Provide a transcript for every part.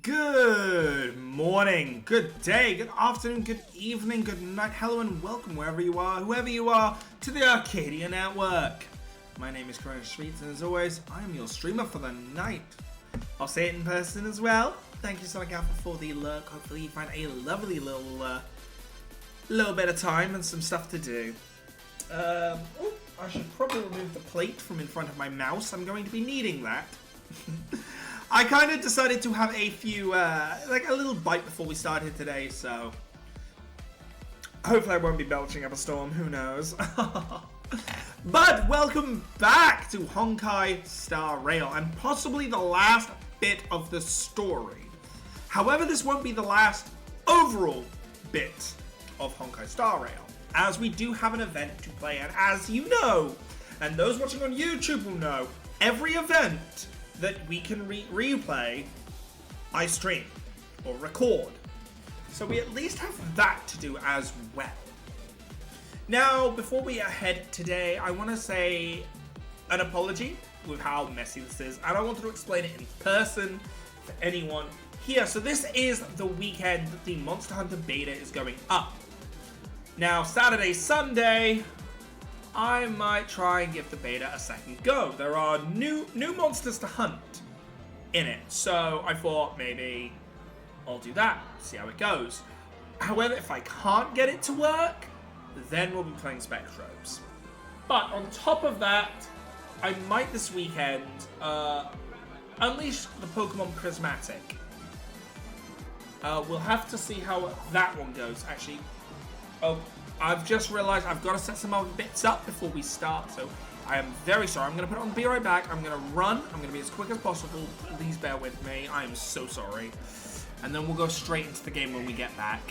Good morning, good day, good afternoon, good evening, good night, hello and welcome wherever you are, whoever you are, to the Arcadia Network. My name is Corona Streets and as always, I am your streamer for the night. I'll say it in person as well. Thank you so much for the lurk. Hopefully you find a lovely little bit of time and some stuff to do. I should probably remove the plate from in front of my mouse. I'm going to be needing that. I kind of decided to have a few, like a little bite before we started today, so hopefully I won't be belching up a storm, who knows. But welcome back to Honkai Star Rail, and possibly the last bit of the story. However, this won't be the last overall bit of Honkai Star Rail, as we do have an event to play, and as you know, and those watching on YouTube will know, every event that we can replay, I stream or record. So we at least have that to do as well. Now, before we head today, I want to say an apology with how messy this is, and I wanted to explain it in person for anyone here. So this is the weekend that the Monster Hunter beta is going up. Now, Saturday, Sunday, I might try and give the beta a second go. There are new monsters to hunt in it, so I thought maybe I'll do that, see how it goes. However, if I can't get it to work, then we'll be playing Spectrobes. But on top of that, I might this weekend unleash the Pokemon Prismatic. We'll have to see how that one goes. Actually, I've just realized I've got to set some other bits up before we start, so I am very sorry. I'm going to put it on, be right back. I'm going to run. I'm going to be as quick as possible. Please bear with me. I am so sorry. And then we'll go straight into the game when we get back.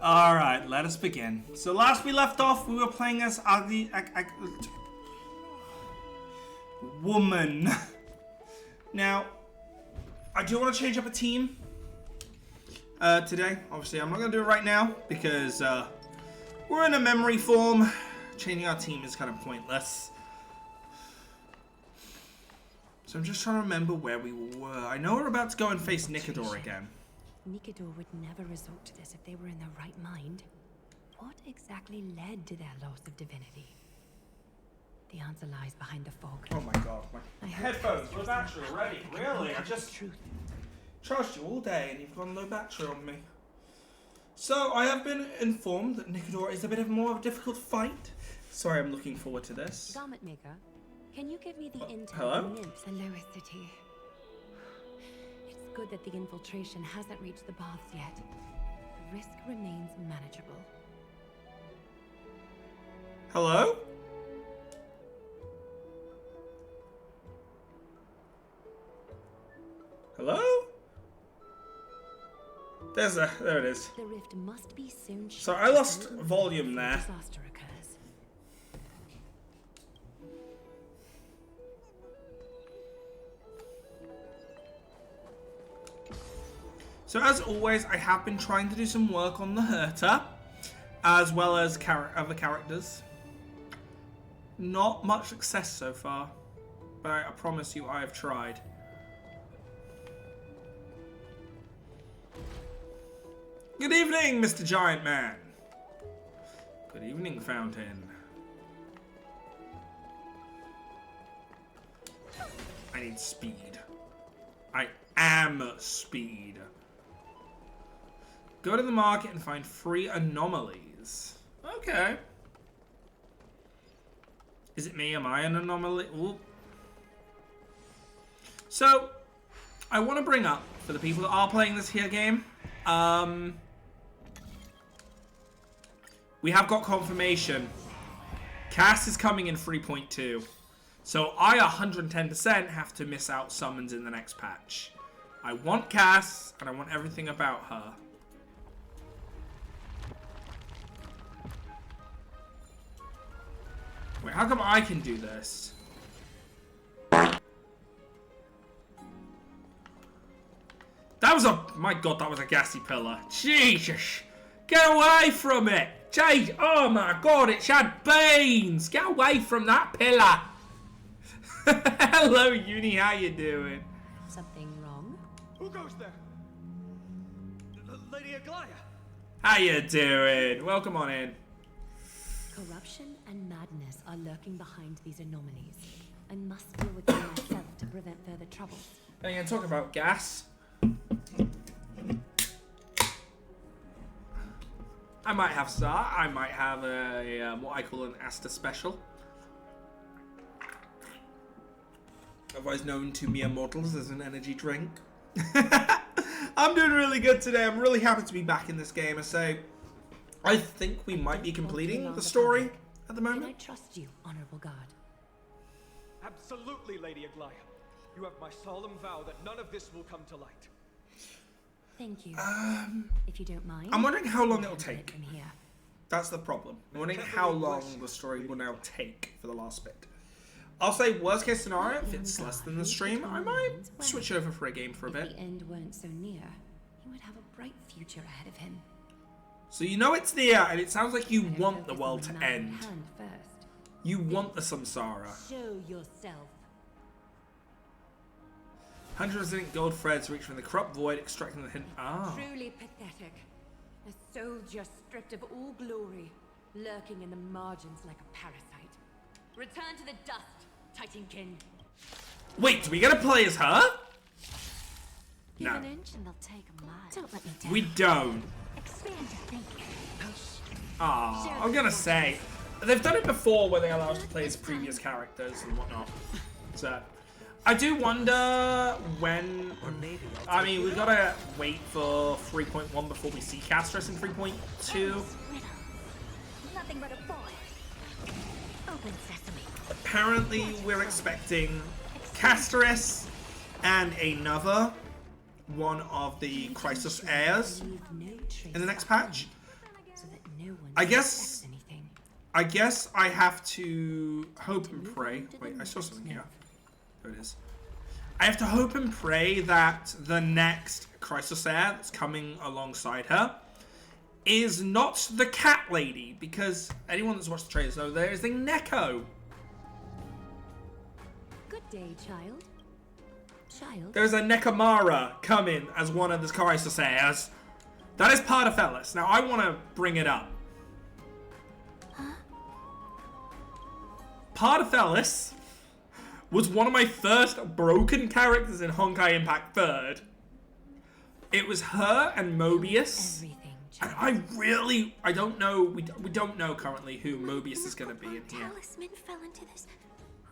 Alright, let us begin. So last we left off, we were playing as ugly woman. Now, I do want to change up a team today. Obviously, I'm not going to do it right now because we're in a memory form. Changing our team is kind of pointless. So I'm just trying to remember where we were. I know we're about to go and face NIKADOR again. NIKADOR would never resort to this if they were in their right mind. What exactly led to their loss of divinity? The answer lies behind the fog. Oh my god, my headphones, low battery already. Really? I just charged you all day and you've gone low battery on me. So, I have been informed that NIKADOR is a bit more of a difficult fight. Sorry, I'm looking forward to this. Garment maker, can you give me the intel hello? on nymphs and Lower City? good that the infiltration hasn't reached the baths yet. The risk remains manageable. Hello? Hello? There it is. The rift must be soon. So I lost volume there. Disaster occurs. So as always, I have been trying to do some work on the Herta, as well as other characters. Not much success so far, but I promise you I have tried. Good evening, Mr. Giant Man. Good evening, Fountain. I need speed. I am speed. Go to the market and find 3 anomalies. Okay. Is it me? Am I an anomaly? Ooh. So, I want to bring up, for the people that are playing this here game, we have got confirmation. Cass is coming in 3.2. So I 110% have to miss out summons in the next patch. I want Cass, and I want everything about her. Wait, how come I can do this? That was my god, that was a gassy pillar. Jesus! Get away from it! Jeez, oh my god, it's had beans! Get away from that pillar! Hello, Uni, how you doing? Something wrong? Who goes there? Lady Aglaia. How you doing? Welcome on in. Corruption and madness are lurking behind these anomalies. I must deal with them myself to prevent further troubles. Are you going to talk about gas? I might have Star. I might have a what I call an Asta special. Otherwise known to mere mortals as an energy drink. I'm doing really good today. I'm really happy to be back in this game. I think we might be completing the story at the Can I moment. trust you, Honorable Guard? Absolutely, Lady Aglaia. You have my solemn vow that none of this will come to light. Thank you. If you don't mind. I'm wondering how long it'll I'll handle it take. from here. That's the problem. I'm wondering how long the story will now take for the last bit. I'll say worst case scenario, if it's less than the stream, I might switch over for a game for a If bit. the end weren't so near, he would have a bright future ahead of him. So you know it's near, and it sounds like you Better want the focus world on to the man in end. hand first. You want the samsara. Show yourself. 100 zinc gold threads reach from the corrupt void, extracting the hidden. Ah. Truly pathetic. A soldier stripped of all glory, lurking in the margins like a parasite. Return to the dust, Titankin. Wait, do we get to play as her? Give No. an inch and they'll take a mile. Don't let me down. We don't. Expand your thinking. Ah, I'm gonna say. They've done it before where they allow us to play as previous characters and whatnot. So, I do wonder when. I mean, we've gotta wait for 3.1 before we see Castris in 3.2. Nothing but a boy. Open sesame. Apparently, we're expecting Castris and another one of the Crisis heirs Leave no trace in the next patch. so that no one I guess- suspects anything. I guess I have to hope and pray. Wait, I saw something here. There it is. I have to hope and pray that the next Crisis heir that's coming alongside her is not the cat lady, because anyone that's watched the trailers knows there is a Neko. Good day, child. Child. There's a Nekomara coming as one of the Crisis heirs. That is part of Ellis. Now I want to bring it up. Part of Ellis was one of my first broken characters in Honkai Impact 3rd. It was her and Mobius. Everything, And child. I don't know, we don't know currently who Mobius is going to be in here. Talisman fell into this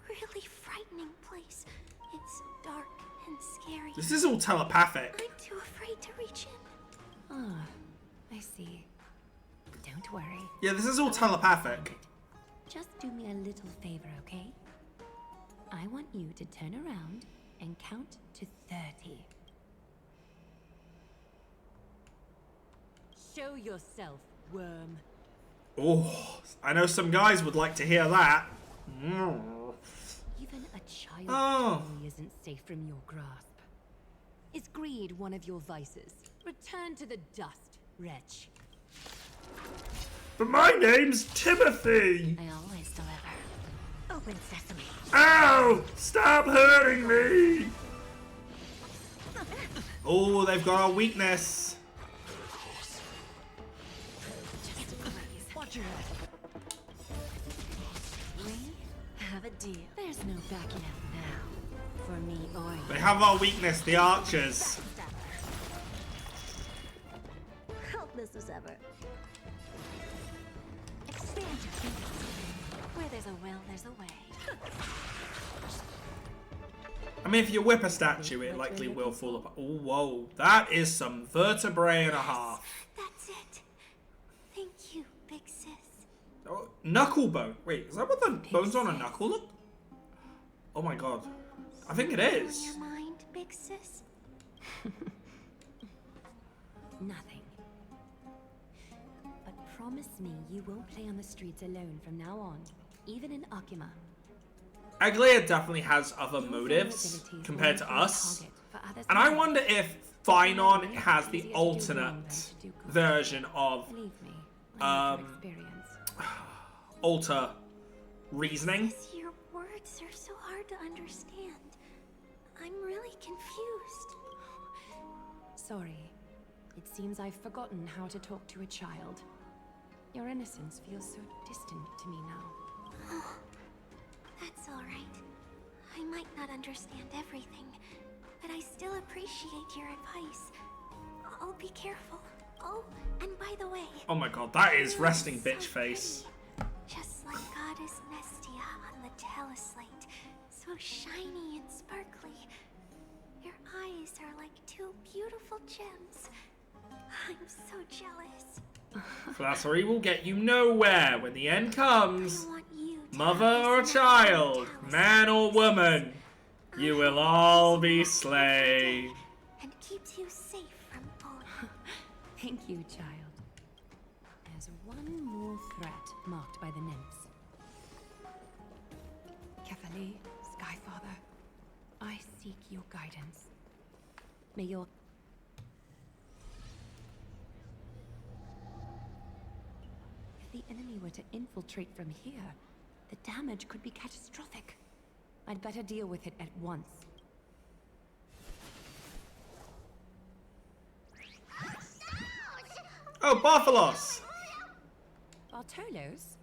really frightening place. It's dark and scary. This is all telepathic. I'm too afraid to reach in. Ah, I see. Don't worry. Yeah, this is all telepathic. Just do me a little favor, okay? I want you to turn around and count to 30. Show yourself, worm. Oh, I know some guys would like to hear that. Even a child truly isn't safe from your grasp. Is greed one of your vices? Return to the dust, wretch. But my name's Timothy! I always deliver. Open sesame. Ow! Stop hurting me! Oh, they've got a weakness. Watch your head. We have a deal. There's no backing out now. For me or you. They have our weakness, the archers. Helpless as ever. Expand your fingers. Where there's a will, there's a way. I mean, if you whip a statue, it likely will fall apart. Oh, whoa. That is some vertebrae and a half. That's it. Thank you, big sis. Oh, knuckle bone. Wait, is that what the bones on a knuckle look? Oh my god. I think it On is. your mind, big sis? Nothing. But promise me you won't play on the streets alone from now on, even in Akima. Aglaia definitely has other motives compared to us. And I wonder if Finon has the alternate version of Believe me, I know from experience. alter reasoning. Sis, your words are so hard to understand. I'm really confused. Sorry. It seems I've forgotten how to talk to a child. Your innocence feels so distant to me now. That's all right. I might not understand everything, but I still appreciate your advice. I'll be careful. Oh, and by the way... Oh my god, that is resting bitch face. Just like Goddess Nestia on the teleslate. So shiny and sparkly. Your eyes are like two beautiful gems. I'm so jealous. Flattery will get you nowhere when the end comes. I want you to Mother have or this child, talisman. man or woman, you will all be slain. And keeps you safe from falling. Thank you, child. There's one more threat marked by the nymphs. Kefali, Skyfather, I seek your guidance. May your... If the enemy were to infiltrate from here, the damage could be catastrophic. I'd better deal with it at once. Oh, Bartholos! Bartolos? It's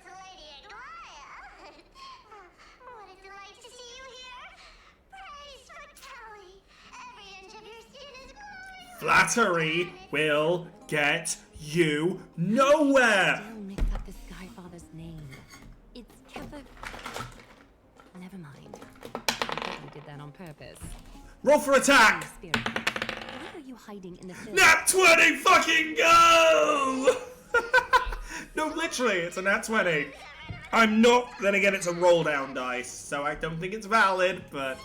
Lady Aglaia. What a delight to see you here. Praise for Kelly. Every inch of your skin is glowing. Flattery will get you nowhere! Don't mix up the Skyfather's name. It's Kefir... Never mind. I probably did that on purpose. Roll for attack! Spirit. What are you hiding in the field? Nat 20 fucking go! No, literally, it's a nat 20. I'm not, then again, it's a roll down dice, so I don't think it's valid, but...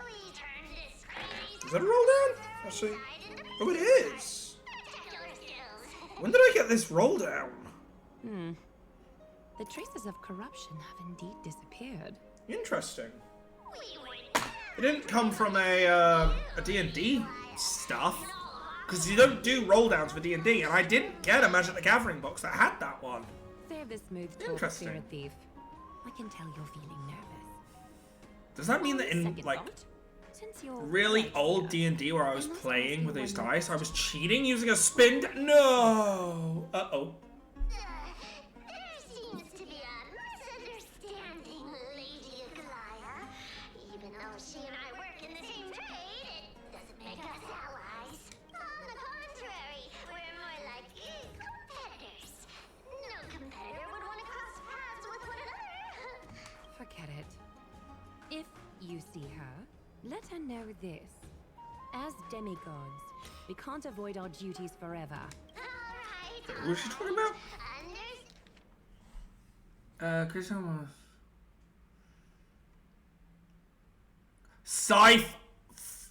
We turned this crazy Is that a roll down? Actually, oh, it is. spectacular skills. When did I get this roll down? The traces of corruption have indeed disappeared. Interesting. We were It didn't come from a D&D stuff, because you don't do roll downs for D&D, and I didn't get a Magic the Gathering box that had that one. Save this smooth talk, Interesting. Spirit Thief. I can tell you're feeling nervous. Does that mean that in, Second like, thought, since you're really right old here, D&D where I was I must playing ask with you these one more dice, I was cheating using a spin... No! Uh-oh. There seems to be a misunderstanding, Lady Aglaia. Even though she and I work in the same trade, it doesn't make us allies. On the contrary, we're more like competitors. No competitor would want to cross paths with one another. Forget it. If you see her, let her know this. As demigods, we can't avoid our duties forever. Alright. What was she talking about? Understood.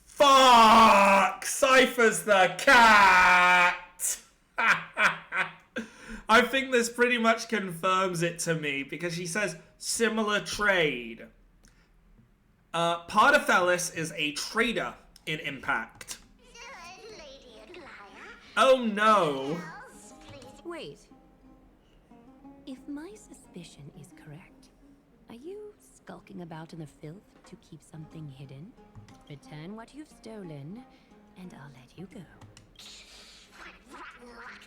Fuck! Cypher's the cat! I think this pretty much confirms it to me because she says similar trade. Pardafelis is a trader in Impact. Good, Lady Aglaya. Oh no. Else, please. Wait. If my suspicion is correct, are you skulking about in the filth to keep something hidden? Return what you've stolen, and I'll let you go. What rotten luck.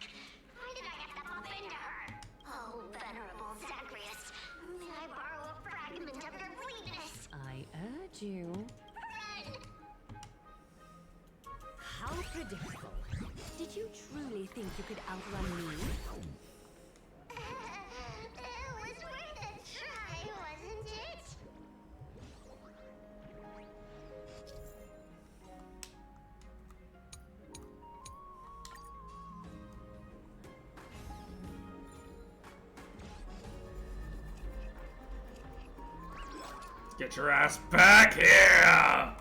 Why did I have to bump into her? Oh, venerable Zagreus. May I borrow a fragment of your fleetness? I urge you. Run! How predictable. Did you truly think you could outrun me? It was worth a try, wasn't it? Get your ass back here!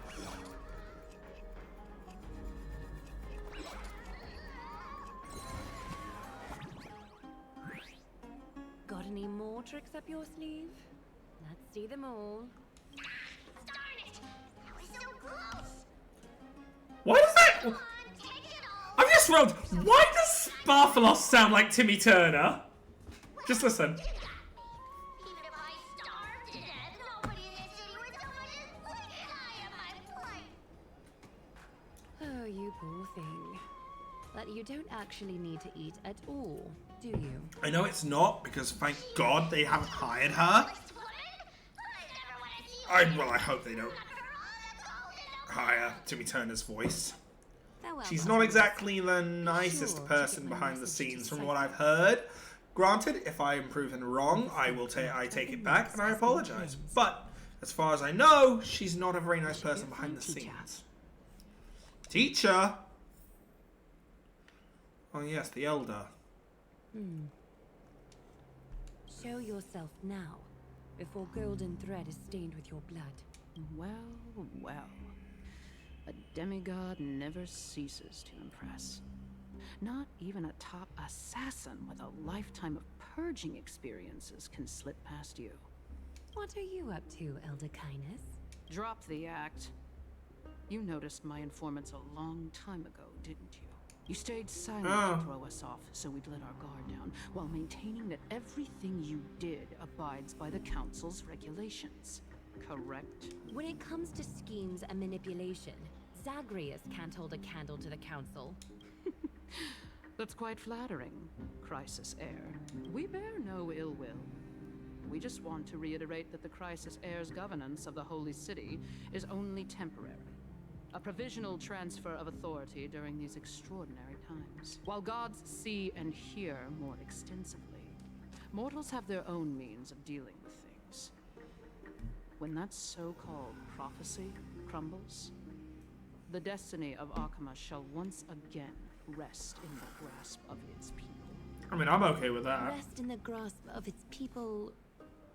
Got any more tricks up your sleeve? Let's see them all. Darn it! I was so close! Why does that... Come on, take it all! I've just wrote, why does Sparphalos sound like Timmy Turner? Just listen. Even if I starved to death, nobody in this city would so much as blink an eye at my plight. Oh, you poor thing. But you don't actually need to eat at all, do you? I know it's not, because thank God they haven't hired her. This woman? I never want to see Well, I hope they don't after all that's hire Timmy Turner's voice. Farewell, She's Buttercup. not exactly the nicest Sure, person check my behind the message scenes to from Cypher. what I've heard. Granted, if I am proven wrong, I take it back and I apologize. But as far as I know, she's not a very nice person behind the Teacher. scenes. Teacher? Oh yes, the elder. Show yourself now, before golden thread is stained with your blood. Well, well. A demigod never ceases to impress. Not even a top assassin with a lifetime of purging experiences can slip past you. What are you up to, Elder Kindness? Drop the act. You noticed my informants a long time ago, didn't you? You stayed silent to throw us off, so we'd let our guard down, while maintaining that everything you did abides by the Council's regulations. Correct? When it comes to schemes and manipulation, Zagreus can't hold a candle to the Council. That's quite flattering, Crisis Heir. We bear no ill will. We just want to reiterate that the Crisis Heir's governance of the Holy City is only temporary. A provisional transfer of authority during these extraordinary times. While gods see and hear more extensively, mortals have their own means of dealing with things. When that so-called prophecy crumbles, the destiny of Akama shall once again rest in the grasp of its people. I mean, I'm okay with that. Rest in the grasp of its people,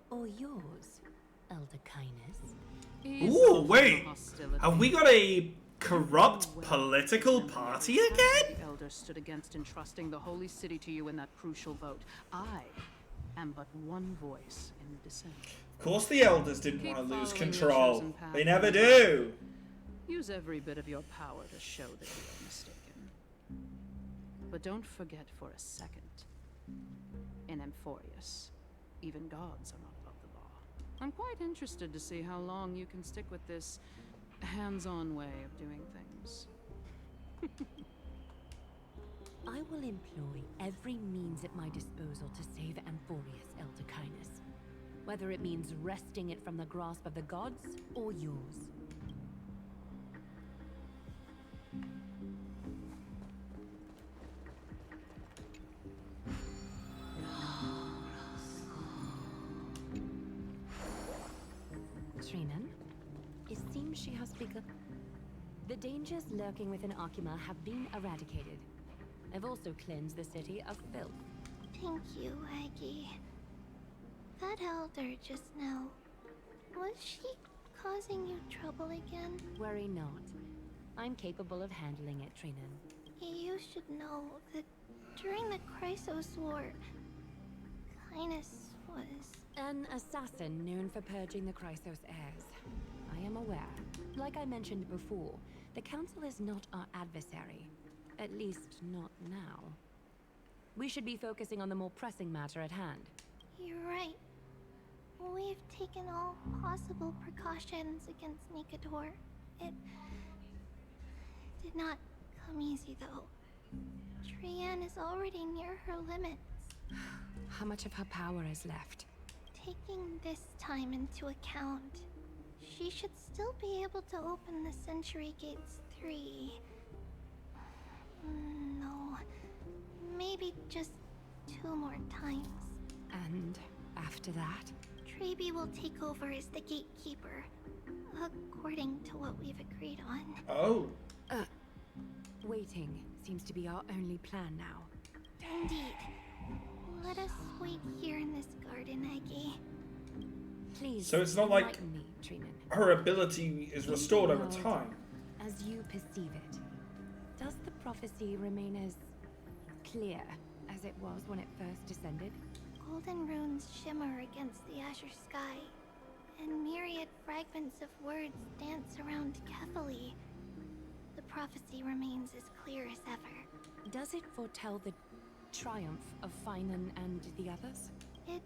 or yours, Elder Kindness. Ooh, wait. Have we got a corrupt political party again? The elders stood against entrusting the Holy City to you in that crucial vote. I am but one voice in dissent. Of course the elders didn't Keep want to lose following your control. chosen path, They never my do. Use every bit of your power to show that you are mistaken. But don't forget for a second, in Amphorius, even gods are not above the law. I'm quite interested to see how long you can stick with this hands-on way of doing things. I will employ every means at my disposal to save Amphorius, Elder Kindness. Whether it means wresting it from the grasp of the gods, or yours. Trinan, seems she has begun. The dangers lurking within Akima have been eradicated. I've also cleansed the city of filth. Thank you, Aggie. That elder just now, was she causing you trouble again? Worry not. I'm capable of handling it, Trinan. You should know that during the Chrysos War, Kainis was... An assassin known for purging the Chrysos heirs. I am aware. Like I mentioned before, the Council is not our adversary. At least, not now. We should be focusing on the more pressing matter at hand. You're right. We've taken all possible precautions against NIKADOR. It did not come easy, though. Trian is already near her limits. How much of her power is left? Taking this time into account, she should still be able to open the Century Gates 3. No, maybe just 2 more times. And after that? Chibi will take over as the gatekeeper, according to what we've agreed on. Oh. Waiting seems to be our only plan now. Indeed. Let us wait here in this garden, Aggie. Please. So it's not like enlighten me, Trinan. her ability is restored over time. As you perceive it, does the prophecy remain as clear as it was when it first descended? Golden runes shimmer against the azure sky, and myriad fragments of words dance around carefully. The prophecy remains as clear as ever. Does it foretell the triumph of Finan and the others? It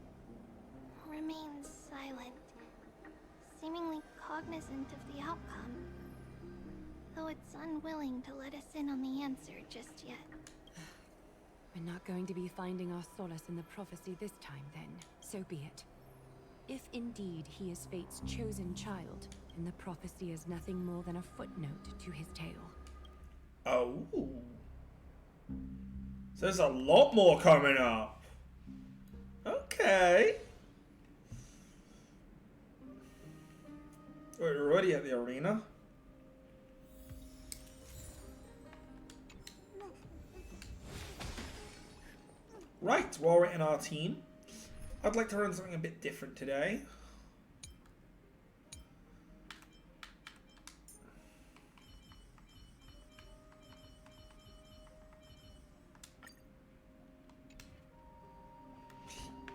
remains silent, seemingly cognizant of the outcome, though it's unwilling to let us in on the answer just yet. We're not going to be finding our solace in the prophecy this time, then. So be it. If indeed he is Fate's chosen child, then the prophecy is nothing more than a footnote to his tale. Oh. So there's a lot more coming up. Okay. We're already at the arena. Right, while we're in our team, I'd like to run something a bit different today.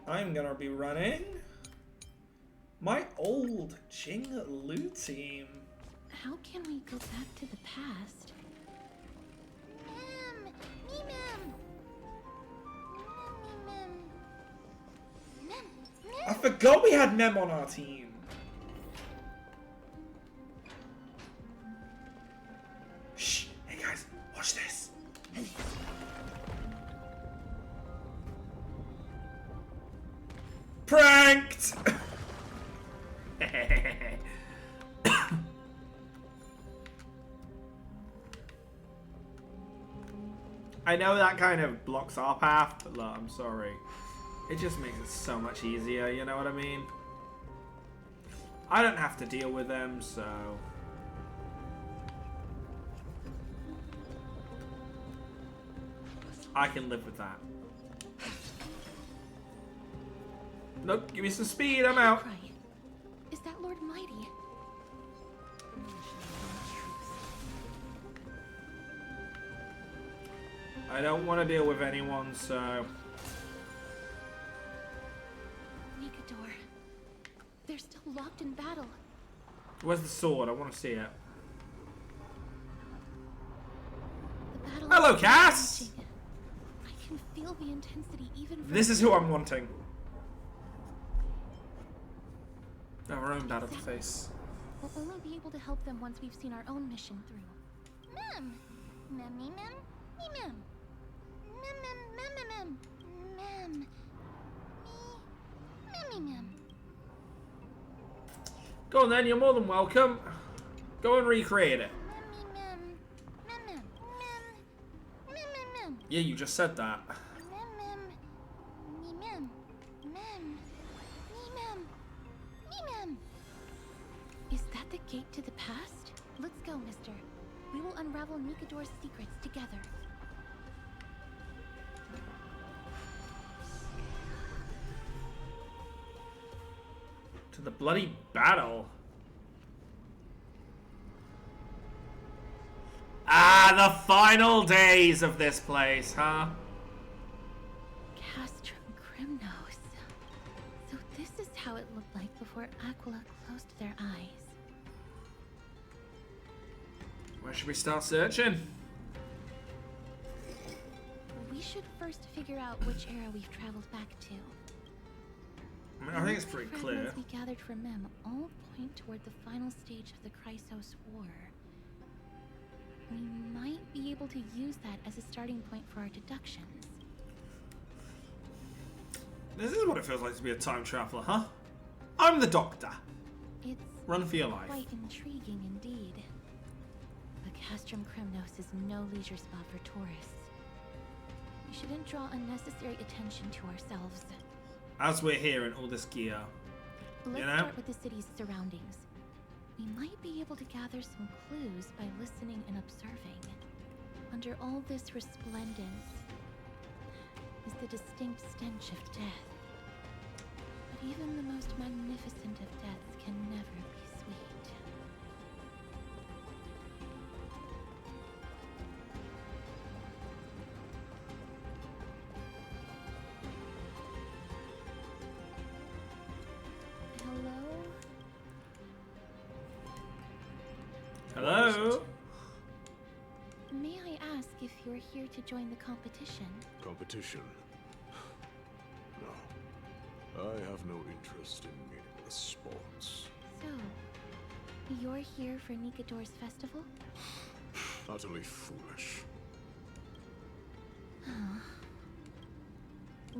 I'm gonna be running my old Jing Lu team. How can we go back to the past? Mem! Me, Mem! Mem, Mem! I forgot we had Mem on our team. Shh! Hey guys, watch this. Pranked! I know that kind of blocks our path, but look, I'm sorry. It just makes it so much easier, you know what I mean? I don't have to deal with them, so... I can live with that. Nope, give me some speed, I'm out. Cry. Is that Lord Mighty? I don't want to deal with anyone, so... NIKADOR. They're still locked in battle. Where's the sword? I want to see it. The battle Hello, is Cass! raging. I can feel the intensity even from This is who I'm wanting. Our own battle to face. We'll only be able to help them once we've seen our own mission through. Mem! Mem, me, Mem? Me, Mem! Mem, Mem, Mem, Mem, Mem! Mem! Me, Mem, Mem! Go on then, you're more than welcome. Go and recreate it. Mem, me, Mem! Mem, Mem! Mem! Mem, Mem, Mem! Yeah, you just said that. Mem, Mem! Me, Mem! Mem! Me, Mem! Me, Mem! Is that the gate to the past? Let's go, mister. We will unravel NIKADOR's secrets together. To the bloody battle. Ah, the final days of this place, huh? Castrum Crimnos. So this is how it looked like before Aquila closed their eyes. Where should we start searching? We should first figure out which era we've traveled back to. I mean, I think it's pretty The clear. fragments we gathered from Mem all point toward the final stage of the Chrysos War. We might be able to use that as a starting point for our deductions. This is what it feels like to be a time traveler, huh? I'm the Doctor. It's Run for your life. quite intriguing indeed. But Castrum Crimnos is no leisure spot for tourists. We shouldn't draw unnecessary attention to ourselves. As we're here in all this gear. Let's know? start with the city's surroundings. We might be able to gather some clues by listening and observing. Under all this resplendence is the distinct stench of death. But even the most magnificent of deaths can never be sweet. Hello? Hello? May I ask if you're here to join the competition? Competition? No. I have no interest in meaningless sports. So, you're here for NIKADOR's festival? Utterly foolish.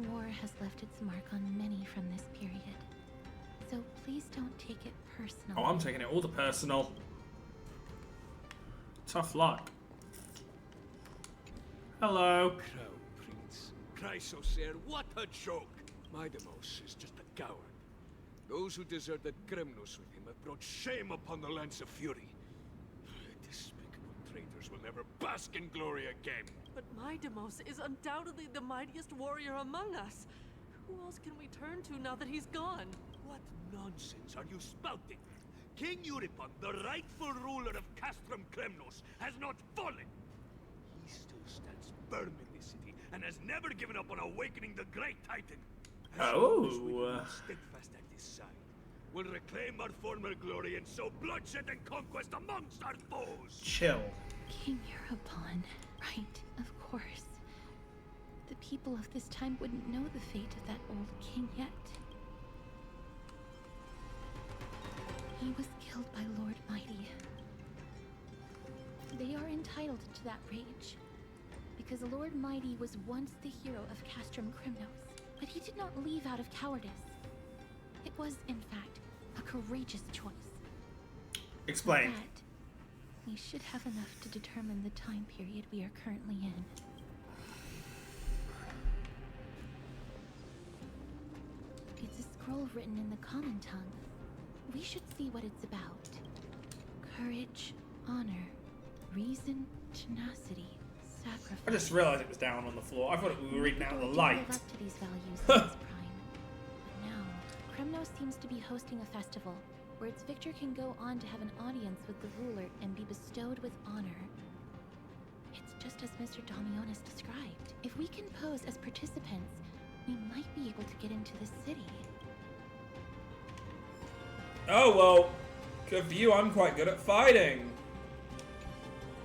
War has left its mark on many from this period. So please don't take it personally. Oh, I'm taking it all the personal. Tough luck. Hello. Crown Prince. Chrysos heir, what a joke! Mydemos is just a coward. Those who deserted Kremnos with him have brought shame upon the lands of Fury. Despicable traitors will never bask in glory again. But Mydemos is undoubtedly the mightiest warrior among us. Who else can we turn to now that he's gone? What nonsense are you spouting? King Euripon, the rightful ruler of Castrum Kremnos, has not fallen. He still stands firm in this city and has never given up on awakening the great Titan. As long as we remain steadfast at his side, we'll reclaim our former glory and sow bloodshed and conquest amongst our foes. Chill. King Euripon, right, of course. The people of this time wouldn't know the fate of that old king yet. He was killed by Lord Mighty. They are entitled to that rage, because Lord Mighty was once the hero of Castrum Crimnos, but he did not leave out of cowardice. It was, in fact, a courageous choice. Explain. That, we should have enough to determine the time period we are currently in. It's a scroll written in the common tongue. We should see what it's about. Courage, honor, reason, tenacity, sacrifice. I just realised it was down on the floor. I thought we were reading out of the NIKADOR did light. live up to these values in its prime. But now, Kremnos seems to be hosting a festival where its victor can go on to have an audience with the ruler and be bestowed with honor. It's just as Mr. Damionis described. If we can pose as participants, we might be able to get into the city. Oh, well, good for you. I'm quite good at fighting.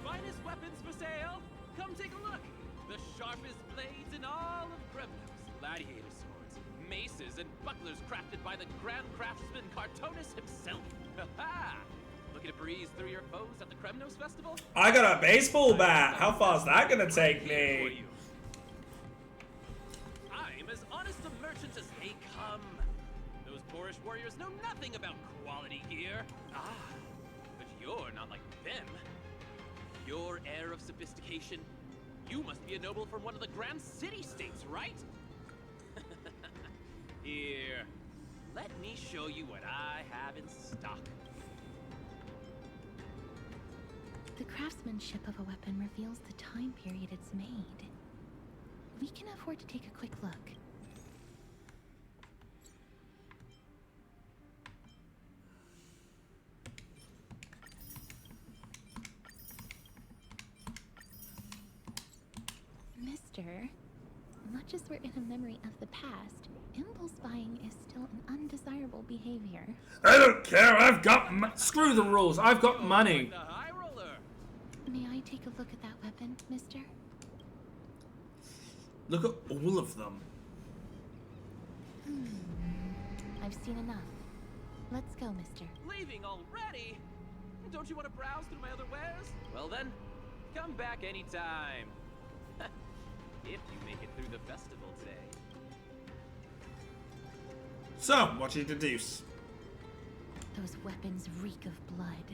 Finest weapons for sale. Come take a look. The sharpest blades in all of Kremnos. Gladiator swords, maces, and bucklers crafted by the grand craftsman Cartonis himself. Ha-ha! Looking to breeze through your foes at the Kremnos festival? I got a baseball bat. How far's that gonna take me? I'm as honest a merchant as they come. Those boorish warriors know nothing about quality gear. Ah, but you're not like them. Your air of sophistication. You must be a noble from one of the grand city-states, right? Here, let me show you what I have in stock. The craftsmanship of a weapon reveals the time period it's made. We can afford to take a quick look. Mister, much as we're in a memory of the past, impulse buying is still an undesirable behavior. I don't care. I've got screw the rules. I've got money. The high roller. May I take a look at that weapon, mister? Look at all of them. I've seen enough. Let's go, mister. Leaving already? Don't you want to browse through my other wares? Well then, come back anytime. If you make it through the festival today. So, what did you deduce? Those weapons reek of blood.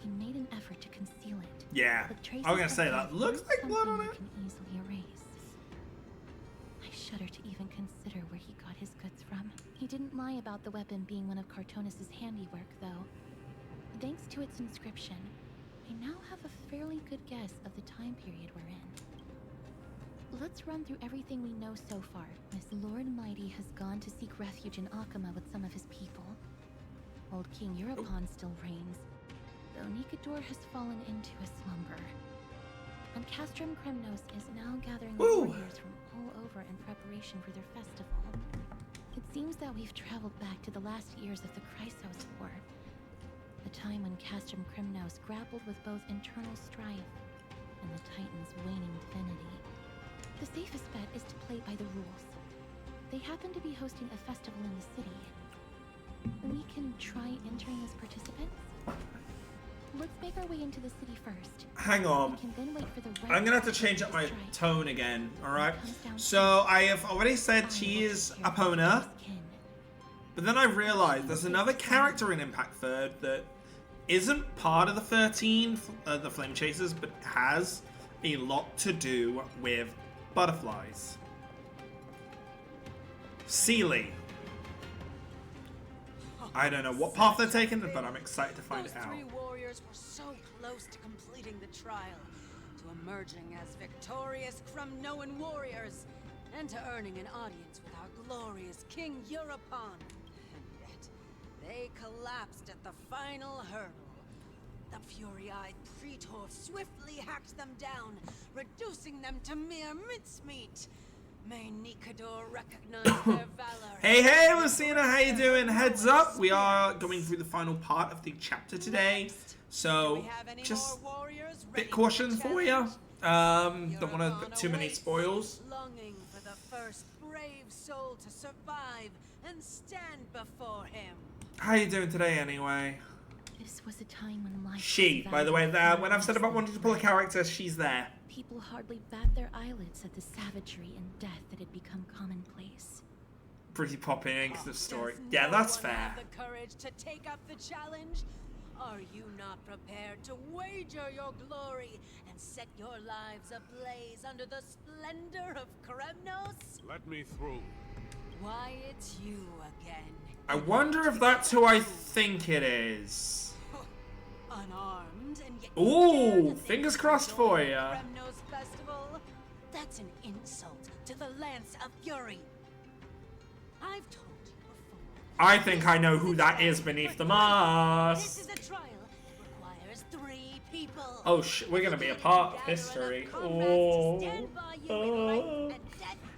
He made an effort to conceal it. Yeah, But traces I was gonna of say blood that looks aren't like blood on something it. you can easily erase. I shudder to even consider where he got his goods from. He didn't lie about the weapon being one of Cartonis' handiwork, though. Thanks to its inscription, I now have a fairly good guess of the time period we're in. Let's run through everything we know so far. Miss Lord Mighty has gone to seek refuge in Akama with some of his people. Old King Europon still reigns, though NIKADOR has fallen into a slumber. And Castrum Kremnos is now gathering warriors from all over in preparation for their festival. It seems that we've traveled back to the last years of the Chrysos War, the time when Castrum Kremnos grappled with both internal strife and the Titan's waning divinity. The safest bet is to play by the rules. They happen to be hosting a festival in the city. We can try entering as participants. Let's make our way into the city first. Hang on. We can then wait for the right I'm gonna have to time change up my strike. tone again, alright? When it comes down So, to I have already said she is Epona, but then I realized there's another character in Impact Third that isn't part of the 13, the Flame Chasers, but has a lot to do with butterflies. Sealy. I don't know what path they're taking, but I'm excited to find Those it out. three warriors were so close to completing the trial, to emerging as victorious Kremnoan warriors, and to earning an audience with our glorious King Europon. And yet, they collapsed at the final hurdle. The fury-eyed Praetor swiftly hacked them down, reducing them to mere mincemeat. May NIKADOR recognize their valor. Hey, Lucina, how you doing? Heads up, we are going through the final part of the chapter today, so just a bit caution for you. Don't want to put too many spoils. Longing for the first brave soul to survive and stand before him. How you doing today, anyway? This was a time when life She, was by the way, valued when I've said about wanting to pull a character, she's there. People hardly bat their eyelids at the savagery and death that had become commonplace. Pretty popping into the story. Does Yeah, no that's one fair. have the courage to take up the challenge? Are you not prepared to wager your glory and set your lives ablaze under the splendor of Kremnos? Let me through. Why, it's you again. I wonder if that's who I think it is. Unarmed and yet Ooh, fingers crossed for ya. Kremnos festival? That's an insult to the Lance of Fury. I've told you before. I think I know who that is beneath the This mask. is a trial. It requires 3 people. Oh shit, we're gonna be a part of history. Oh. Oh.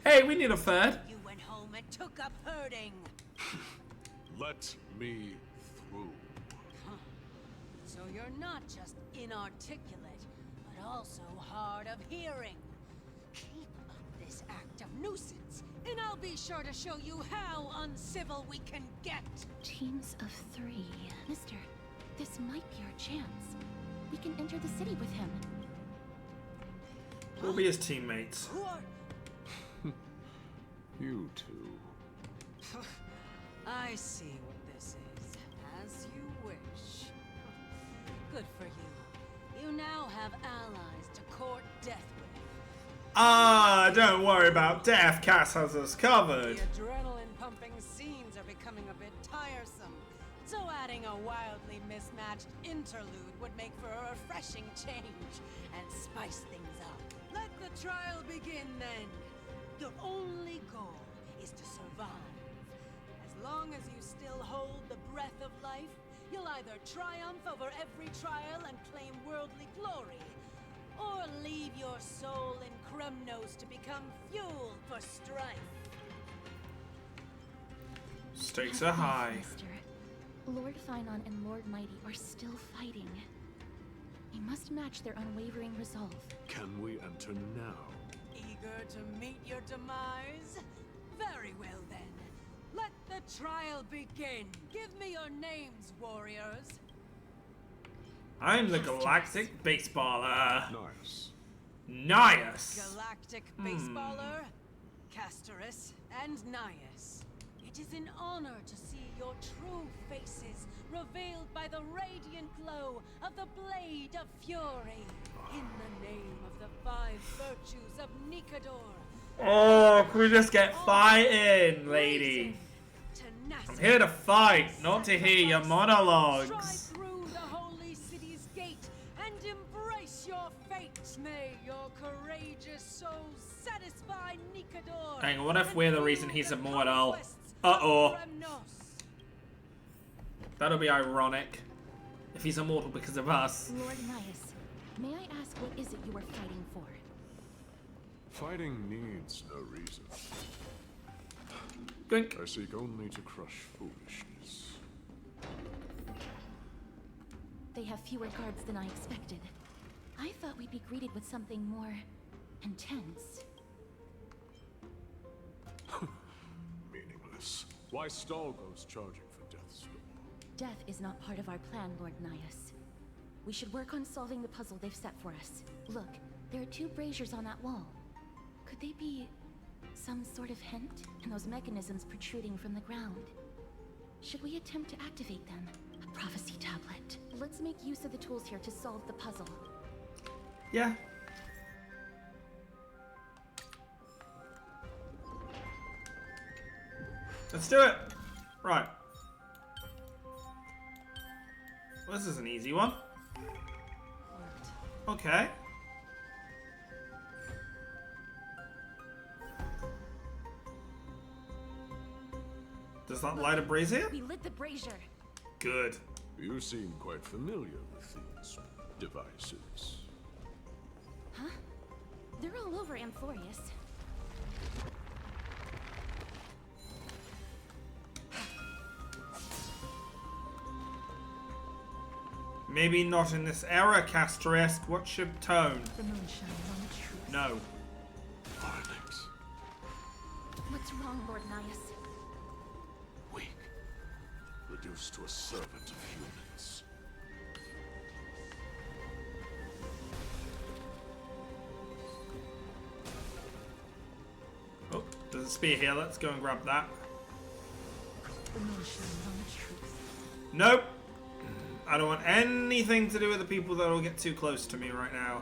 Hey, we need a third. You went home and took up herding. Let me through. So you're not just inarticulate, but also hard of hearing. Keep up this act of nuisance, and I'll be sure to show you how uncivil we can get. Teams of 3. Mister, this might be our chance. We can enter the city with him. We'll be his teammates. Who are... You two. I see what this is. As you wish. Good for you. You now have allies to court death with. Ah, don't worry about death. Cass has us The covered. adrenaline-pumping scenes are becoming a bit tiresome. So add Adding a wildly mismatched interlude would make for a refreshing change and spice things up. Let the trial begin then. Your only goal is to survive. As long as you still hold the breath of life, you'll either triumph over every trial and claim worldly glory, or leave your soul in Kremnos to become fuel for strife. Stakes are high. Mister. Lord Finon and Lord Mighty are still fighting. We must match their unwavering resolve. Can we enter now? Eager to meet your demise? Very well then. Let the trial begin. Give me your names, warriors. I'm the Galactic Baseballer. Nice. Nias. Galactic Baseballer, Castorus, and Nias. It is an honor to see your true faces revealed by the radiant glow of the Blade of Fury. In the name of the 5 virtues of NIKADOR. Oh, can we just get fighting, lady? I'm here to fight, not to hear your monologues. Stride through the holy city's gate and embrace your fate. May your courageous souls satisfy NIKADOR. Hang on, what if we're the reason he's immortal? Uh-oh. That'll be ironic. If he's immortal because of us. Lord Nias, may I ask what is it you are fighting for? Fighting needs no reason. Gink. I seek only to crush foolishness. They have fewer guards than I expected. I thought we'd be greeted with something more intense. Meaningless. Why stall those charging for death's door? Death is not part of our plan, Lord Nias. We should work on solving the puzzle they've set for us. Look, there are 2 braziers on that wall. Could they be some sort of hint? And those mechanisms protruding from the ground. Should we attempt to activate them? A prophecy tablet. Let's make use of the tools here to solve the puzzle. Yeah. Let's do it. Right. Well, this is an easy one. Okay. Does that light a brazier? We lit the brazier. Good. You seem quite familiar with these devices. Huh? They're all over Amphorius. Maybe not in this era, Castorus. What's your tone? The moon shines on the truth. No. Violent. What's wrong, Lord Nias? Weak. Reduced to a servant of humans. Oh, there's a spear here. Let's go and grab that. The moon shines on the truth. Nope. I don't want anything to do with the people that will get too close to me right now.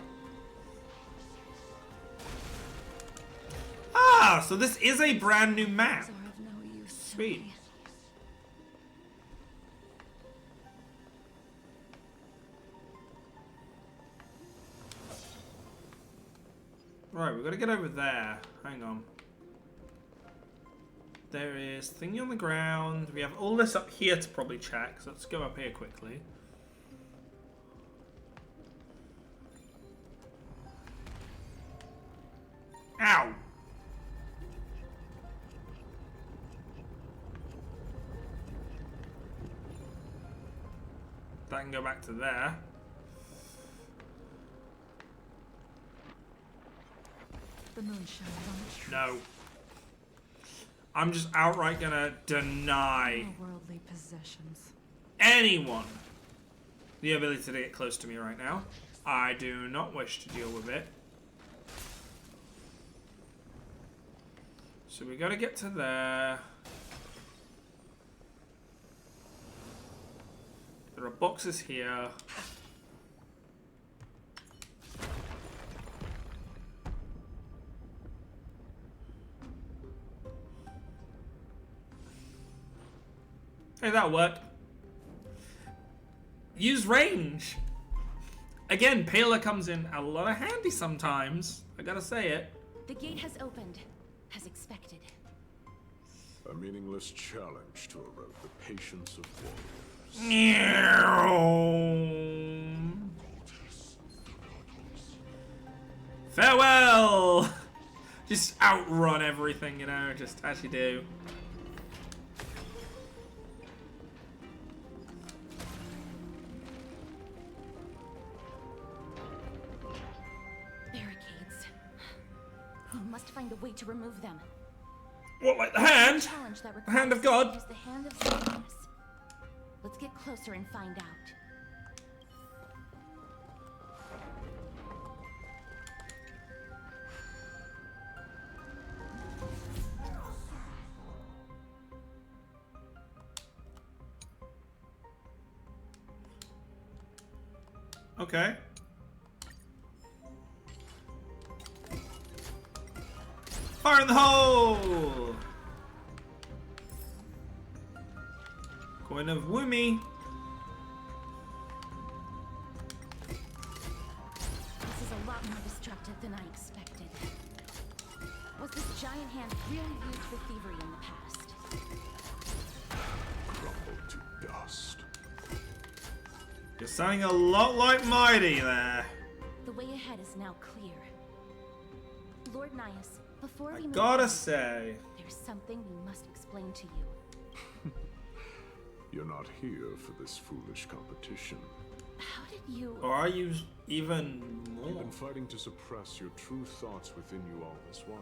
Ah, so this is a brand new map. Are of no use to Sweet. me. Right, we've got to get over there. Hang on. There is thingy on the ground. We have all this up here to probably check. So let's go up here quickly. Ow! That can go back to there. The moon shines on the truth. No. I'm just outright gonna deny No worldly possessions. anyone the ability to get close to me right now. I do not wish to deal with it. So we gotta get to there. There are boxes here. Hey, that worked. use range. Again, Pela comes in a lot of handy sometimes. I gotta say it. The gate has opened, as expected. A meaningless challenge to erode the patience of warriors. Farewell! Just outrun everything, you know, just as you do. Barricades. We must find a way to remove them. What, like the hand? Challenge that The hand of God? Use the hand of Satanus. Let's get closer and find out. Okay. Fire in the hole! Coin of Woomy. This is a lot more destructive than I expected. Was this giant hand really used for thievery in the past? Crumbled to dust. You're sounding a lot like Mighty there. The way ahead is now clear. Lord Nias, before we move Gotta on, say. there's something we must explain to you. You're not here for this foolish competition. How did you... Or are you even You've more? been fighting to suppress your true thoughts within you all this while.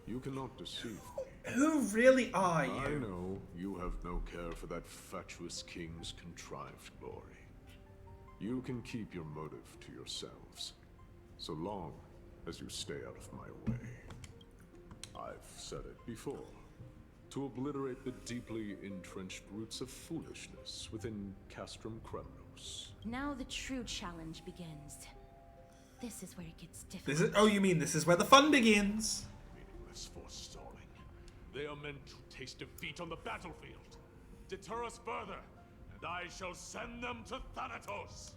You cannot deceive me. Who really are I you? know you have no care for that fatuous king's contrived glory. You can keep your motive to yourselves, so long as you stay out of my way. I've said it before. To obliterate the deeply entrenched roots of foolishness within Castrum Kremnos. Now the true challenge begins. This is where it gets difficult. This is, oh, you mean this is where the fun begins? Meaningless forestalling. They are meant to taste defeat on the battlefield. Deter us further, and I shall send them to Thanatos.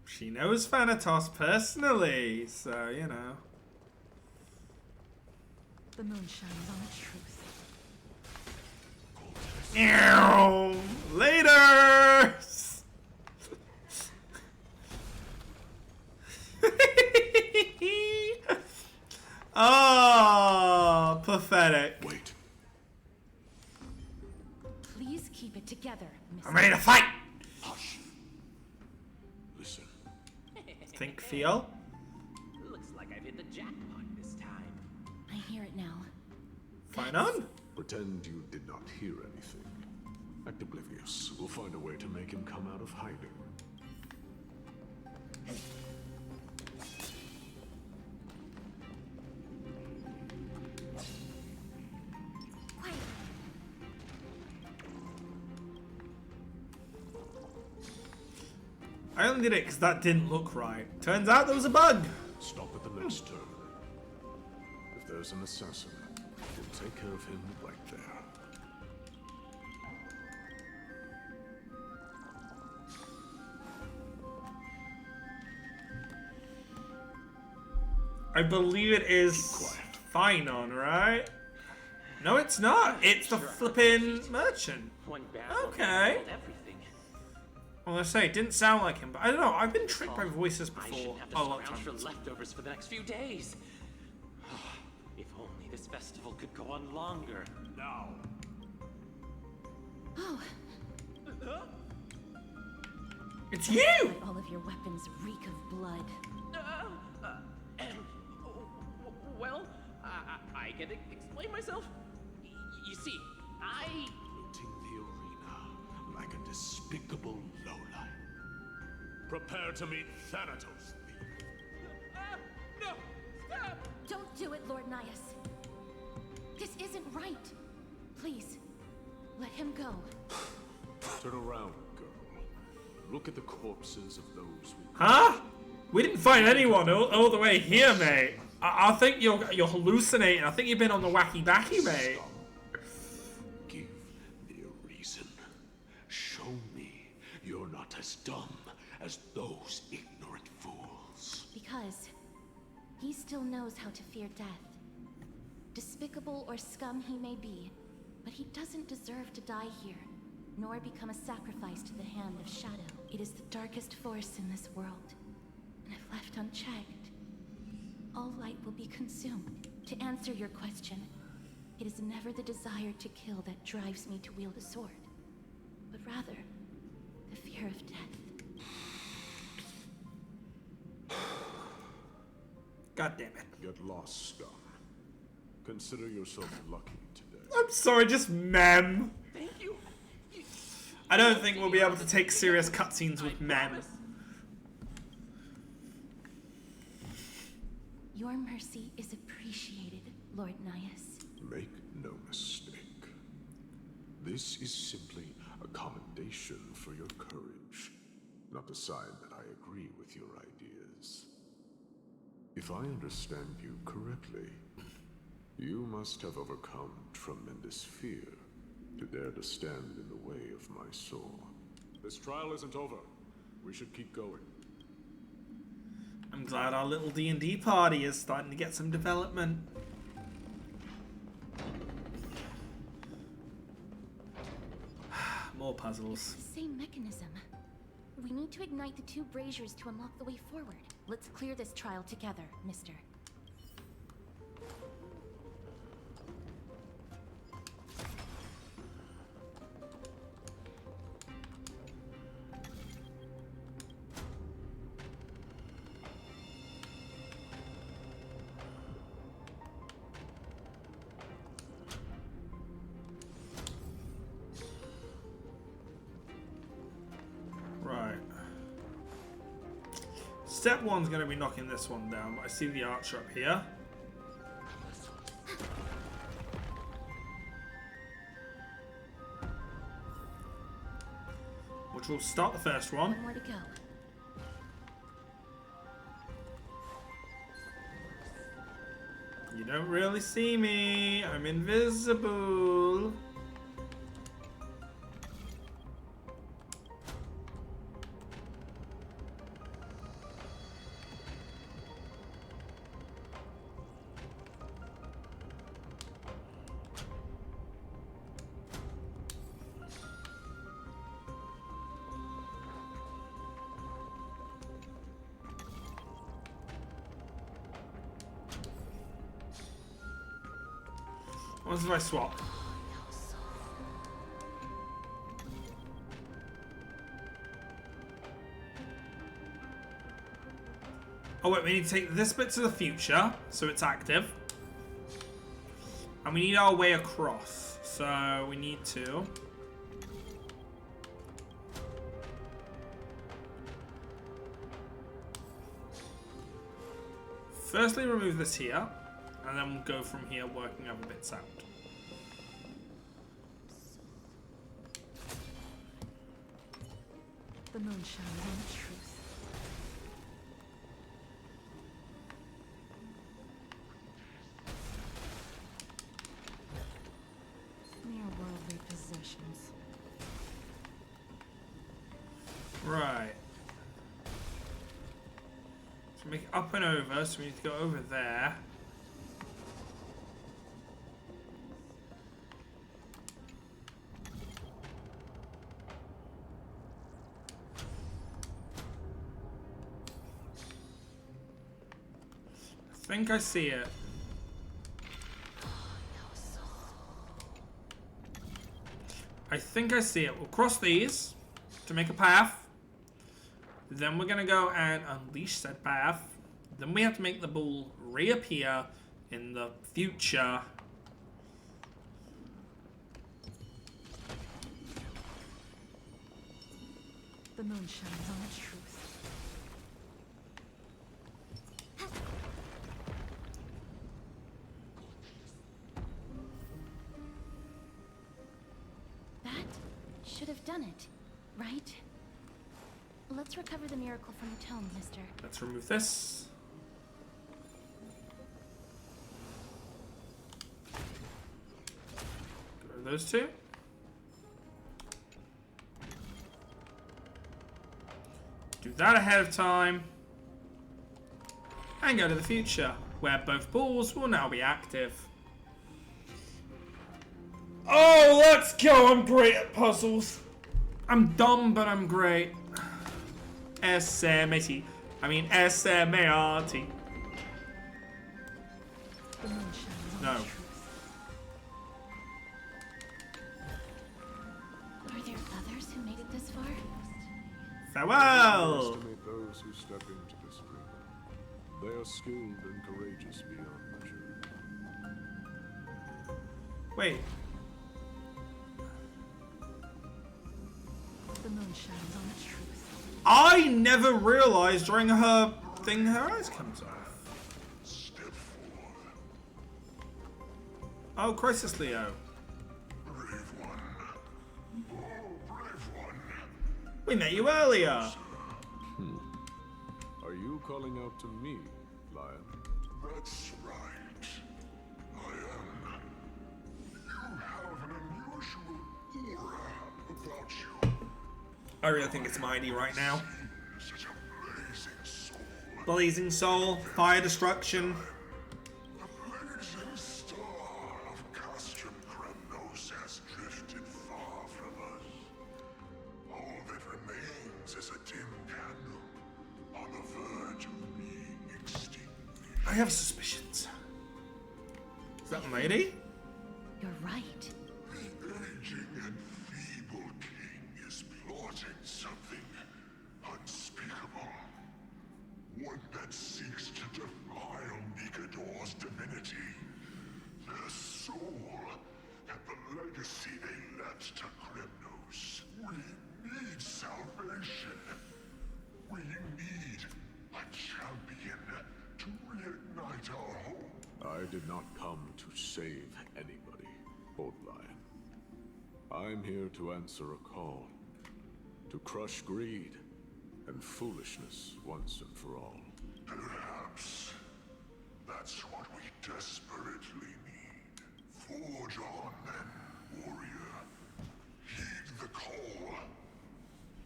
She knows Thanatos personally, so, you know. The moon shines on the truth. Later! Oh, pathetic. Wait. Please keep it together, Miss. I'm ready to fight! Hush. Listen. Think, feel? Looks like I've hit the jackpot this time. I hear it now. Fight on? Pretend you did not hear anything. Act oblivious. We'll find a way to make him come out of hiding. I only did it because that didn't look right. Turns out there was a bug. Stop at the next turn. If there's an assassin, we'll take care of him right there. I believe it is Finon, right? No, it's not. It's the flippin' merchant. One barrel Okay. killed everything. Well, I say it didn't sound like him, but I don't know. I've been tricked by voices I before. shouldn't have to A lot of scrounge for times. leftovers for the next few days. If only this festival could go on longer. Now. Oh, It's you! let all of your weapons reek of blood. Well, I can explain myself. You see, Looting the arena like a despicable lowlife. Prepare to meet Thanatos, thief. No! Stop! Don't do it, Lord Nias. This isn't right. Please, let him go. Turn around, girl. Look at the corpses of those we... Huh? We didn't find anyone all the way here, mate. I think you're hallucinating. I think you've been on the wacky backy, mate. Give me a reason. as dumb as those ignorant fools? Because he still knows how to fear death. Despicable or scum he may be, but he doesn't deserve to die here, nor become a sacrifice to the hand of Shadow. It is the darkest force in this world, and if left unchecked, all light will be consumed. To answer your question, it is never the desire to kill that drives me to wield a sword, but rather the fear of death. God damn it. Get lost, scum. Consider yourself lucky today. I'm sorry, just mem. Thank you. I don't think we'll be able to take serious cutscenes with mem. Promise. Your mercy is appreciated, Lord Nias. Make no mistake. This is simply a commendation for your courage, not a sign that I agree with your ideas. If I understand you correctly, you must have overcome tremendous fear to dare to stand in the way of my soul. This trial isn't over. We should keep going. I'm glad our little D&D party is starting to get some development. More puzzles. It's the same mechanism. We need to ignite the two braziers to unlock the way forward. Let's clear this trial together, mister. Step one's going to be knocking this one down, but I see the archer up here. Which will start the first one. One more to go. You don't really see me. I'm invisible. What if I swap? Oh wait, we need to take this bit to the future, so it's active. And we need our way across, so we need to... Firstly, remove this here, and then we'll go from here, working other bits out. The moon shines on the truth. Mere worldly possessions. Right. So make it up and over, so we need to go over there. I think I see it. I think I see it. We'll cross these to make a path. Then we're gonna go and unleash said path. Then we have to make the ball reappear in the future. The moon shines on the truth. Should have done it, right? Let's recover the miracle from the tome, mister. Let's remove this. Go to those two. Do that ahead of time. And go to the future, where both balls will now be active. Oh, let's go! I'm great at puzzles. I'm dumb, but I'm great. S-M-A-T. I mean S-M-A-R-T. No. Are there others who made it this far? Farewell! Estimate those who step into this dream. They are skilled and courageous beyond measure. Wait. The moon shines on the truth. I never realized during her thing her eyes comes off. Step forth. Oh, Crisis Leo. Brave one. Oh, brave one. We met you earlier. Are you calling out to me, Lion? That's right. I am. You have an unusual aura about you. I really think it's mighty right now. Such a blazing soul. Blazing Soul, Fire Destruction. The blazing star of Castrum Kremnos has drifted far from us. All that remains is a dim candle on the verge of being extinguished. I have suspicions. Is that lady? You're right. The aging and feeble king is plotting something unspeakable. One that seeks to defile NIKADOR's divinity. Their soul and the legacy they left to Kremnos. We need salvation. We need a champion to reignite our hope. I did not come to save anybody, Old Lion. I'm here to answer a call. To crush greed and foolishness once and for all. Perhaps that's what we desperately need. Forge on then, warrior. Heed the call.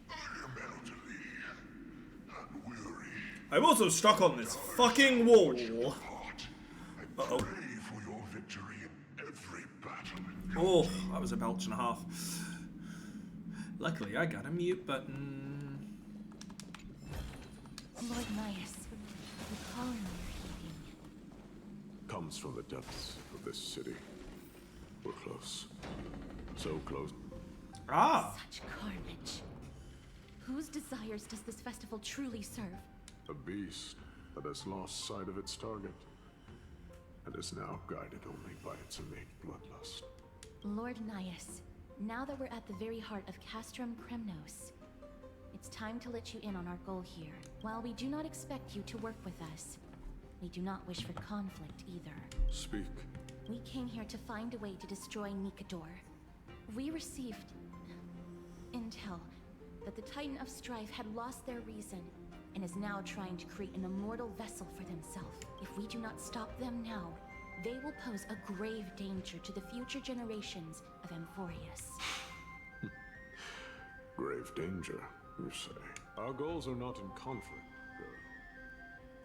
I am elderly and weary. I'm also stuck on this fucking wall. Uh-oh. Pray for your victory in every battle. Oh, that was a belch and a half. Luckily, I got a mute button. Lord Nias, the calling you're heeding. Comes from the depths of this city. We're close. So close. Ah. Such carnage. Whose desires does this festival truly serve? A beast that has lost sight of its target. And is now guided only by its innate bloodlust. Lord Nias, now that we're at the very heart of Castrum Kremnos, it's time to let you in on our goal here. While we do not expect you to work with us, we do not wish for conflict either. Speak. We came here to find a way to destroy NIKADOR. We received intel that the Titan of Strife had lost their reason and is now trying to create an immortal vessel for themselves. If we do not stop them now, they will pose a grave danger to the future generations of Amphorius. Grave danger, you say? Our goals are not in conflict, girl.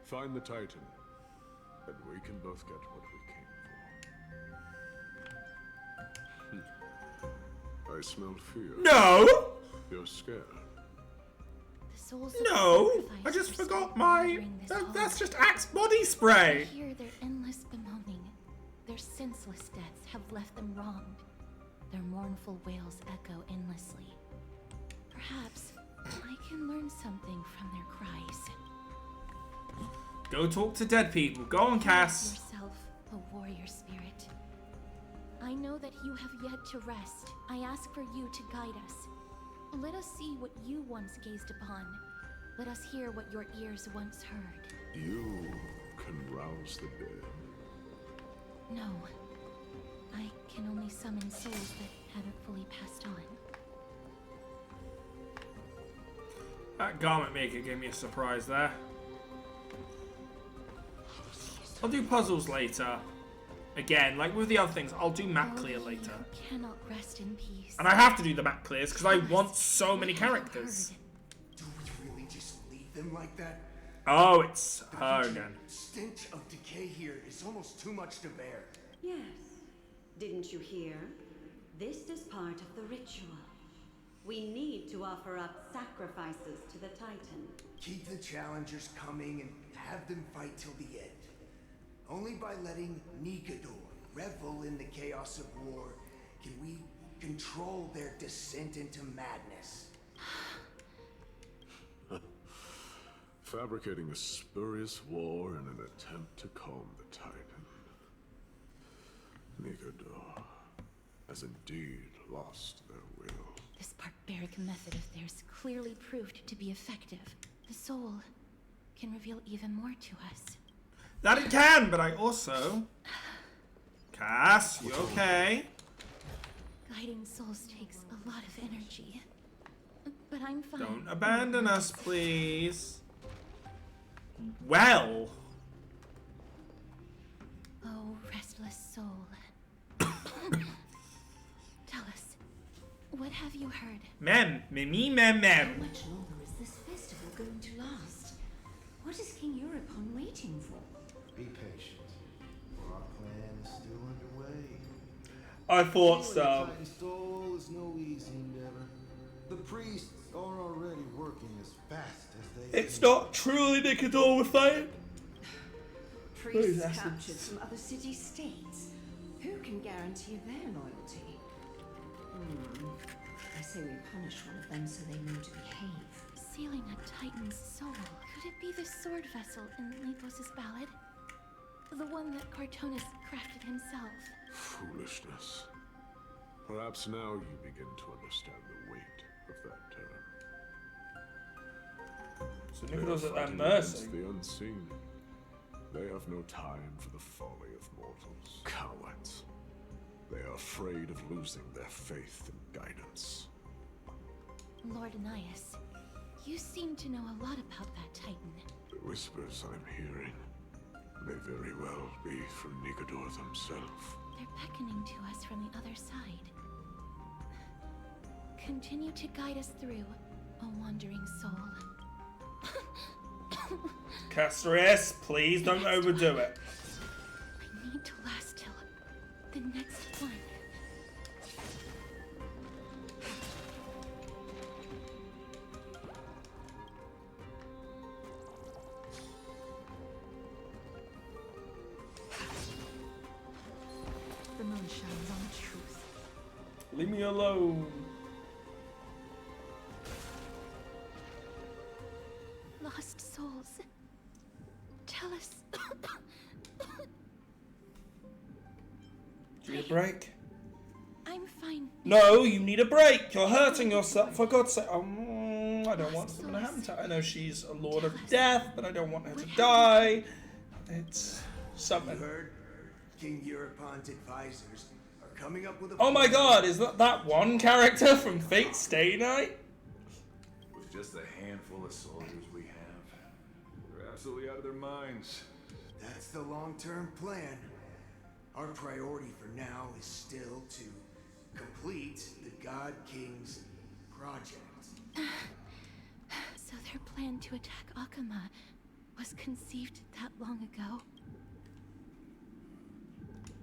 Find the Titan, and we can both get what we came for. I smell fear. No! You're scared. The souls No! of I just sacrifice forgot were my... murdering this That's hall. just Axe body I spray! hear their endless bemoaning. Their senseless deaths have left them wronged. Their mournful wails echo endlessly. Perhaps I can learn something from their cries. Go talk to dead people. Go on, Cass. Yourself, a warrior spirit. I know that you have yet to rest. I ask for you to guide us. Let us see what you once gazed upon. Let us hear what your ears once heard. You can rouse the dead. No. I can only summon souls that haven't fully passed on. That garment maker gave me a surprise there. I'll do puzzles later. Again, like with the other things, I'll do map clear later. Cannot rest in peace. And I have to do the map clears because I want so many characters. Do we really just them like that? Oh, it's her again. Stench of decay here is almost too much to bear. Yes. Didn't you hear? This is part of the ritual. We need to offer up sacrifices to the Titan. Keep the challengers coming and have them fight till the end. Only by letting NIKADOR revel in the chaos of war can we control their descent into madness. Fabricating a spurious war in an attempt to calm the Titan. NIKADOR has indeed lost their will. This barbaric method of theirs clearly proved to be effective. The soul can reveal even more to us. That it can, but I also... Cass, you okay? Guiding souls takes a lot of energy. But I'm fine. Don't abandon us, please. Well. Oh, restless soul. Tell us, what have you heard? Mem. How much longer is this festival going to last? What is King Europon waiting for? Be patient. Our plan is still underway. I thought Killing so. the Titan soul is no easy endeavor. The priests are already working as fast as they It's can. not truly NIKADOR we're fighting. Priests captured from other city-states. Who can guarantee their loyalty? I say we punish one of them so they know to behave. Sealing a Titan's soul. Could it be the sword vessel in Lycos' ballad? The one that Cartonis crafted himself. Foolishness. Perhaps now you begin to understand the weight of that term. So They are NIKADOR's at their fighting mercy. against the unseen. They have no time for the folly of mortals. Cowards. They are afraid of losing their faith and guidance. Lord Anais, you seem to know a lot about that Titan. The whispers I'm hearing may very well be from NIKADOR themselves. They're beckoning to us from the other side. Continue to guide us through, O wandering soul. Castris, please don't overdo it. I need to last till the next one. The moon shines on truth. Leave me alone. Lost souls. Tell us. Do you need a break? I'm fine. No, you need a break. You're hurting yourself. For God's sake. I don't want something to happen to her. I know she's a lord of death, but I don't want her to die. It's something. You heard? King Europon's advisors are coming up with a Oh my plan. god, is that one character from Fate Stay Night? With just a handful of soldiers we have, they're absolutely out of their minds. That's the long-term plan. Our priority for now is still to complete the God King's project. So their plan to attack Akama was conceived that long ago.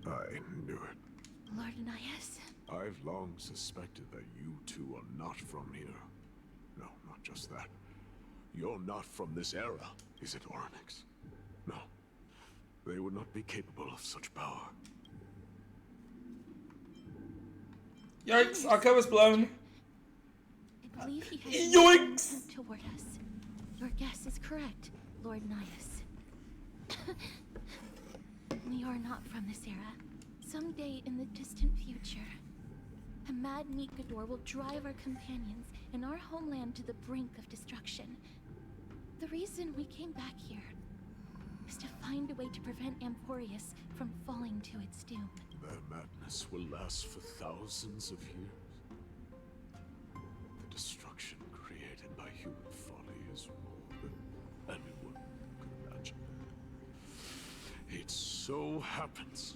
I knew it. Lord Anais. I've long suspected that you two are not from here. No, not just that. You're not from this era, is it, Oryx? No. They would not be capable of such power. Yikes, Akama's blown. I believe he has Yoinks! toward us. Your guess is correct, Lord Nias. We are not from this era. Someday in the distant future, a mad NIKADOR will drive our companions and our homeland to the brink of destruction. The reason we came back here is to find a way to prevent Amporius from falling to its doom. Their madness will last for thousands of years. The destruction created by human folly is more than anyone could imagine. It so happens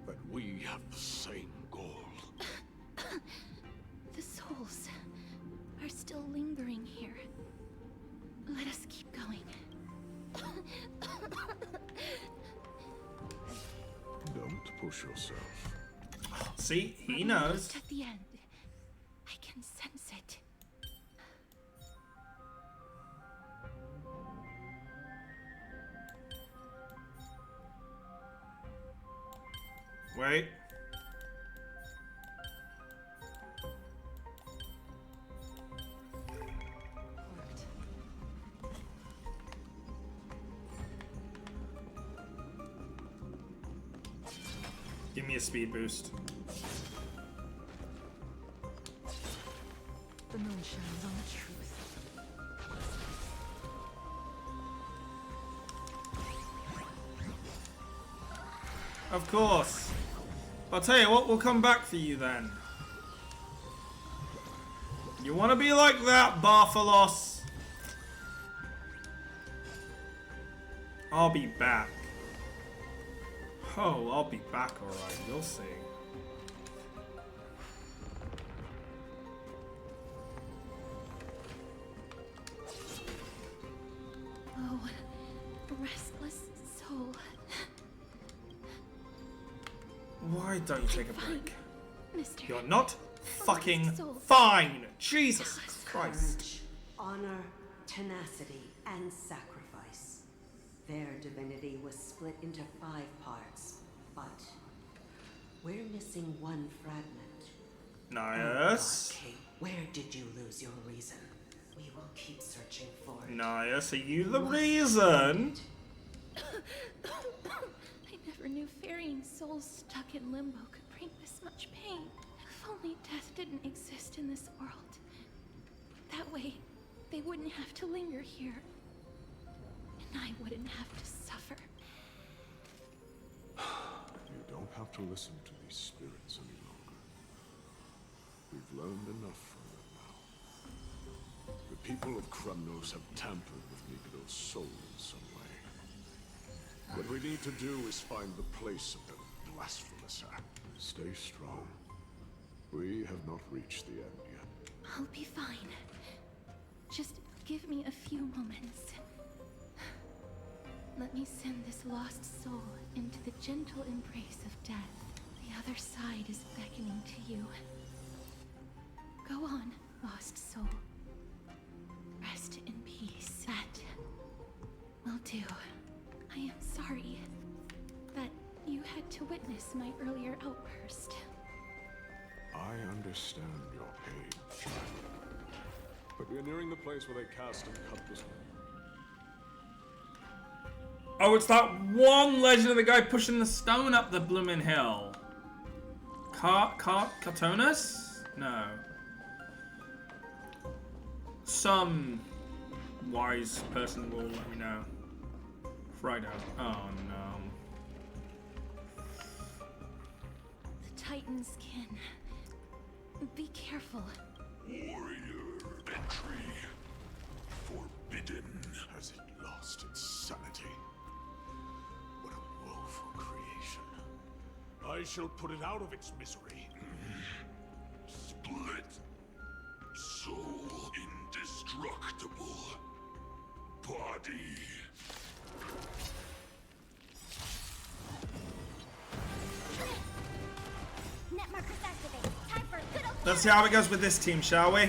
that we have the same goal. The souls are still lingering here. Let us keep See, he We're knows. almost at the end. I can sense it. Wait. Give me a speed boost. The moon shines on the truth. Of course. I'll tell you what, we'll come back for you then. You want to be like that, Bartholos? I'll be back. Oh, I'll be back, alright. You'll see. Oh, restless soul. Why don't you take a break? Mister. You're not fucking soul. fine. Jesus Christ. Courage, honor, tenacity, and sacrifice. Their divinity was split into 5 parts, but we're missing one fragment. Nice. Oh God, Kate, where did you lose your reason? We will keep searching for it. Nice. Are you the reason? I never knew ferrying souls stuck in limbo could bring this much pain. If only death didn't exist in this world. That way, they wouldn't have to linger here. And I wouldn't have to suffer. You don't have to listen to these spirits any longer. We've learned enough from them now. The people of Kremnos have tampered with NIKADOR's soul in some way. What we need to do is find the place of the blasphemous act. Stay strong. We have not reached the end yet. I'll be fine. Just give me a few moments. Let me send this lost soul into the gentle embrace of death. The other side is beckoning to you. Go on, lost soul. Rest in peace. That will do. I am sorry that you had to witness my earlier outburst. I understand your pain, child. But we are nearing the place where they cast and cut this one. Oh, it's that one legend of the guy pushing the stone up the bloomin' hill. Cartonus? No. Some wise person will let me know. Friday. Oh no. The Titan's kin. Be careful. Warrior entry forbidden. Has it lost its sanity? What a woeful creation. I shall put it out of its misery. Split. Soul indestructible. Body. Net markers activate. Time for good old Let's see how it goes with this team, shall we?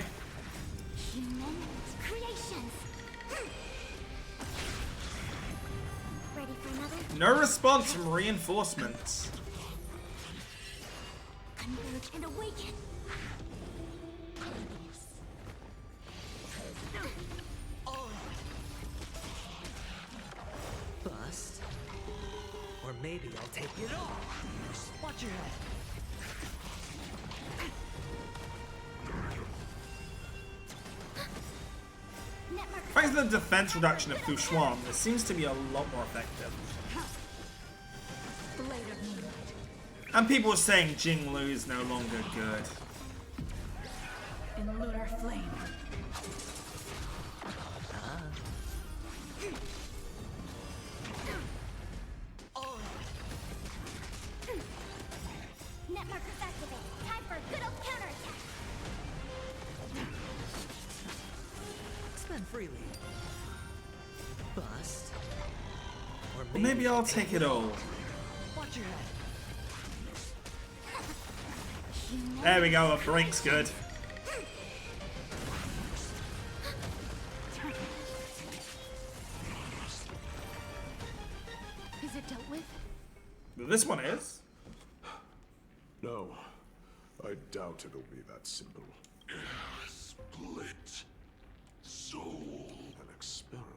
humongous creations. Ready for another? No response from reinforcements. Converge and awaken. Bust. Or maybe I'll take it all. Watch your head. Thanks to the defense reduction of Fushuan, this seems to be a lot more effective. Blade of moonlight. And people are saying Jinglu is no longer good. In lunar flame. Net markers activate. Time for good old counterattack. Spend freely. Bust. Or Well, maybe I'll take it all. Watch your head. There we go, a break's good. Is it dealt with? This one is. No, I doubt it'll be that simple. Split soul. An experiment.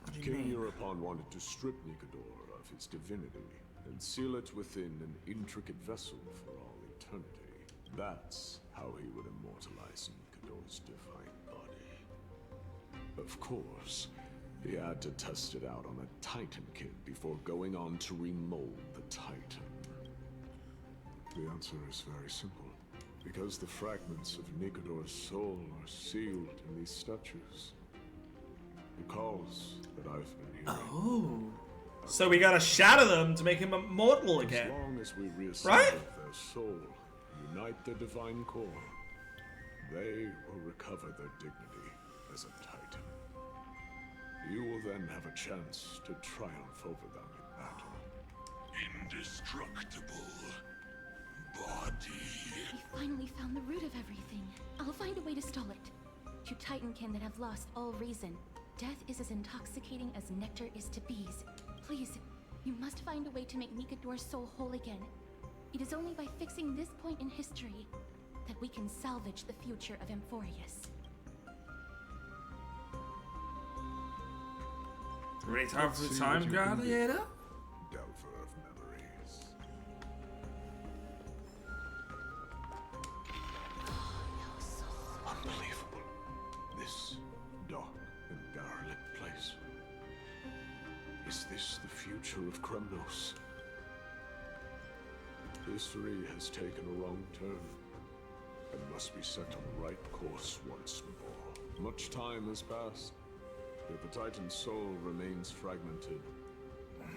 What do you King mean? Europon wanted to strip Nikador of his divinity and seal it within an intricate vessel for all eternity. That's how he would immortalize Nikador's divine body. Of course, he had to test it out on a Titan kid before going on to remold the Titan. The answer is very simple. Because the fragments of Nikador's soul are sealed in these statues. The calls that I've been hearing. Oh. So we gotta shatter them to make him immortal again. As long as we reassemble Right? their soul, unite their divine core, they will recover their dignity as a Titan. You will then have a chance to triumph over them in battle. Indestructible body. We finally found the root of everything. I'll find a way to stall it. To Titankin that have lost all reason, death is as intoxicating as nectar is to bees. Please, you must find a way to make Nikador's soul whole again. It is only by fixing this point in history that we can salvage the future of Amphorius. Ready time for the See time what you can do, gladiator? Delver of memories. Unbelievable. This dark and derelict place. Is this the future of Kremnos? History has taken a wrong turn and must be set on the right course once more. Much time has passed, yet the Titan's soul remains fragmented.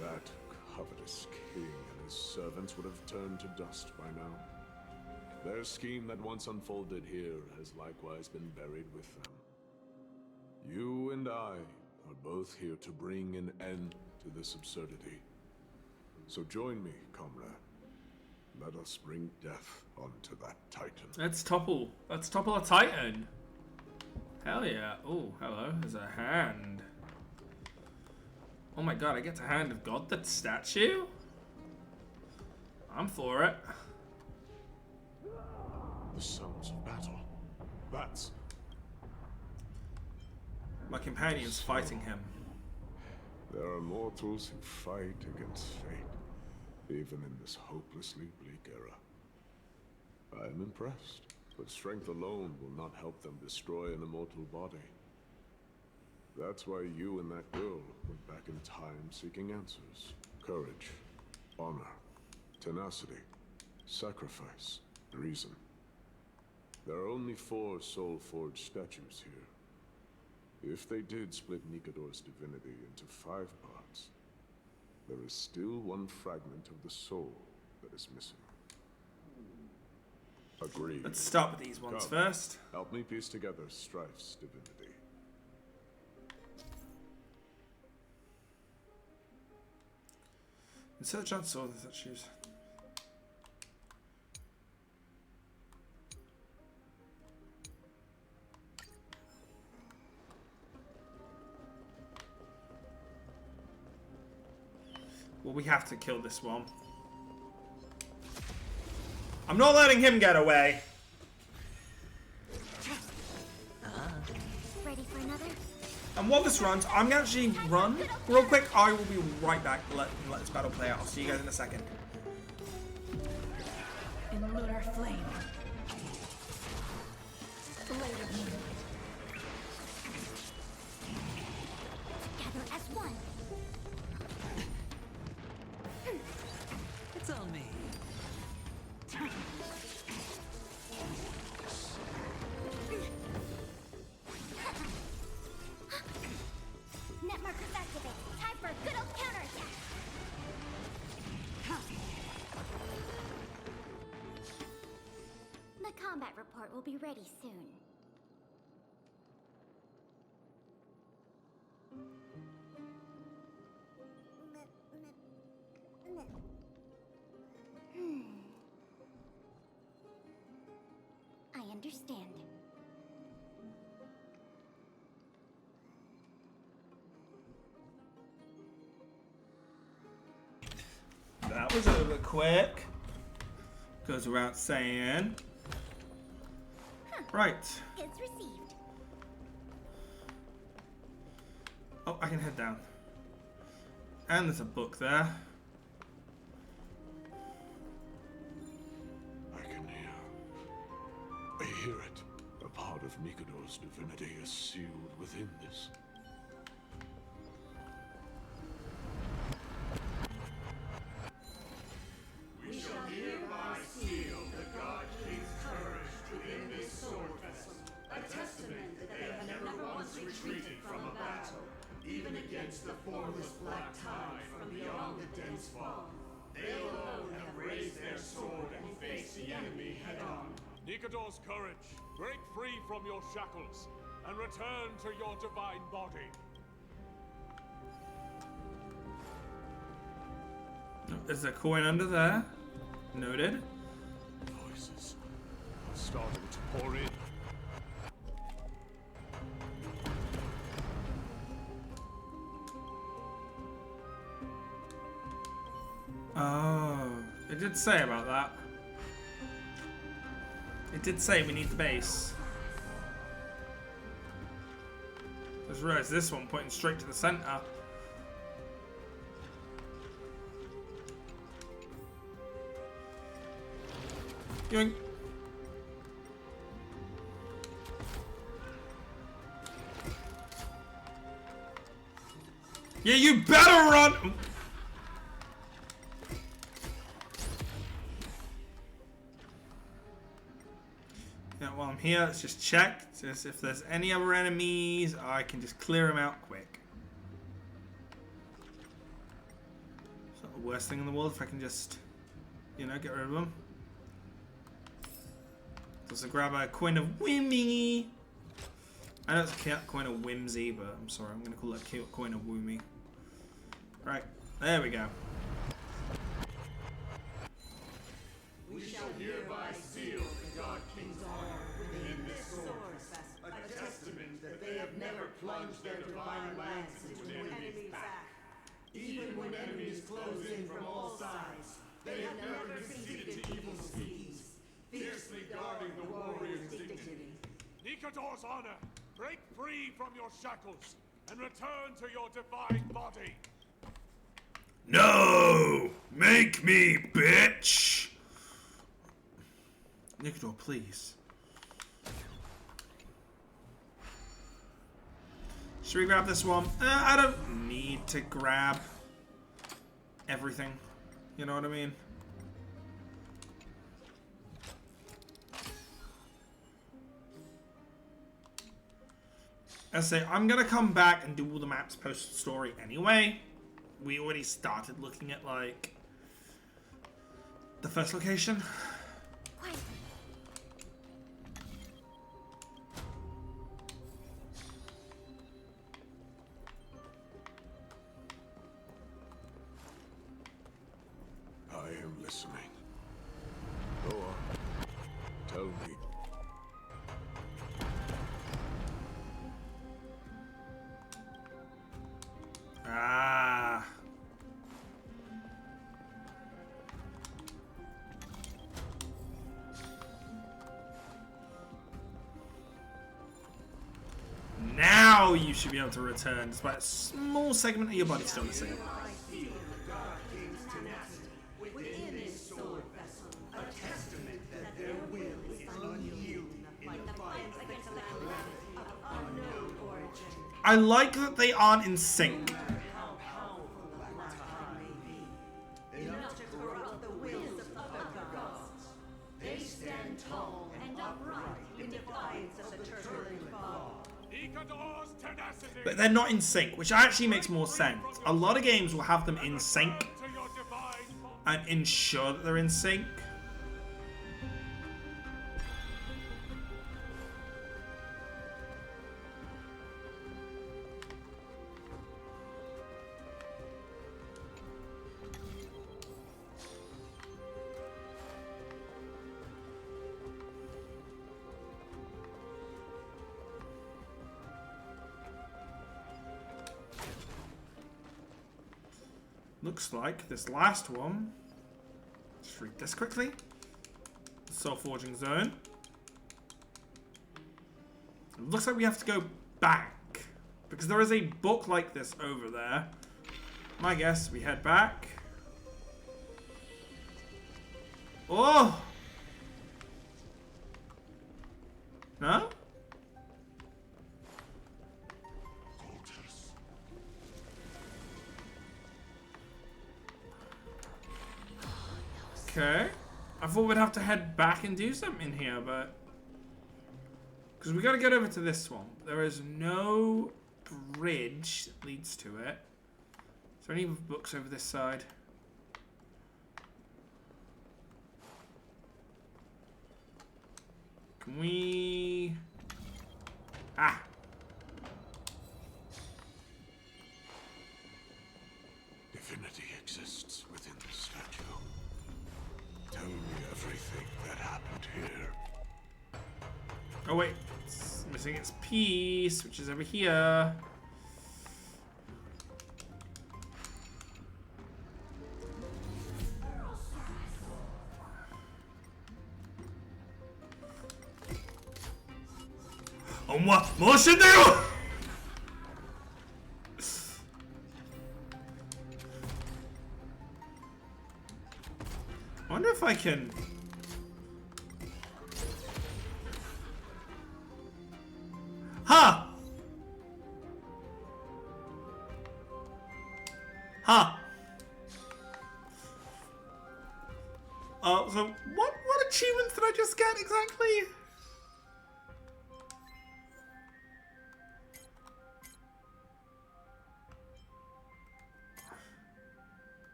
That covetous king and his servants would have turned to dust by now. Their scheme that once unfolded here has likewise been buried with them. You and I are both here to bring an end to this absurdity. So join me, comrade. Let us bring death onto that Titan. Let's topple a Titan. Hell yeah. Oh, hello. There's a hand. Oh my god, I get to hand of God that statue? I'm for it. The sounds of battle. That's... My companion's fighting him. There are mortals who fight against fate, even in this hopelessly bleak era. I am impressed, but strength alone will not help them destroy an immortal body. That's why you and that girl went back in time seeking answers. Courage, honor, tenacity, sacrifice, reason. There are only 4 soul-forged statues here. If they did split Nikador's divinity into 5 parts, there is still one fragment of the soul that is missing. Agreed. Let's start with these ones Come, first. help me piece together Strife's divinity. Search on sword the statues. Well, we have to kill this one. I'm not letting him get away. Ready for another? And while this runs, I'm gonna actually run real quick. I will be right back. Let this battle play out. I'll see you guys in a second. In lunar flame. Blade of moonlight. Together as one. It's on me. Net markers activate. Time for a good old counterattack. The combat report will be ready soon. understand. That was over quick. Goes without saying. Right. It's received. Oh, I can head down. And there's a book there. I can hear. I hear it. A part of NIKADOR's divinity is sealed within this. We shall hereby seal the God King's courage within this sword vessel, a testament that they have never once retreated from a battle, even against the formless black tide from beyond the dense fog. They alone have raised their sword and faced the enemy head-on. NIKADOR's courage, break free from your shackles, and return to your divine body. There's a coin under there. Noted. Voices are starting to pour in. Oh, it did say about that. It did say we need the base. Just realized this one pointing straight to the center. Yoink. Yeah, you better run! Yeah, while I'm here, let's just check. Just if there's any other enemies, I can just clear them out quick. It's not the worst thing in the world if I can just, you know, get rid of them. Also grab a coin of whimsy. I know it's a coin of whimsy, but I'm sorry, I'm gonna call it a coin of woomy. Right, there we go. We shall hereby seal the God King's honor within this sword vessel, a testament that they have never plunged their divine lance into an enemy's back. Even when enemies close in from all sides, they have never conceded to evil schemes, fiercely guarding the warrior's dignity. NIKADOR's honor, break free from your shackles, and return to your divine body. No! Make me, bitch! NIKADOR, please. Should we grab this one? I don't need to grab everything. You know what I mean? I say I'm gonna come back and do all the maps post story anyway. We already started looking at like the first location. Quiet. I am listening. Go on. Tell me. Ah. Now you should be able to return, despite a small segment of your body still missing. Within this sword vessel, a testament that their will is unyielding in defiance against the calamity of unknown origin. I like that they aren't in sync. How powerful the black tide may be, enough to corrupt the wills of other gods. They stand tall and upright in defiance of the turbulent fog. NIKADOR's tenacity. But they're not in sync, which actually makes more sense. A lot of games will have them in sync and ensure that they're in sync. looks like this last one. Let's read this quickly. Soul Forging Zone. It looks like we have to go back, because there is a book like this over there. My guess, we head back. Oh! No? Okay. I thought we'd have to head back and do something here, but... Because we gotta get over to this one. There is no bridge that leads to it. Is there any books over this side? Can we... Ah! Divinity exists within the statue. Tell me everything that happened here. Oh wait, it's missing its piece, which is over here. Oh, what more should do? I wonder if I can. Ha! Ha! Oh, so what achievements did I just get exactly?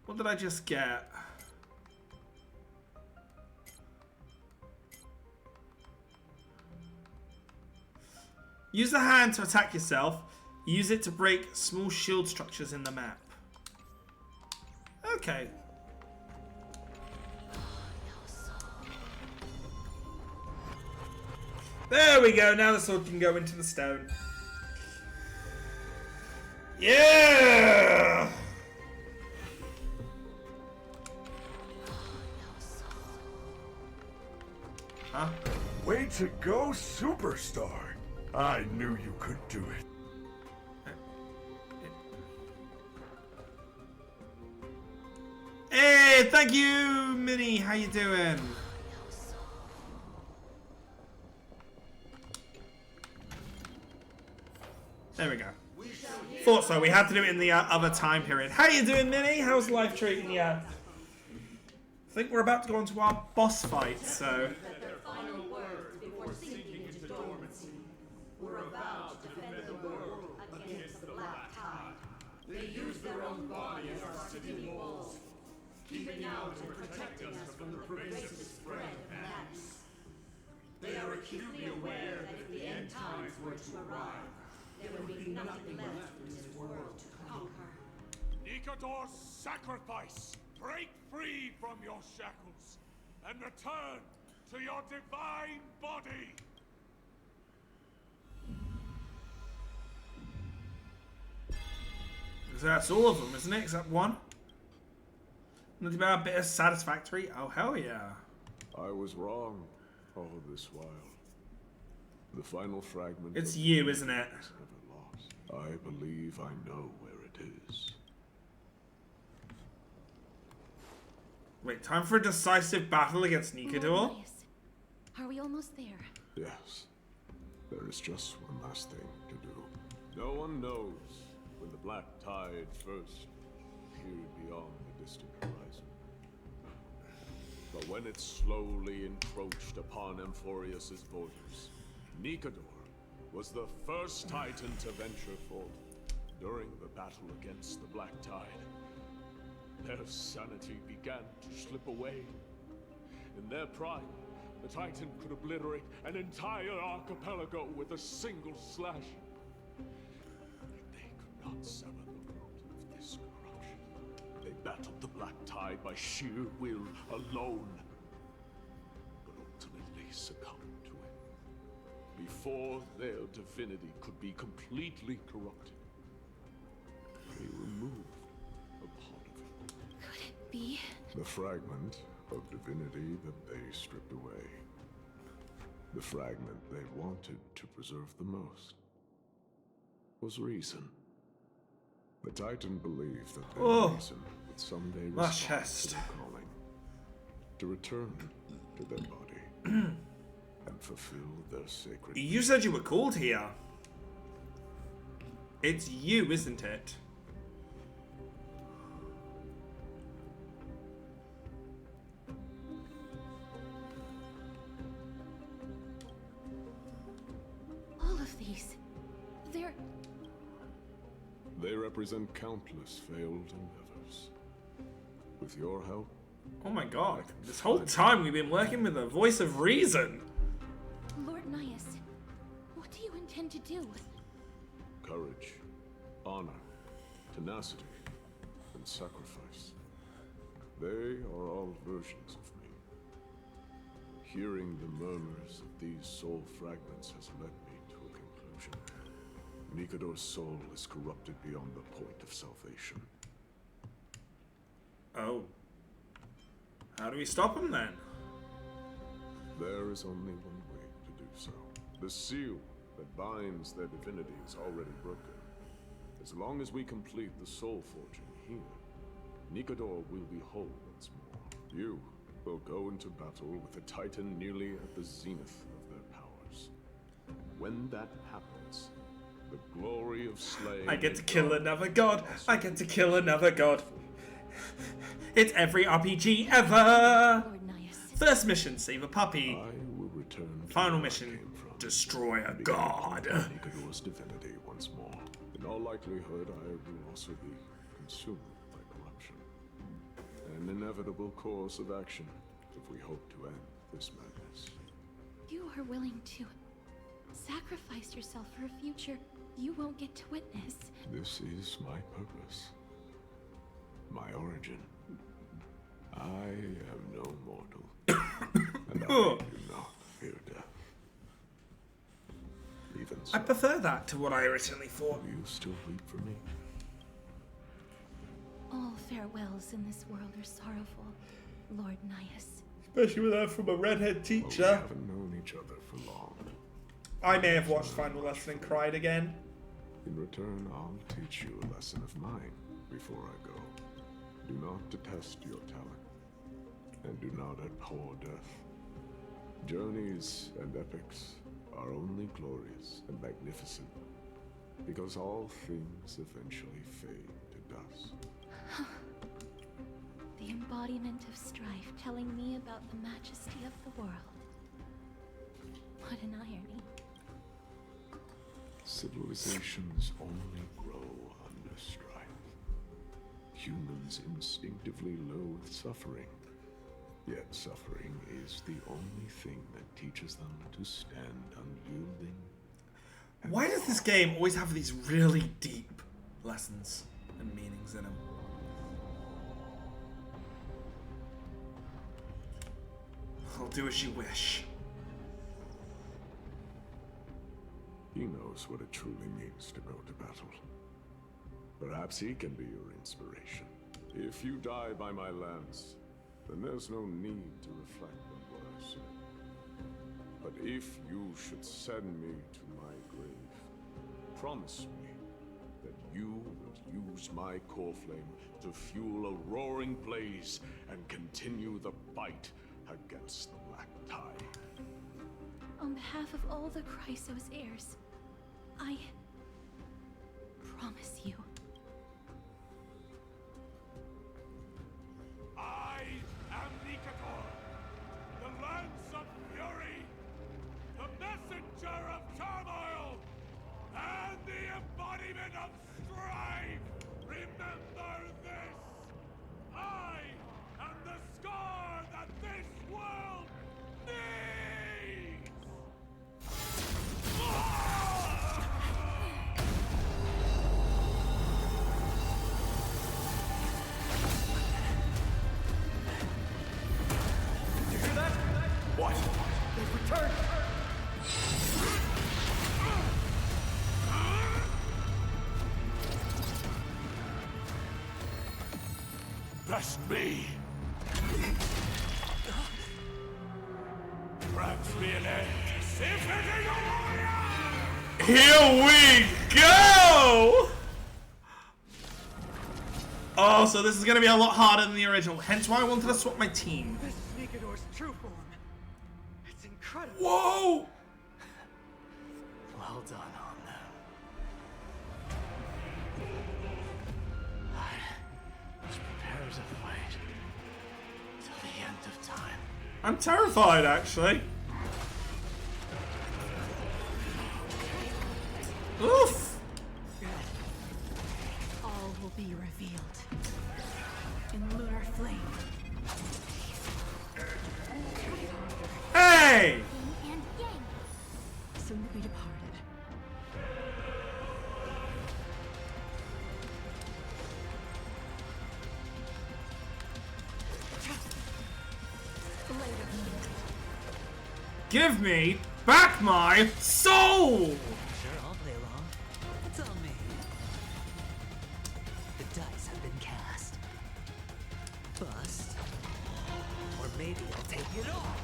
What did I just get? Use the hand to attack yourself. Use it to break small shield structures in the map. Okay. There we go. Now the sword can go into the stone. Yeah! Huh? Way to go, superstar! I knew you could do it. Hey, thank you, Minnie. How you doing? There we go. Thought so. We had to do it in the other time period. How you doing, Minnie? How's life treating you? I think we're about to go on to our boss fight, so... Were about to defend the world against the Black Tide. They used their own body as our city walls, keeping out and protecting us from the pervasive spread of madness. They are acutely aware that if the end times were to arrive, there would be nothing left in this world to conquer. NIKADOR's sacrifice! Break free from your shackles and return to your divine body! So that's all of them, isn't it? Except one. Not about a bit of satisfactory. Oh, hell yeah. I was wrong all this while. The final fragment. It's you, isn't it? I believe I know where it is. Wait, time for a decisive battle against NIKADOR? Are we almost there? Yes. There is just one last thing to do. No one knows when the Black Tide first appeared beyond the distant horizon. But when it slowly encroached upon Amphorius's borders, NIKADOR was the first Titan to venture forth during the battle against the Black Tide. Their sanity began to slip away. In their prime, the Titan could obliterate an entire archipelago with a single slash. Yet they could not sever the root of this corruption. They battled the Black Tide by sheer will alone, but ultimately succumbed to it before their divinity could be completely corrupted. They removed a part of it. Could it be? The fragment of divinity that they stripped away. The fragment they wanted to preserve the most was reason. The Titan believed that their reason would someday respond to their calling, to return to their body and fulfill their sacred. You said you were called here. It's you, isn't it? All of these. They represent countless failed endeavors. With your help. Oh my god. This whole time we've been working with the voice of reason. Lord Nias, what do you intend to do? Courage, honor, tenacity, and sacrifice. They are all versions of me. Hearing the murmurs of these soul fragments has led me to a conclusion. NIKADOR's soul is corrupted beyond the point of salvation. Oh. How do we stop him then? There is only one way to do so. The seal that binds their divinity is already broken. As long as we complete the soul forging here, NIKADOR will be whole once more. You will go into battle with the Titan nearly at the zenith of their powers. When that happens, the glory of slaying... I get to kill another god. I get to kill another god. It's every RPG ever. First mission, save a puppy. I will return. Final mission, destroy a god. NIKADOR's divinity once more. In all likelihood, I will also be consumed by corruption. An inevitable course of action if we hope to end this madness. You are willing to sacrifice yourself for a future you won't get to witness. This is my purpose. My origin. I am no mortal. And I do not fear death. Even so, I prefer that to what I originally thought. You still weep for me? All farewells in this world are sorrowful, Lord Nias. Especially with that from a redhead teacher. Well, we haven't known each other for long. I may have watched Final Lesson and cried again. In return, I'll teach you a lesson of mine before I go. Do not detest your talent, and do not abhor death. Journeys and epics are only glorious and magnificent, because all things eventually fade to dust. The embodiment of strife telling me about the majesty of the world. What an irony. Civilizations only grow under strife. Humans instinctively loathe suffering. Yet suffering is the only thing that teaches them to stand unyielding. Why does this game always have these really deep lessons and meanings in them? I'll do as you wish. He knows what it truly means to go to battle. Perhaps he can be your inspiration. If you die by my lance, then there's no need to reflect on what I said. But if you should send me to my grave, promise me that you will use my core flame to fuel a roaring blaze and continue the fight against the Black Tide. On behalf of all the Chrysos heirs, I promise you. I am NIKADOR, the lance of fury, the messenger of turmoil, and the embodiment of strife. Remember this. I am the scar that this world needs. That's me. Perhaps be an end. Here we go! Oh, so this is gonna be a lot harder than the original. Hence why I wanted to swap my team. This is NIKADOR's true form. It's incredible. Whoa! Well done on them. I was prepared to fight till the end of time. I'm terrified, actually. Oof! All will be revealed in lunar flame. Hey! And yang, soon to be departed. Give me back my soul! Sure, I'll play along. It's on me. The dice have been cast. Bust. Or maybe I'll take it all.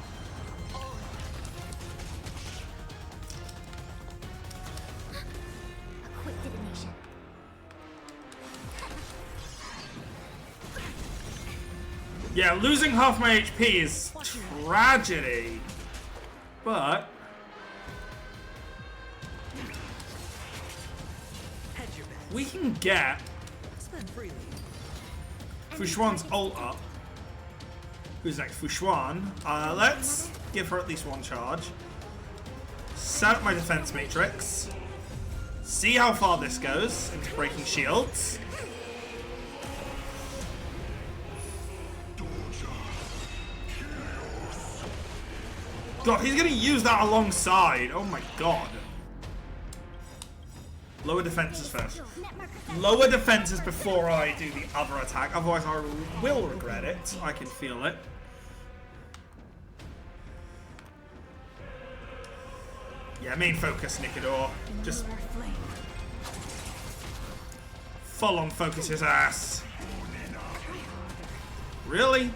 A quick divination. Yeah, losing half my HP is tragedy. But we can get Fushuan's ult up. Who's next? Fushuan. Let's give her at least one charge. Set up my defense matrix. See how far this goes into breaking shields. God, he's gonna use that alongside. Oh my god. Lower defenses first. Lower defenses before I do the other attack, otherwise I will regret it. I can feel it. Yeah, main focus, NIKADOR. Just full on focus his ass. Really?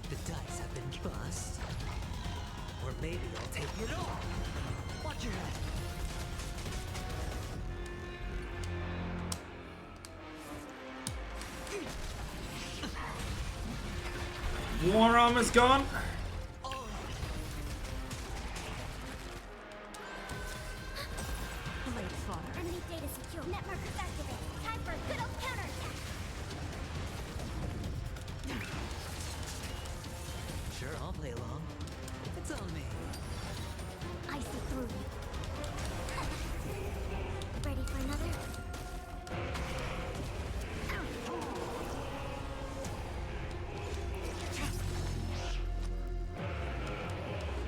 The dice have been bust. Or maybe I'll take it all. Watch your head. War armor's gone. Enemy data secure. Net markers activated. Time for a good old counterattack. Sure, I'll play along. It's on me. I see through you. Ready for another?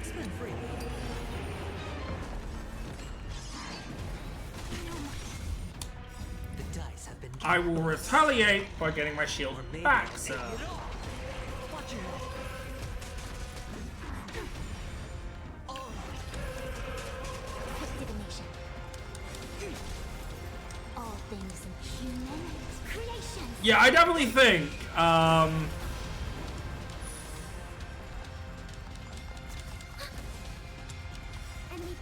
Spin freely. The dice have been I will retaliate by getting my shield back, sir. Watch your head. Quick divination. All things human creation. Yeah, I definitely think, Enemy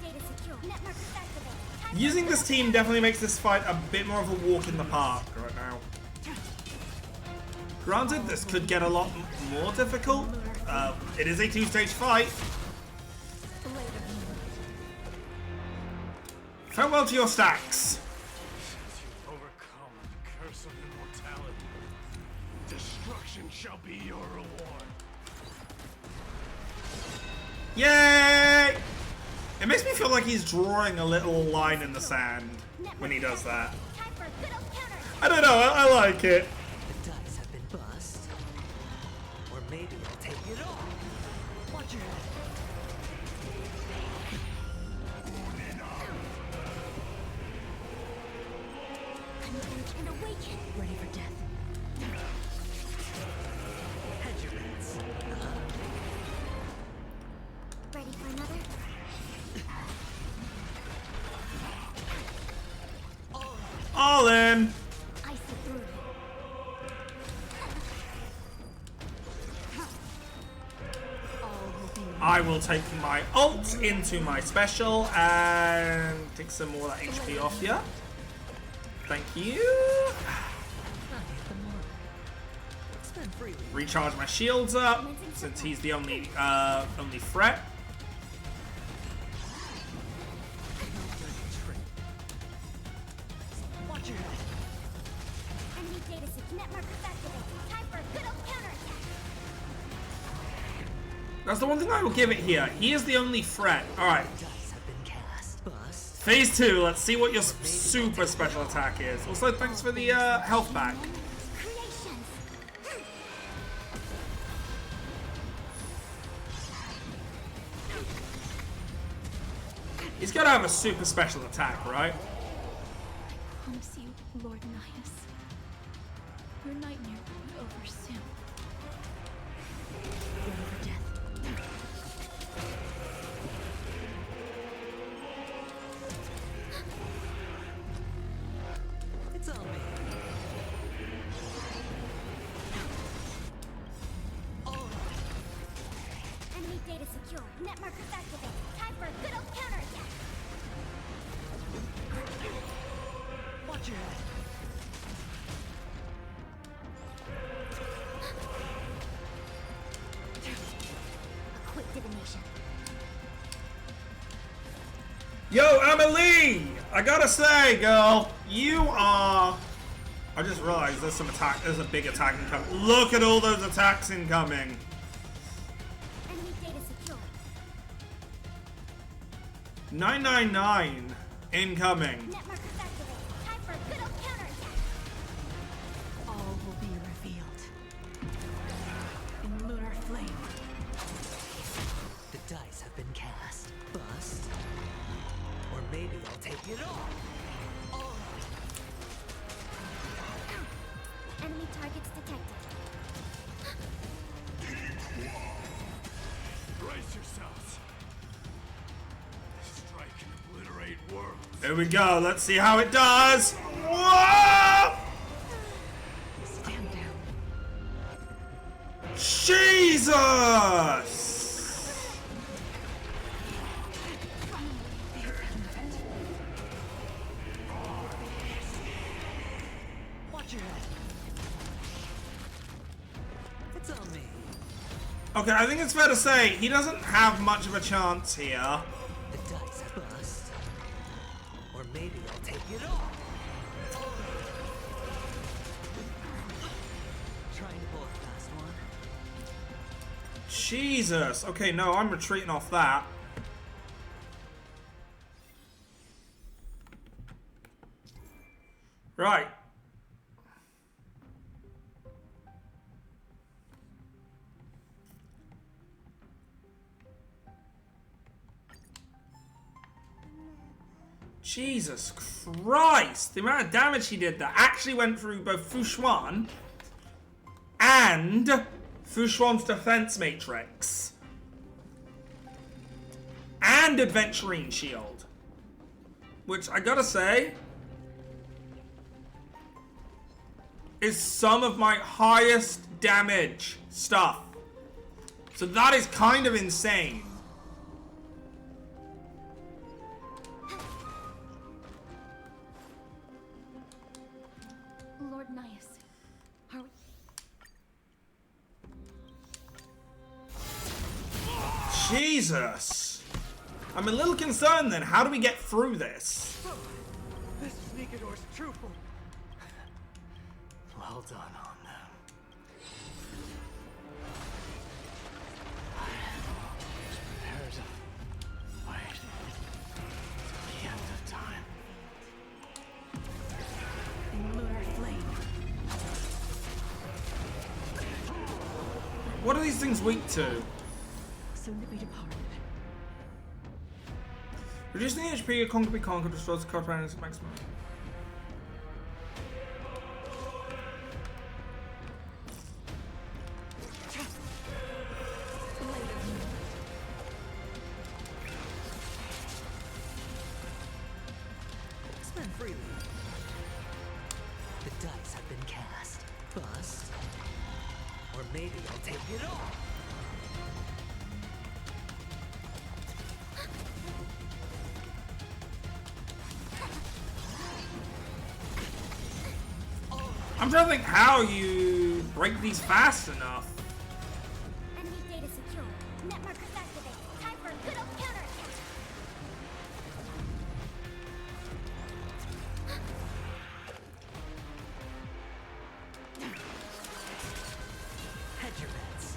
data secure. Net markers activated. using this team definitely makes this fight a bit more of a walk in the park right now. Granted, this could get a lot more difficult. It is a two-stage fight. Farewell to your stacks. Overcome the curse of immortality. Destruction shall be your reward. Yay! It makes me feel like he's drawing a little line in the sand when he does that. I don't know, I like it. The dice have been bust. Or maybe I'll take it all. Watch your head. Converge and awaken. Ready for death. Hedge your bets. I will take my ult into my special and take some more of that HP off you. Thank you. Recharge my shields up since he's the only threat. Watch your head. Enemy data sync net markers activated. Time for a good old counterattack. That's the one thing I will give it here. He is the only threat. Alright. Phase 2, let's see what your super special attack is. Also, thanks for the health back. He's gotta have a super special attack, right? I promise you, Lord Nihus, your nightmare will be over soon. You're over death. It's on me. Enemy data secure. Net markers activated. Time for a good old counterattack. Watch your head. A quick divination. Yo, Amelie! I gotta say, girl, you are... I just realized there's some attack. There's a big attack incoming. Look at all those attacks incoming. Enemy data secure. 999 incoming. Net markers activated. Time for a good old counterattack. All will be revealed in lunar flame. The dice have been cast. Bust. Or maybe I'll take it all. Enemy targets detected. Brace yourselves. Strike and obliterate worlds. There we go. Let's see how it does. Whoa! Stand down. Jesus! Watch your head. It's on me. Okay, I think it's fair to say he doesn't have much of a chance here. The dice have bust. Or maybe I'll take it all. Trying to pull a fast one. Jesus. Okay, no, I'm retreating off that. Right. Jesus Christ! The amount of damage he did that actually went through both Fushuan and Fushuan's defense matrix. And Adventurine Shield. Which, I gotta say, is some of my highest damage stuff. So that is kind of insane. Lord Nihus, are we... Jesus! I'm a little concerned then. How do we get through this? This is NIKADOR's trooper. Well done on them. Prepare to wait till the end of time. In lunar flame. What are these things weak to? Soon to be departed. Reducing the HP, conquer be conquered, restores the card balance maximum. Spend freely. The dice have been cast. Bust. Or maybe I'll take it all. I'm trying to think how you break these fast enough. Enemy data secure. Net markers activate. Time for a good old counterattack. Hedge your bets.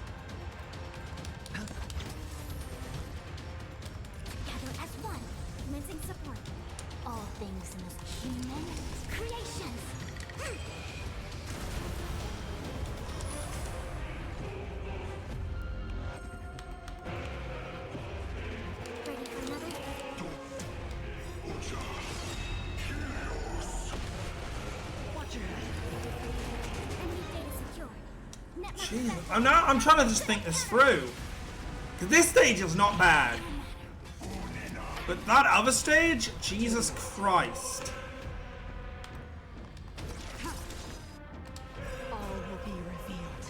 Gather as one. Commencing support. All things in this human creations. Ready for another? Watch your head. Enemy data secure. Net markers Jeez, activate. I'm trying to just think this through. 'Cause this stage is not bad. But that other stage? Jesus Christ. All will be revealed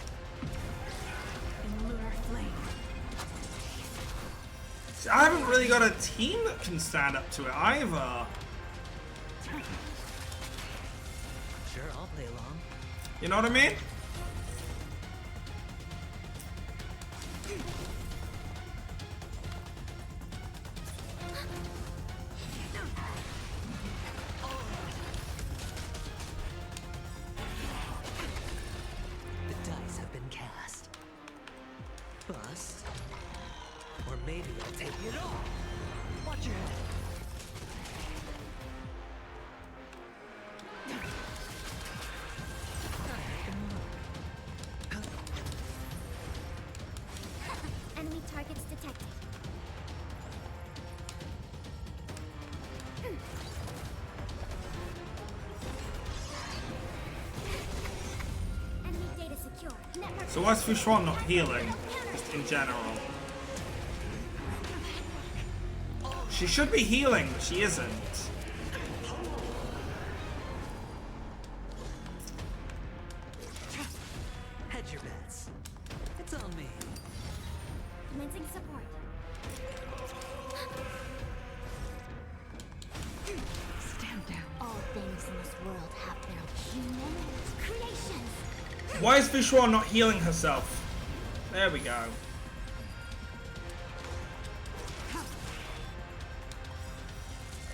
in lunar flame. See, I haven't really got a team that can stand up to it either. Sure, I'll play along. You know what I mean? The dice have been cast. Bust. Or maybe I'll take it all. Watch your head. Enemy targets detected. Enemy data secure. Net markers So why is Fushuan not healing? Just in general. She should be healing, but she isn't. Hedge your bets. It's on me. commencing support. Stand down. All things in this world have their human creations. Why is Fushuan not healing herself? There we go.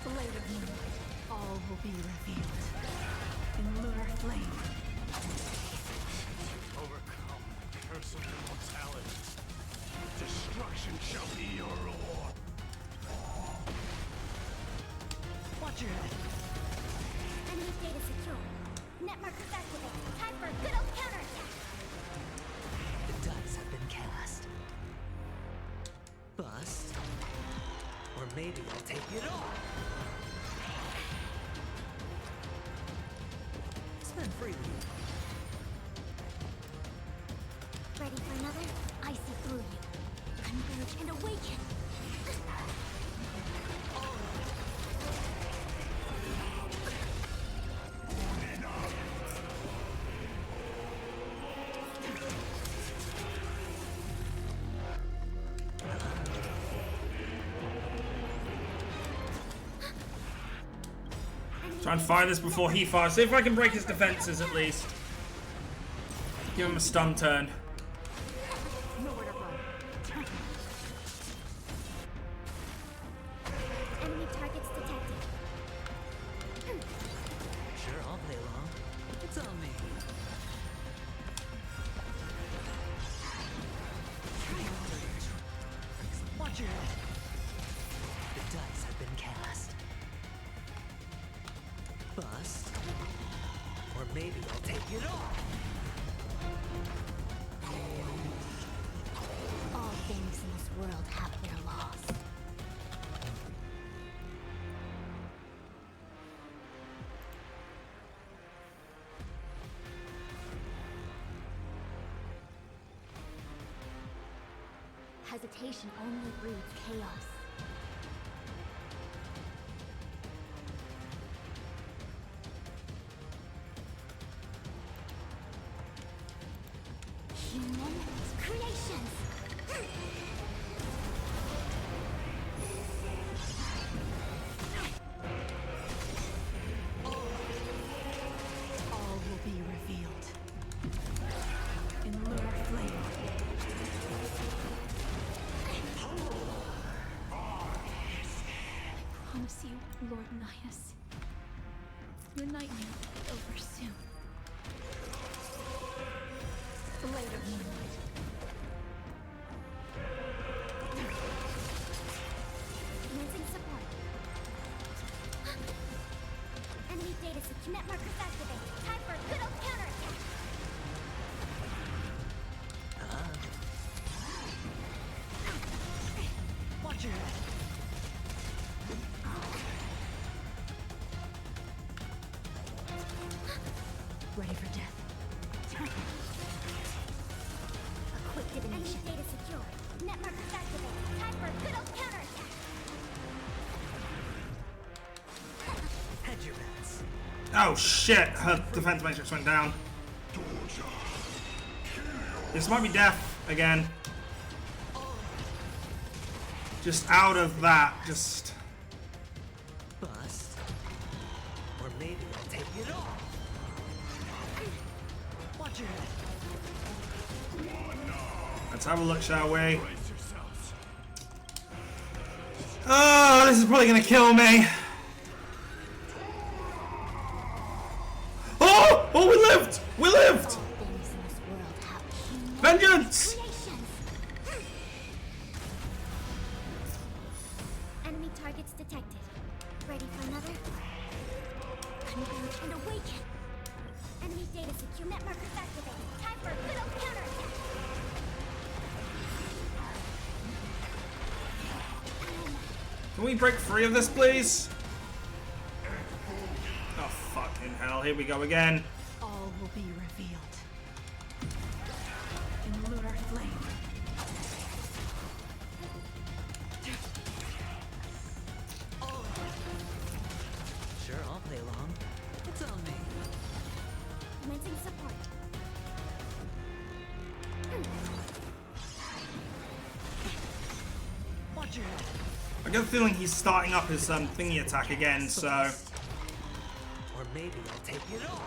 Blade of Moon. All will be revealed in lunar flame. Overcome the curse of immortality. Destruction shall be your reward. Watch your head. Enemy data secure. Net markers activate. Time for a good old counterattack. The dice have been cast. Bust. Or maybe I'll take it all. Spend freely. Ready for another? I see through you. Converge and awaken. Try and fire this before he fires. See if I can break his defenses at least. Give him a stun turn. Nowhere to run. Enemy targets detected. Sure, I'll play along. It's on me. Watch your head. The dice have been cast. Bust. Or maybe I'll take it all. All things in this world have their laws. Hesitation only breeds chaos. Human creations. All will be revealed Lord Nihus. Your nightmare will be over soon. Later, Moonlight. Commencing support. Enemy data secure. Net markers activated. Time for a good old counterattack. Watch your head. Ready for death. A quick divination. Enemy data secure. Net markers activated. Time for a good old counterattack. Hedge your bets. Oh shit, her defense matrix went down. This might be death again. Just out of that, just... Bust. Or maybe I'll take it all. Watch your head. Let's have a look, shall we? Oh, this is probably gonna kill me. Oh! Oh, we lived! We lived! Vengeance! Enemy targets detected. Ready for another? Converge and awaken. Enemy data secure. Net markers activated. Time for a good old counterattack. Can we break free of this, please? Oh, fucking hell. Here we go again. All will be revealed. In lunar flame. Sure, I'll play along. It's on me. Commencing support. Watch your head. I get the feeling he's starting up his thingy attack again, so... Or maybe I'll take it all.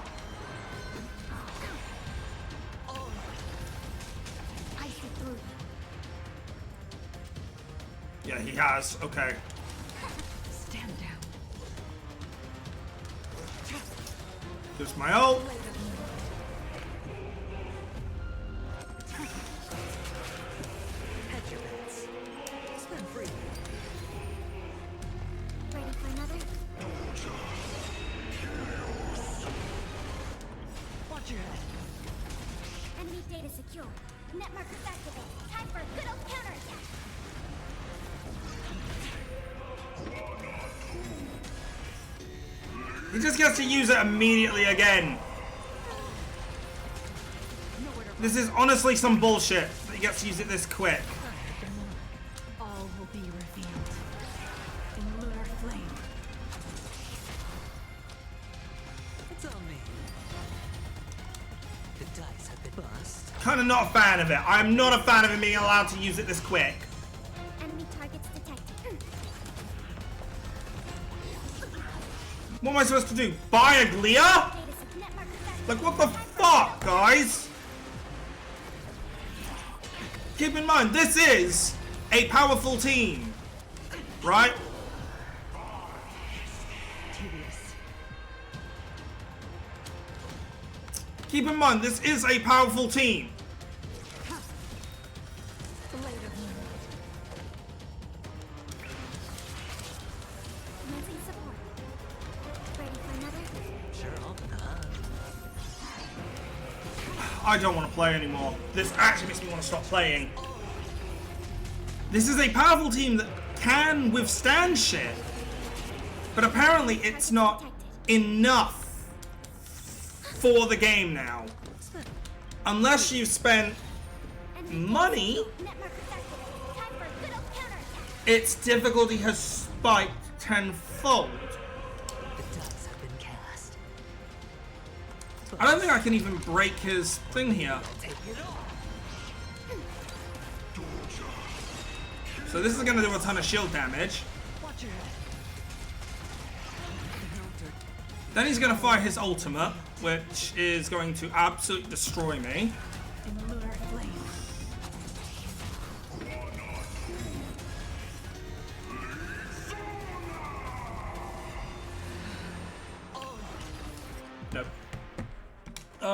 I see through you. Yeah, he has. Okay. Stand down. Just my ult. Hedge your bets. Spin free. Ready for another? Watch your head. Enemy data secure. Net markers activated. Time for a good old counterattack. He just gets to use it immediately again. This is honestly some bullshit that he gets to use it this quick. All will be revealed. In lunar flame. It's on me. The dice have been bust. Kind of not a fan of it. I'm not a fan of him being allowed to use it this quick. Enemy targets detected. What am I supposed to do? Buy a Glia? Like, what the fuck, guys? Keep in mind, this is a powerful team, right? Keep in mind, this is a powerful team. Commencing support. Ready for another? Sure, I don't want to play anymore. This actually makes me want to stop playing. This is a powerful team that can withstand shit. But apparently it's not enough for the game now. Unless you've spent money, its difficulty has spiked tenfold. The dice have been cast. I don't think I can even break his thing here. Take it all. So this is going to do a ton of shield damage. Watch your head. Then he's going to fire his ultimate, which is going to absolutely destroy me. In lunar flame.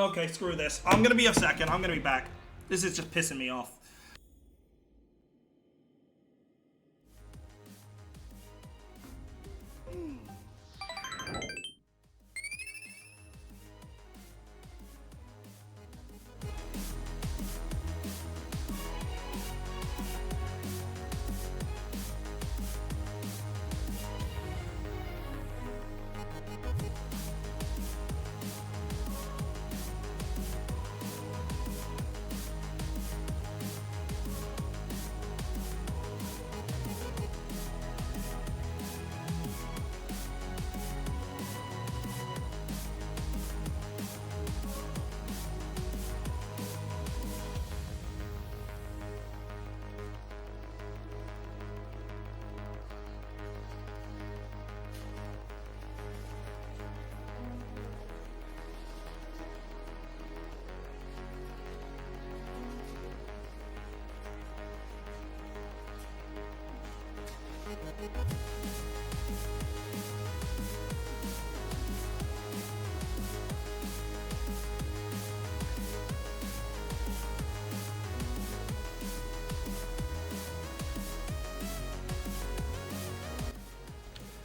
Okay, screw this. I'm gonna be a second. I'm gonna be back. This is just pissing me off.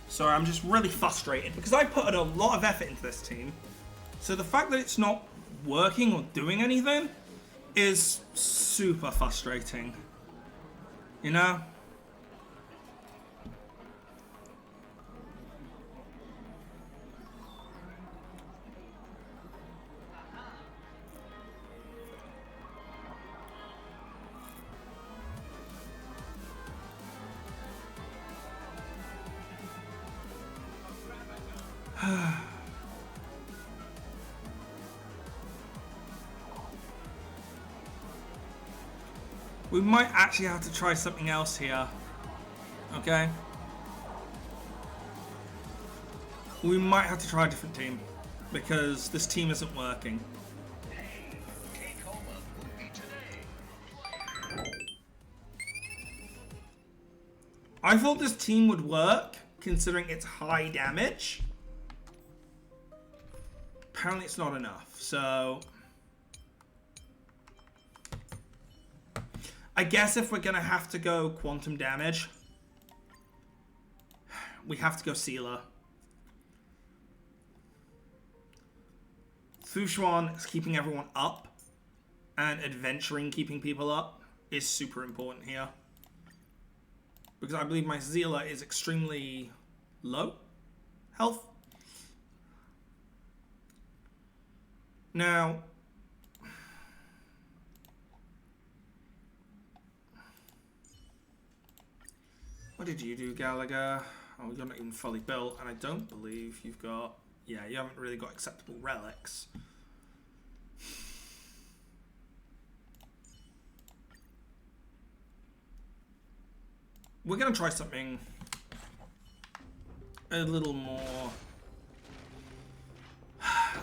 Sorry, I'm just really frustrated because I put a lot of effort into this team. So the fact that it's not working or doing anything is super frustrating. You know? We might actually have to try something else here. Okay? We might have to try a different team because this team isn't working. I thought this team would work considering its high damage. Apparently it's not enough, so I guess if we're gonna have to go quantum damage, we have to go Sealer. Fushuan is keeping everyone up, and adventuring keeping people up is super important here. Because I believe my Sealer is extremely low health. Now, what did you do, Gallagher? Oh, you're not even fully built, and I don't believe you've got... Yeah, you haven't really got acceptable relics. We're going to try something a little more...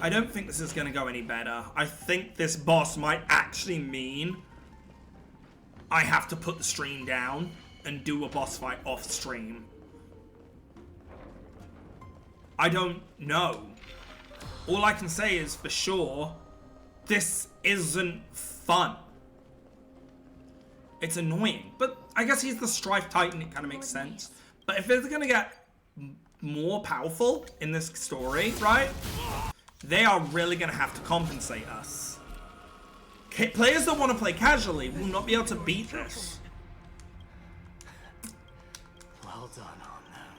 I don't think this is going to go any better. I think this boss might actually mean I have to put the stream down and do a boss fight off stream. I don't know. All I can say is for sure, this isn't fun. It's annoying, but I guess he's the Strife Titan, it kind of makes sense. But if it's gonna get more powerful in this story, right, they are really gonna have to compensate us. Players that want to play casually will not be able to beat this. Well done on them.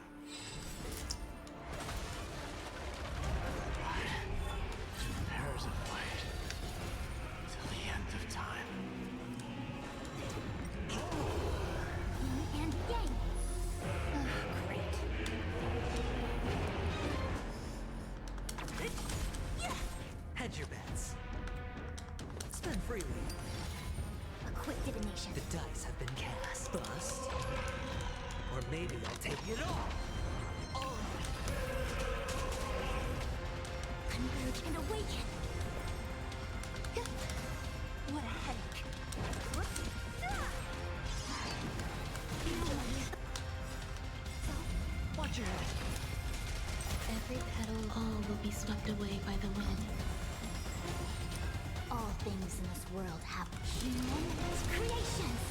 Prepare to fight till the end of time. And again. Great. Hedge your bets. Spend freely. A quick divination. The dice have been cast. Bust. Or maybe I'll take it all. Converge and awaken. What a headache. Watch your head. Every petal, all will be swept away by the wind. in this world have humans' creations.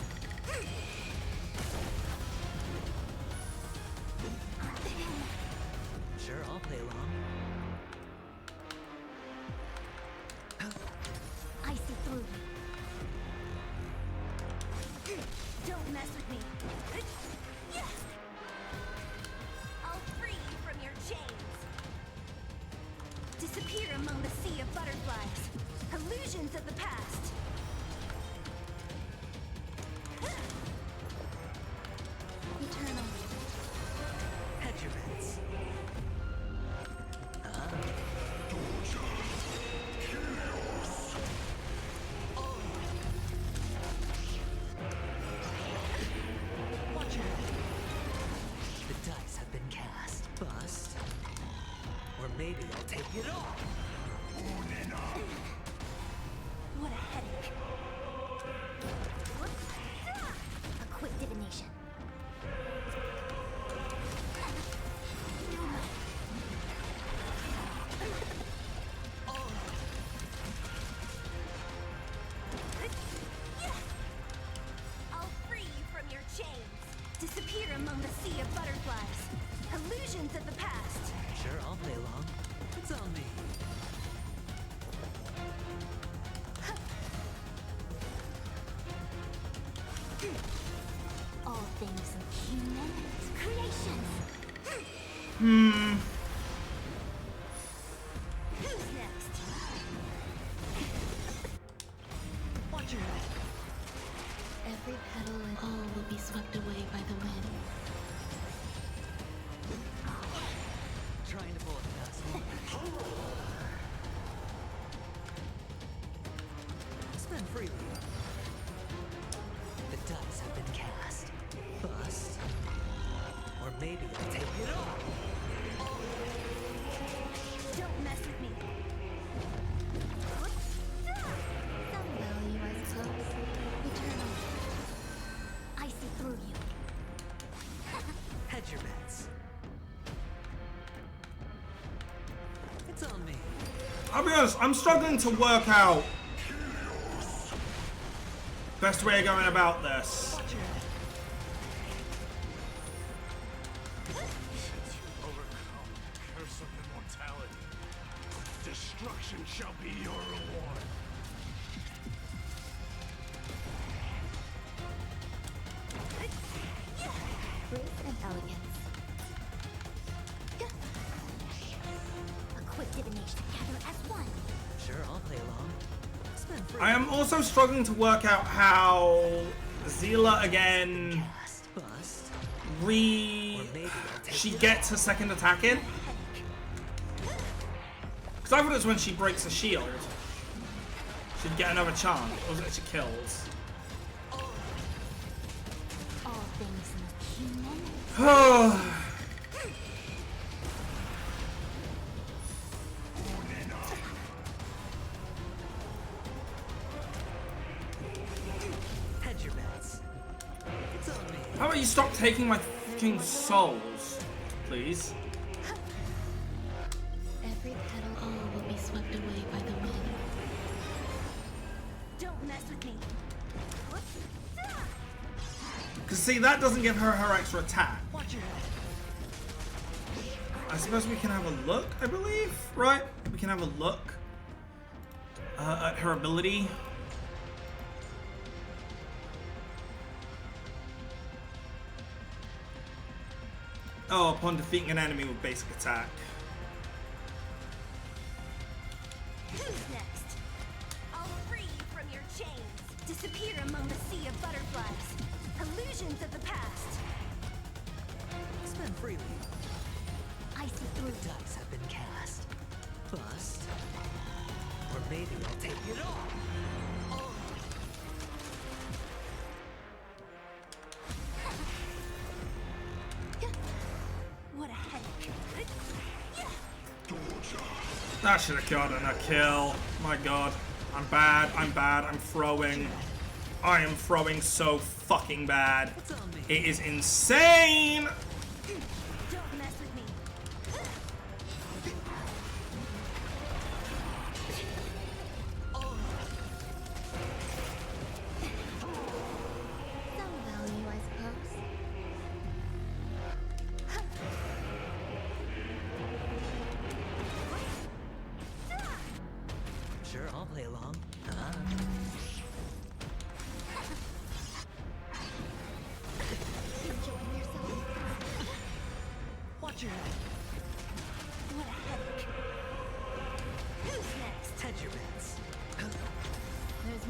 Sure, I'll play along. I see through you. Don't mess with me. I'll free you from your chains. Disappear among the sea of butterflies. Illusions of the past. Eternal. Hedge your bets. Watch your head. The dice have been cast. Bust. Or maybe I'll take it all. What a headache. A quick divination. I'll free you from your chains. Disappear among the sea of butterflies. Illusions of the past. Sure, I'll play along. It's on me. All things humans' creations. Who's next? Watch your head. Every petal and all will be swept away by the wind. Trying to pull a fast one. Spend freely. The dice have been cast. Bust. Or maybe I'll take it all. Don't mess with me. Some value, I suppose. Eternal. I see through you. Hedge your bets. It's on me. I'll be honest, I'm struggling to work out best way of going about this. Watch your head. Overcome the curse of immortality. Destruction shall be your reward. Grace and elegance. A quick divination together as one. Sure, I'll play along. Spend freely. I am also struggling to work out how Zila again Bust. she gets her second attack in. Because I thought it's when she breaks a shield. She'd get another chance. Or was it she kills? All things humans. Hedge your bets. It's on me. How about you stop taking my fucking souls, please? Every petal all will be swept away by the wind. Don't mess with me. Because see, that doesn't give her her extra attack. Watch your head. I suppose we can have a look, I believe, right? We can have a look at her ability. Oh, upon defeating an enemy with basic attack. Who's next? I'll free you from your chains. Disappear among the sea of butterflies. Illusions of the past. Spend freely. I see through The dice have been cast. Bust. Or maybe I'll take it all. What a headache. That should have gotten a kill. My god. I'm bad, I'm throwing. I am throwing so fucking bad. It is insane! Don't mess with me.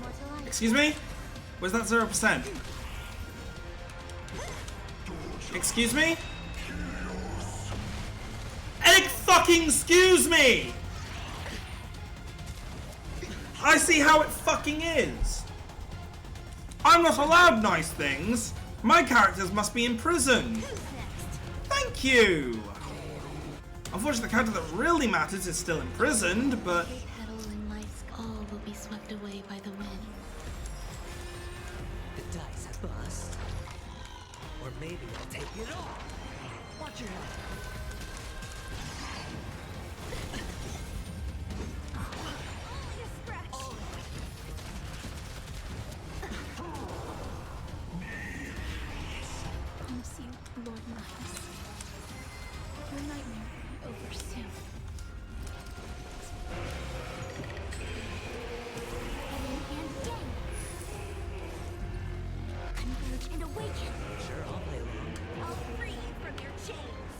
more to life. Excuse me? Where's that 0%? Excuse me? Fucking excuse me! I see how it fucking is. I'm not allowed nice things. My characters must be imprisoned. Thank you. Unfortunately, the character that really matters is still imprisoned, but... Every petal in life's all will be swept away by the wind. The dice have bust. Or maybe I'll take it all. Watch your head. Promise you, Lord Marcus. Your nightmare will be over soon. Converge and awaken. Sure, I'll play along. I'll free you from your chains.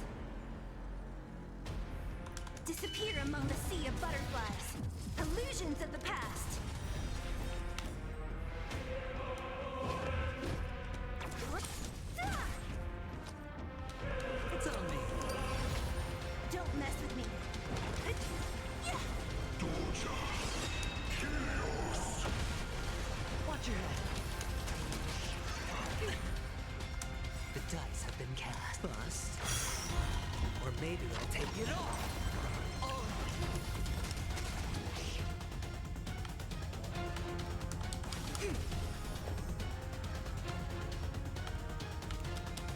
Disappear among the sea of butterflies. Illusions of the past. It's on me. Don't mess with me. Watch your head. The dice have been cast. Bust. Or maybe I'll take it all.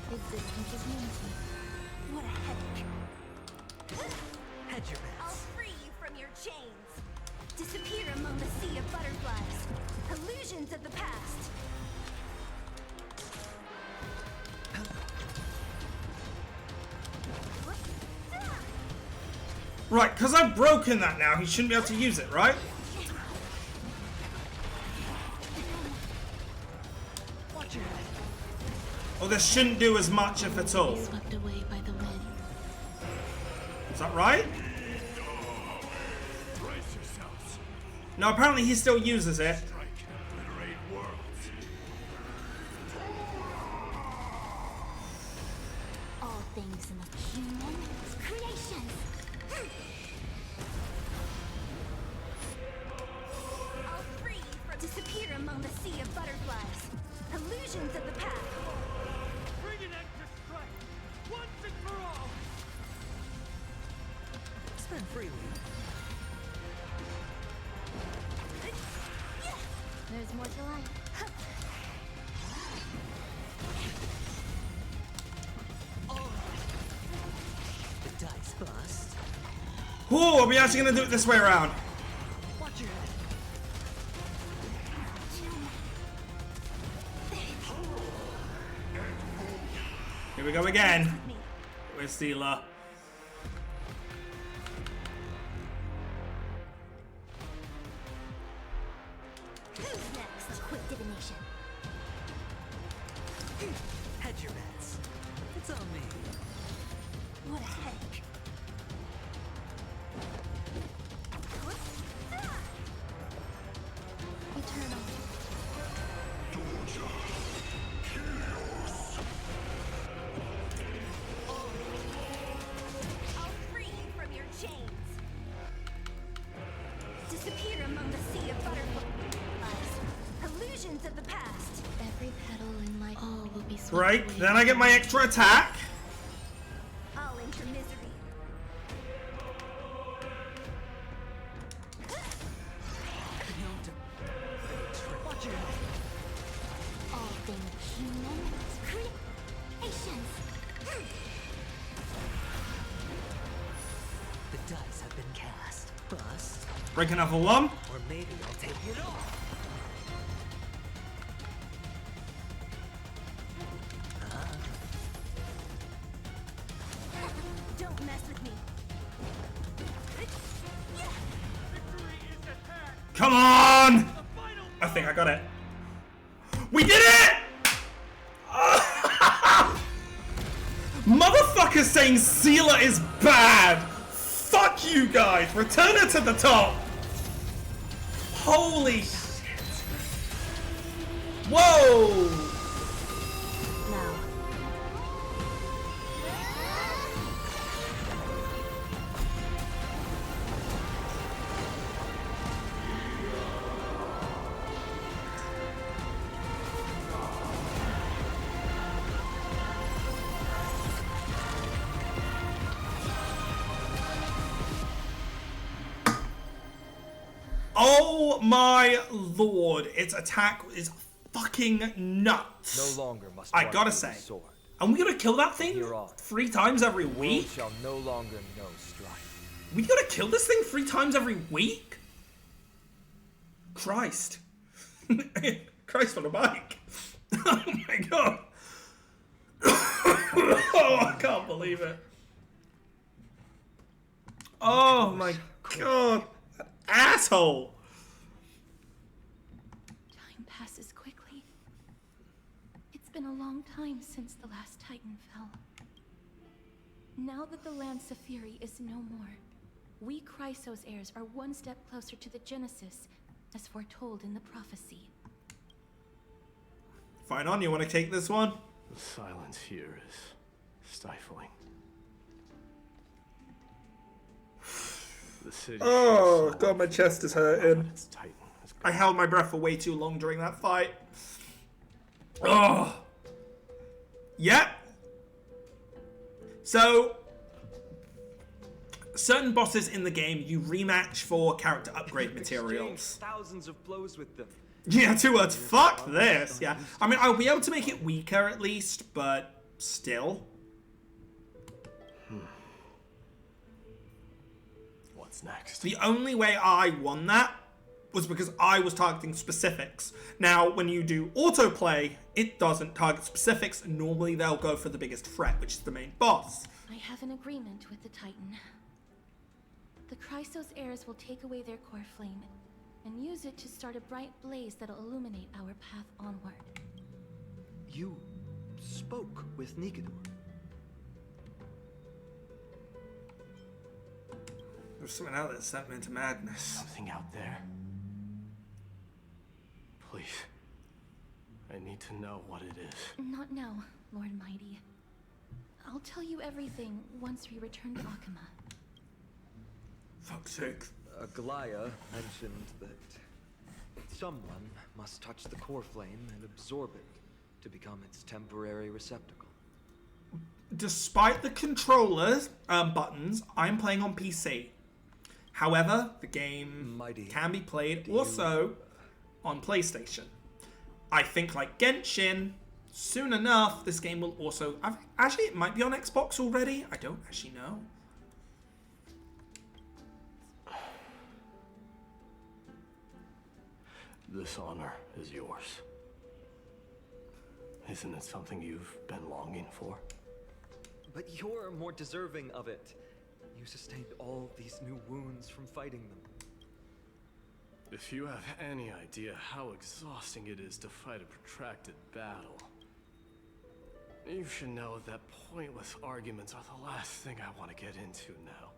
Existence is unity. What a headache. Hedge your I'll bets. free you from your chains. Disappear among the sea of butterflies. Illusions of the past. Right, because I've broken that now, he shouldn't be able to use it, right? Watch your head. Or this shouldn't do as much, if at all. Swept away by the wind. Is that right? Brace yourselves. No, apparently he still uses it. Strike and obliterate worlds. All things in the humans, creations. I'll free you from disappear among the sea of butterflies. Illusions of the past. Bring an end to strife, once and for all! Spend freely. There's more to life. The dice bust. Oh, are we actually going to do it this way around? Watch your head. Here we go again. Where's Steeler? Who's next? Quick divination. Hedge your bets. It's on me. What a headache. Eternal. I'll free you from your chains. Disappear among the sea of butterflies. Illusions of the past. Every petal in life all will be swept Right, away. then I get my extra attack. I'll enter misery. Watch your head. All things human, creations. The dice have been cast. Bust. Break another one. Or maybe I'll take it all. Don't mess with me. Come on! I think I got it. We did it! Motherfucker saying Sealer is bad! Fuck you guys! Return it to the top! Holy shit. Whoa! Now. Oh my lord, its attack is fucking nuts. No longer must I one gotta wield say. a sword. And we gotta kill that thing From here on, 3 times every the world week? shall no longer know strife. We gotta kill this thing 3 times every week? Christ. Christ on a bike. Oh my god. Oh, I can't believe it. Oh my god. That asshole. Time passes quickly. It's been a long time since the last Titan fell. Now that the Lance of Fury is no more, we Chrysos heirs are one step closer to the Genesis, as foretold in the prophecy. Fine on, you want to take this one? The silence here is stifling. The city Oh god, my chest is hurting. I held my breath for way too long during that fight. Oh. Yep. So, certain bosses in the game you rematch for character upgrade materials. Thousands of blows with them. Yeah, 2 words. Fuck this. Yeah. I mean, I'll be able to make it weaker at least, but still. What's next? The only way I won that was because I was targeting specifics. Now, when you do autoplay, it doesn't target specifics. Normally, they'll go for the biggest threat, which is the main boss. I have an agreement with the Titan. The Chrysos heirs will take away their core flame and use it to start a bright blaze that'll illuminate our path onward. You spoke with NIKADOR. There's something out there that sent me into madness. Something out there. Please. I need to know what it is. Not now, Lord Mighty. I'll tell you everything once we return to Akama. Fuck's sake. Aglaya mentioned that someone must touch the core flame and absorb it to become its temporary receptacle. Despite the controllers buttons, I'm playing on PC. However, the game can be played also on PlayStation. I think like Genshin, soon enough, this game will also... Actually, it might be on Xbox already. I don't actually know. This honor is yours. Isn't it something you've been longing for? But you're more deserving of it. You sustained all these new wounds from fighting them. If you have any idea how exhausting it is to fight a protracted battle, you should know that pointless arguments are the last thing I want to get into now.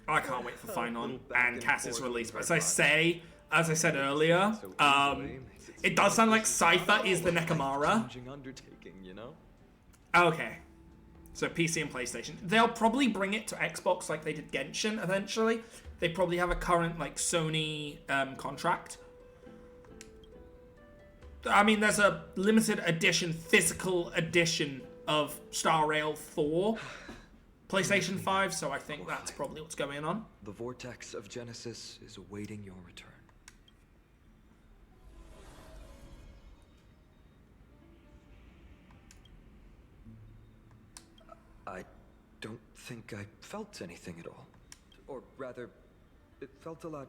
I can't wait for Finon and Cass's release. As I said earlier, it does sound like Cypher is the Nekomara. Undertaking, you know? Okay. So PC and PlayStation. They'll probably bring it to Xbox like they did Genshin eventually. They probably have a current like Sony contract. I mean, there's a limited edition, physical edition of Star Rail 4. PlayStation 5, so I think that's probably what's going on. The vortex of Genesis is awaiting your return. I don't think I felt anything at all. Or rather, it felt a lot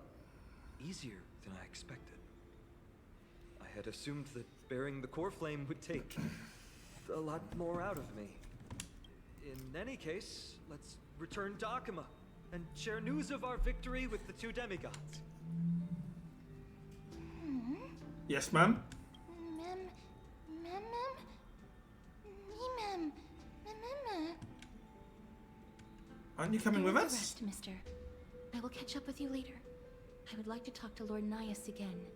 easier than I expected. I had assumed that bearing the core flame would take a lot more out of me. In any case, let's return to Akama and share news of our victory with the 2 demigods. Yes, ma'am? Aren't you coming with us? Rest, mister. I will catch up with you later. I would like to talk to Lord Nias again.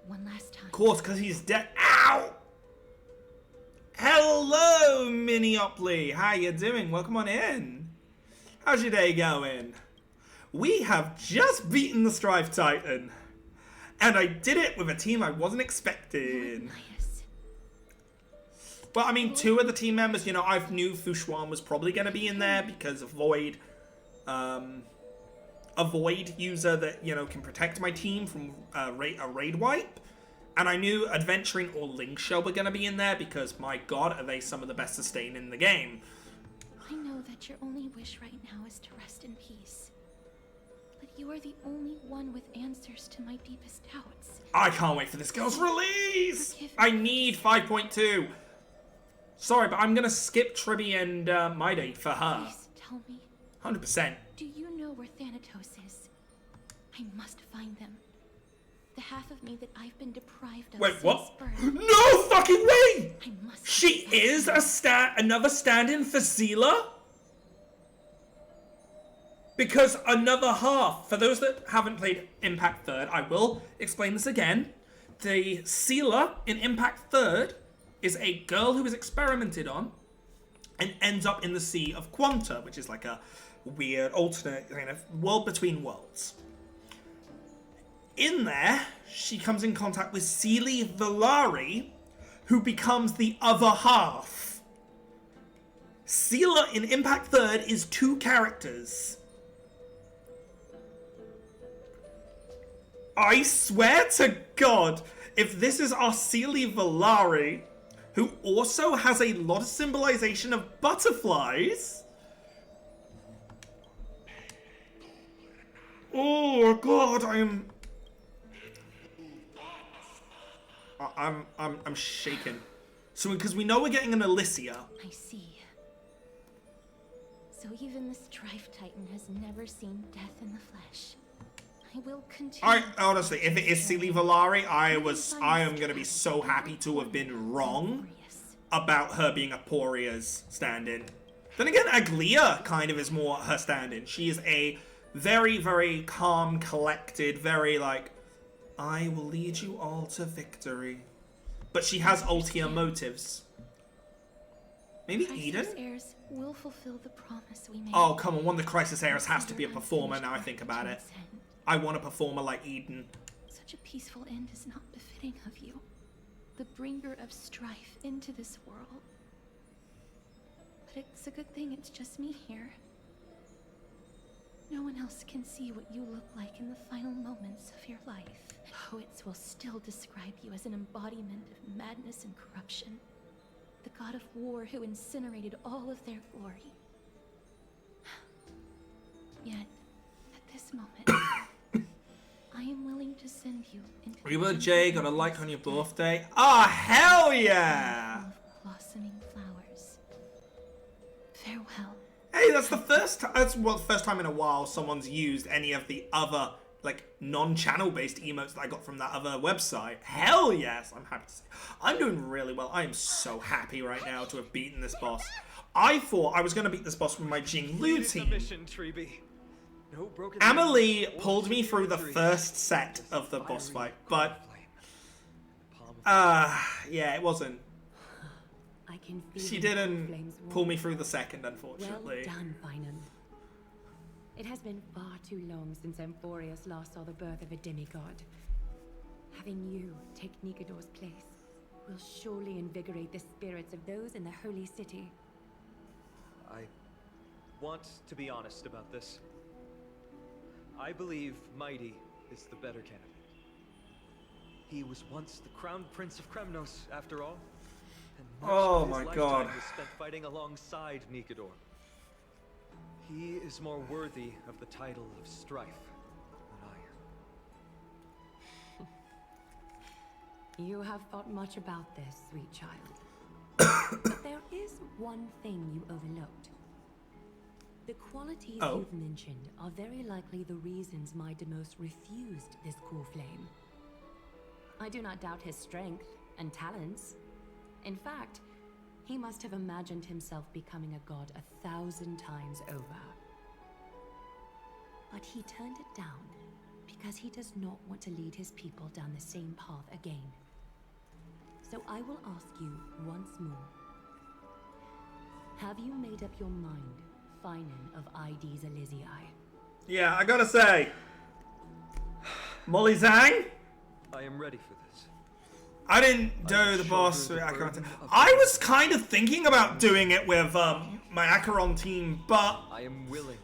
one last time. Of course, because he's dead. Ow! Hello, Miniopley. How you doing? Welcome on in. How's your day going? We have just beaten the Strife Titan. And I did it with a team I wasn't expecting. Well, I mean, 2 of the team members, you know, I knew Fushuan was probably going to be in there because of Void. A Void user that, you know, can protect my team from a raid wipe. And I knew Adventuring or Link Shell were going to be in there because, my god, are they some of the best sustain in the game. I know that your only wish right now is to rest in peace. But you are the only one with answers to my deepest doubts. I can't wait for this girl's release! I need 5.2. Sorry, but I'm going to skip Chibi and Maide for her. Please tell me. 100%. Do you know where Thanatos is? I must find them. The half of me that I've been deprived of. Wait, what? Birth. No fucking way! I must. She is another stand-in for Seela? Because another half, for those that haven't played Impact 3rd, I will explain this again. The Seela in Impact 3rd is a girl who is experimented on and ends up in the Sea of Quanta, which is like a weird alternate kind of world between worlds. In there, she comes in contact with Seely Villari, who becomes the other half. Seela in Impact 3rd is 2 characters. I swear to God, if this is our Seely Villari, who also has a lot of symbolization of butterflies. Oh God, I'm shaken. So because we know we're getting an Alicia. I see. So even the Strife Titan has never seen death in the flesh. I will continue. Honestly, if it is Seely Villari, I am gonna be so happy to have been wrong about her being Aporia's stand-in. Then again, Aglia kind of is more her stand-in. She is a very, very calm, collected, very like, I will lead you all to victory. But she has ulterior motives. Maybe Eden? Crisis heirs will fulfill the promise we made. Oh, come on. One of the Crisis heirs has to be a performer now I think about it. I want a performer like Eden. Such a peaceful end is not befitting of you. The bringer of strife into this world. But it's a good thing it's just me here. No one else can see what you look like in the final moments of your life. Poets will still describe you as an embodiment of madness and corruption. The god of war who incinerated all of their glory. Yet, at this moment, I am willing to send you into Reba J got a like on your birthday. Ah, oh, hell yeah! Blossoming flowers. Farewell. Hey, that's the first time. That's the first time in a while someone's used any of the other like non-channel based emotes that I got from that other website. Hell yes, I'm happy to say. I'm doing really well. I am so happy right now to have beaten this boss. I thought I was going to beat this boss with my Jinglu team. Amelie pulled me through the first set of the boss fight, but yeah, it wasn't. I can feel she didn't pull me through the second, unfortunately. Well done, Finam. It has been far too long since Amphorius last saw the birth of a demigod. Having you take Nikador's place will surely invigorate the spirits of those in the holy city. I want to be honest about this. I believe Mighty is the better candidate. He was once the crown prince of Kremnos, after all. And oh my God! Was spent fighting alongside Nikador. He is more worthy of the title of Strife than I am. You have thought much about this, sweet child. But there is one thing you overlooked. The qualities you've mentioned are very likely the reasons my Demos refused this cool flame. I do not doubt his strength and talents. In fact, he must have imagined himself becoming a god 1,000 times over. But he turned it down because he does not want to lead his people down the same path again. So I will ask you once more. Have you made up your mind, Finan of ID's Elysiae? Yeah, I gotta say, Molly Zhang? I am ready for this. I didn't do the boss with Acheron. I was kind of thinking about doing it with my Acheron team, but I am willing.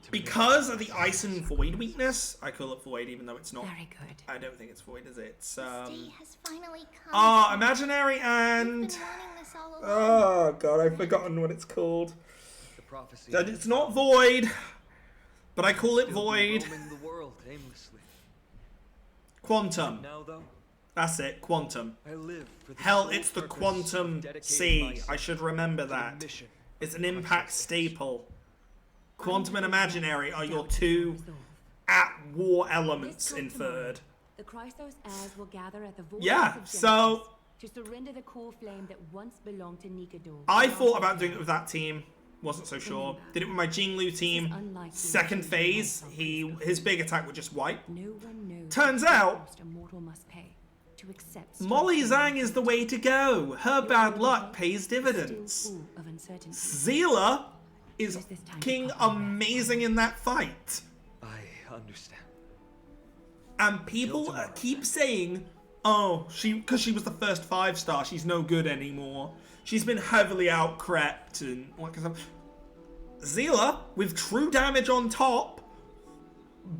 Because of the Ice and Void weakness, I call it Void even though it's not. Very good. I don't think it's Void, is it? It's Day has finally come. Imaginary and We've been wanting this all along. oh god, I've forgotten what it's called. The prophecy. It's not Void, but I call it Still Void. roaming the world aimlessly. Quantum. Now though, That's it, Quantum. I live for the Hell, sole it's the purpose Quantum of dedicating C. myself I should remember to the that. mission It's an impact staple. Quantum and Imaginary are your two at-war elements in third. The Chrysos heirs will gather at the vortex Yeah, of Genesis so to surrender the core flame that once belonged to NIKADOR. I thought about doing it with that team. Wasn't so sure. Did it with my Jinglu team. Second phase, his big attack would just wipe. No one knows Turns the out, cost a mortal must pay to accept Molly Zhang is the way to go. Her bad luck pays dividends. of uncertainty. Zila is king amazing in that fight. I understand. And people keep saying, oh, because she was the first 5-star, she's no good anymore. She's been heavily out-crept and all that kind of stuff. Zila, with true damage on top,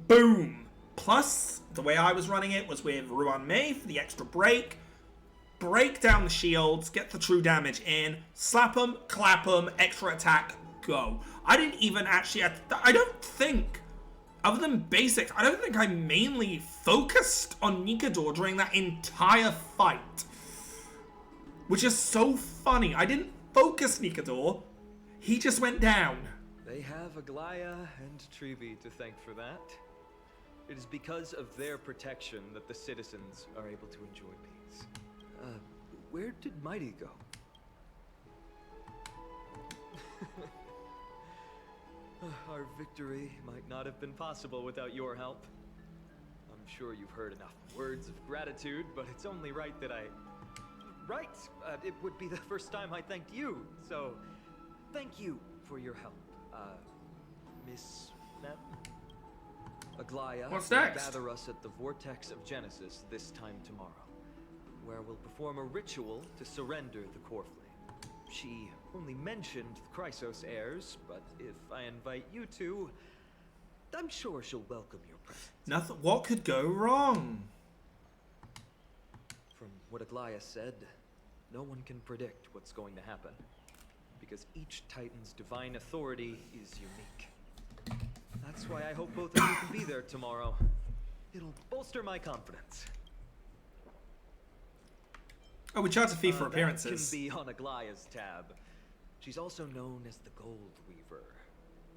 boom. Plus, the way I was running it was with Ruan Mei for the extra break down the shields, get the true damage in, slap them, clap them, extra attack, go. I didn't even actually, I don't think, other than basics, I don't think I mainly focused on NIKADOR during that entire fight. Which is so funny. I didn't focus NIKADOR. He just went down. They have Aglaya and Chibi to thank for that. It is because of their protection that the citizens are able to enjoy peace. Where did Mighty go? Our victory might not have been possible without your help. I'm sure you've heard enough words of gratitude, but it's only right that I... Right! It would be the first time I thanked you, so thank you for your help. Miss... Aglaya What's will next? gather us at the Vortex of Genesis this time tomorrow, where we'll perform a ritual to surrender the core flame. She only mentioned the Chrysos heirs, but if I invite you two, I'm sure she'll welcome your presence. Nothing. What could go wrong? From what Aglaya said, no one can predict what's going to happen, because each Titan's divine authority is unique. That's why I hope both of you can be there tomorrow. It'll bolster my confidence. Oh, we charge a fee for appearances. That can be on Aglaya's tab. She's also known as the Gold Weaver.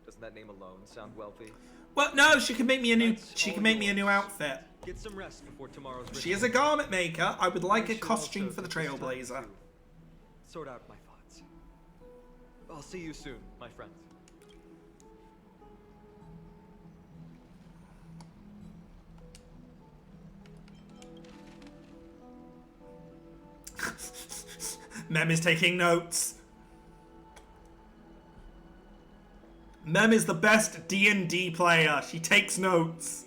Doesn't that name alone sound wealthy? Well, no, she can make me a new. She can make me a new outfit. Get some rest before tomorrow's ritual. She is a garment maker. I would like a costume for the Trailblazer. Sort out my thoughts. I'll see you soon, my friends. Mem is taking notes. Mem is the best D&D player. She takes notes.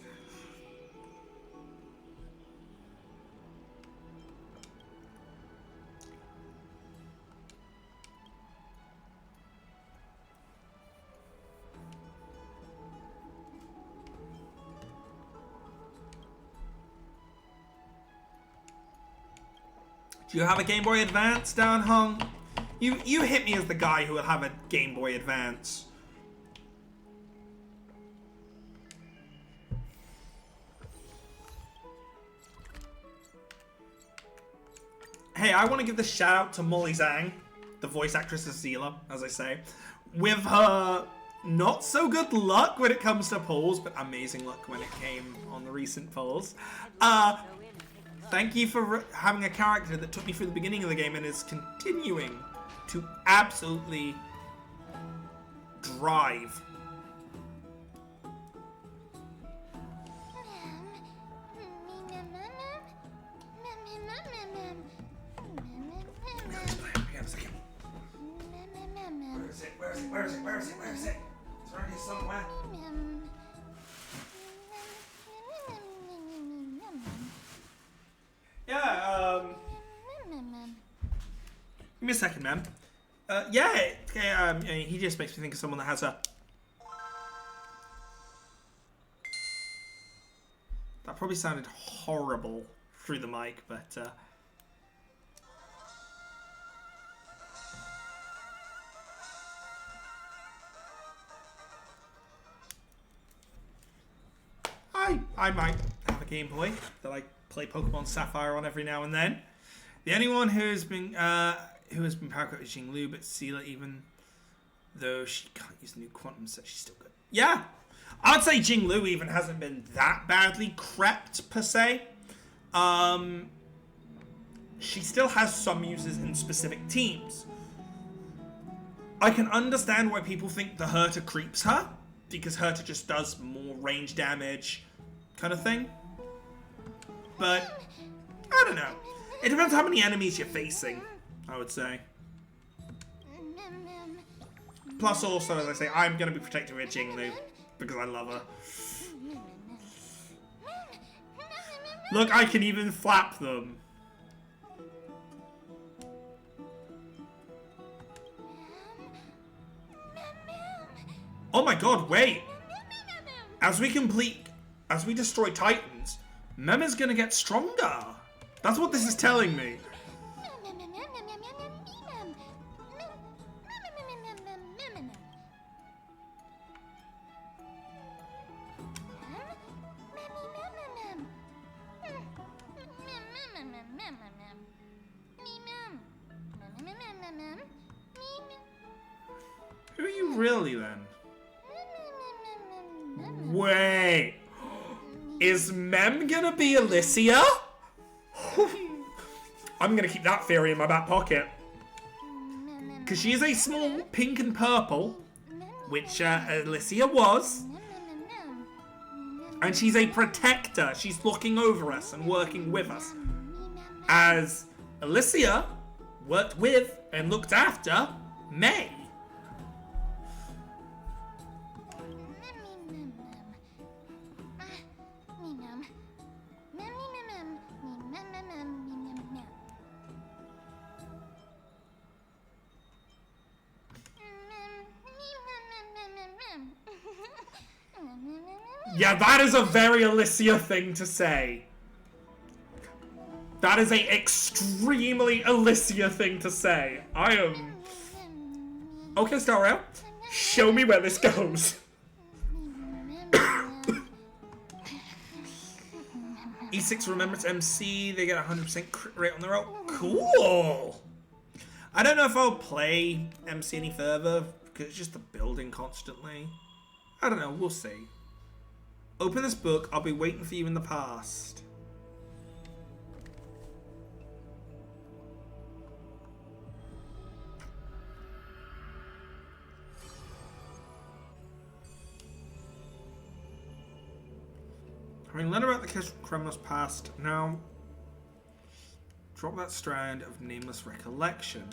Do you have a Game Boy Advance, Dan Hung? You hit me as the guy who will have a Game Boy Advance. Hey, I want to give the shout out to Molly Zhang, the voice actress of Zila, as I say. With her not so good luck when it comes to polls, but amazing luck when it came on the recent polls. Thank you for having a character that took me through the beginning of the game and is continuing to absolutely drive. Ma'am, a second, man. Yeah, he just makes me think of someone that has a... That probably sounded horrible through the mic, but... I might have a Game Boy that I play Pokemon Sapphire on every now and then. The only one who has been power cut is Jinglu, but Seela, even though she can't use the new quantum set, she's still good. Yeah, I'd say Jinglu even hasn't been that badly crept per se. She still has some uses in specific teams. I can understand why people think the Herta creeps her, because Herta just does more range damage kind of thing. But, I don't know. It depends how many enemies you're facing, I would say. Plus also, as I say, I'm going to be protecting her Jinglu, because I love her. Look, I can even flap them. Oh my god, wait! As we destroy Titans, Mem is gonna get stronger. That's what this is telling me. Who are you really then? Wait, is Mem gonna be Alicia? I'm gonna keep that theory in my back pocket. Because she is a small pink and purple, which Alicia was. And she's a protector. She's looking over us and working with us. As Alicia worked with and looked after May. Yeah, that is a very Alicia thing to say. That is a extremely Alicia thing to say. I am... Okay, Star Rail. Show me where this goes. E6 Remembrance MC, they get 100% crit rate on their roll. Cool! I don't know if I'll play MC any further, because it's just the building constantly. I don't know, we'll see. Open this book, I'll be waiting for you in the past. Having learned about the kiss from Kremlos past, now drop that strand of nameless recollection.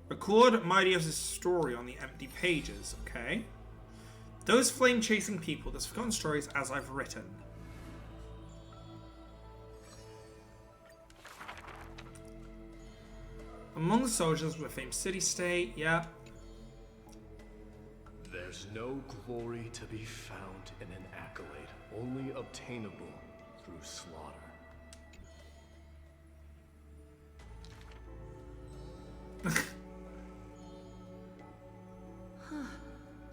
Record Midios' story on the empty pages, okay? Those flame-chasing people, those forgotten stories as I've written. Among the soldiers with famed city-state, yeah. There's no glory to be found in an accolade, only obtainable through slaughter.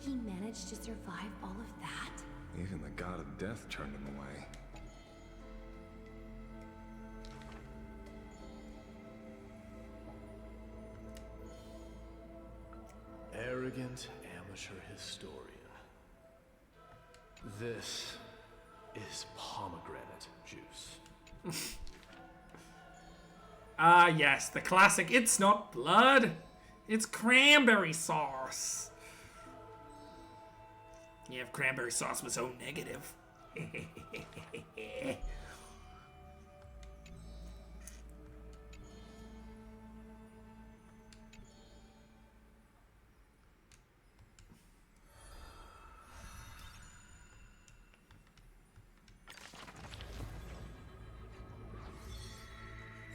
He managed to survive all of that? Even the god of death turned him away. Arrogant amateur historian. This is pomegranate juice. Ah, yes, the classic. It's not blood. It's cranberry sauce. Yeah, if cranberry sauce was so negative.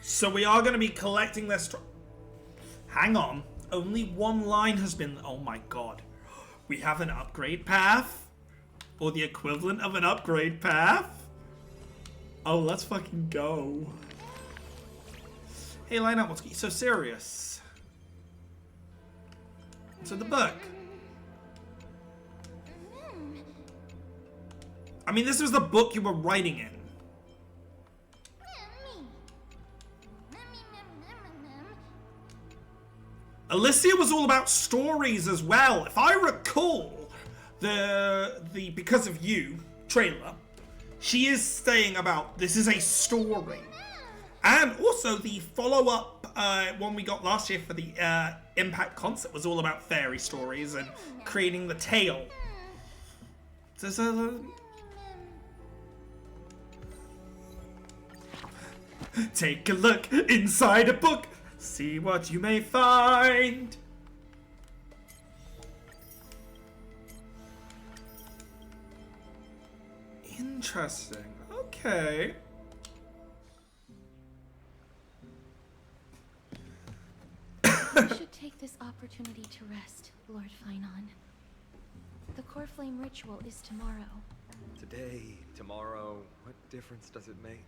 So we are going to be collecting this. Hang on. Only one line has been. Oh my god. We have an upgrade path? Or the equivalent of an upgrade path? Oh, let's fucking go. Hey, line up. What's so serious? So the book. I mean, this was the book you were writing in. Alicia was all about stories as well. If I recall, the Because of You trailer, she is saying about this is a story. And also the follow-up one we got last year for the Impact concert was all about fairy stories and creating the tale. Take a look inside a book. See what you may find. Interesting. Okay. We should take this opportunity to rest, Lord Finon. The core flame ritual is tomorrow. Today, tomorrow, what difference does it make?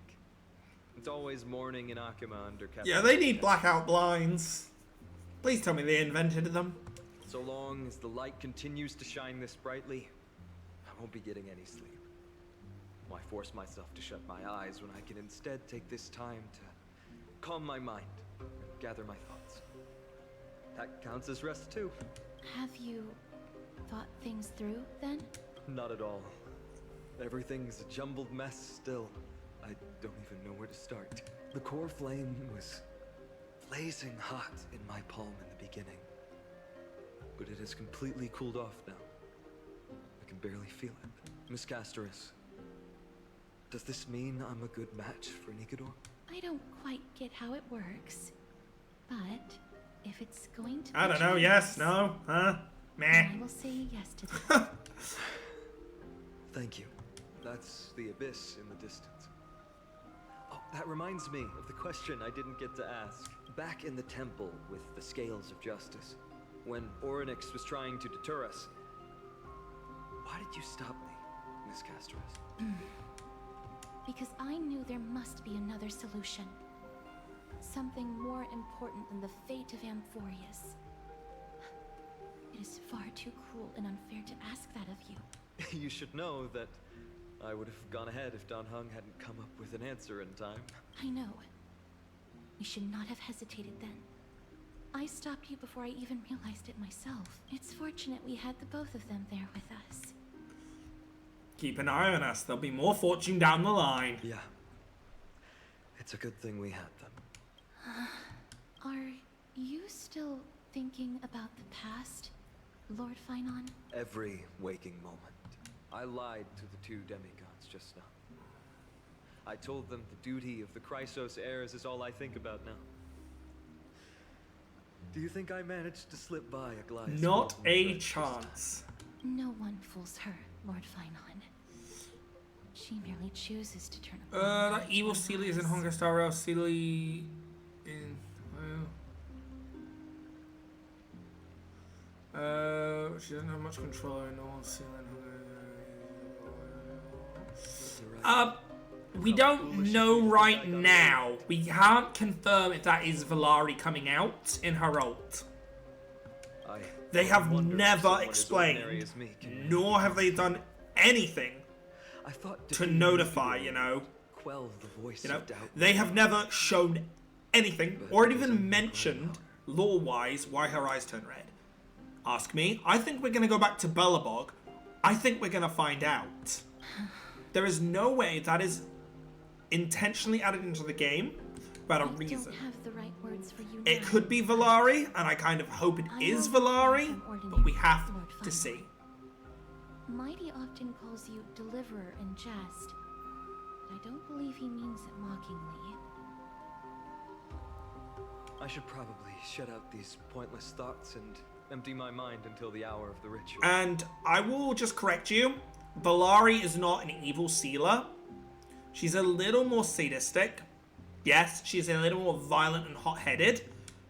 It's always morning in Akima under Captain. Yeah, they need blackout blinds. Please tell me they invented them. So long as the light continues to shine this brightly, I won't be getting any sleep. Why force myself to shut my eyes when I can instead take this time to calm my mind and gather my thoughts? That counts as rest too. Have you thought things through, then? Not at all. Everything's a jumbled mess still. I don't even know where to start. The core flame was blazing hot in my palm in the beginning. But it has completely cooled off now. I can barely feel it. Miss Castoris, does this mean I'm a good match for NIKADOR? I don't quite get how it works. But if it's going to I don't know, yes, no, huh? Meh. I will say yes to that. Thank you. That's the abyss in the distance. Oh, that reminds me of the question I didn't get to ask. Back in the temple with the scales of justice, when Orynyx was trying to deter us, why did you stop me, Miss Castoris? Because I knew there must be another solution. Something more important than the fate of Amphorius. It is far too cruel and unfair to ask that of you. You should know that I would have gone ahead if Dan Heng hadn't come up with an answer in time. I know. We should not have hesitated then. I stopped you before I even realized it myself. It's fortunate we had the both of them there with us. Keep an eye on us. There'll be more fortune down the line. Yeah. It's a good thing we had them. Are you still thinking about the past, Lord Finon? Every waking moment. I lied to the two demigods just now. I told them the duty of the Chrysos heirs is all I think about now. Do you think I managed to slip by a Goliath? Not a chance. No one fools her, Lord Finon. She merely chooses to turn that evil Sealy is in Honkai Star Rail. Sealy in... she doesn't have much control over no Sealy in we don't know right now. We can't confirm if that is Valari coming out in her ult. They have never explained, nor have they done anything to notify, you know. Quell the voice You know, of doubt. they have never shown anything or even mentioned, lore-wise, why her eyes turn red. Ask me. I think we're going to go back to Belobog. I think we're going to find out. There is no way that is intentionally added into the game without a reason. I don't have the right words for you It now. could be Valari, and I kind of hope it is Valari, but we have to see. Mighty often calls you deliverer in jest, but I don't believe he means it mockingly. I should probably shut out these pointless thoughts and empty my mind until the hour of the ritual. And I will just correct you. Valari is not an evil sealer. She's a little more sadistic. Yes, she's a little more violent and hot-headed.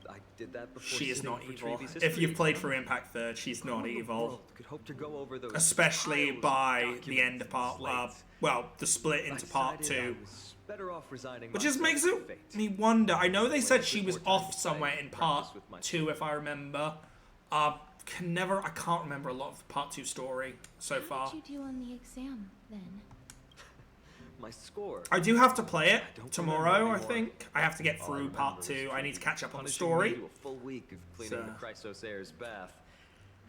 I did that before. She is not sitting for evil. Trevi's If history you've played exam. through Impact Third, she's Who not in the evil. world could hope to go over those Especially piles of by the documents end of and part, slates? well, the split into part Decided I 2. was better off resigning Which just myself makes to fate. me wonder. I know they said she was off somewhere in part 2, if I remember. I can't remember a lot of the part 2 story so far. How did you do on the exam, then? My score. I do have to play it don't tomorrow, remember I anymore. think. I have to get All I through remember part is 2. I need to catch up on the punishing story. me to a full week of cleaning So- the Chrysos heir's bath,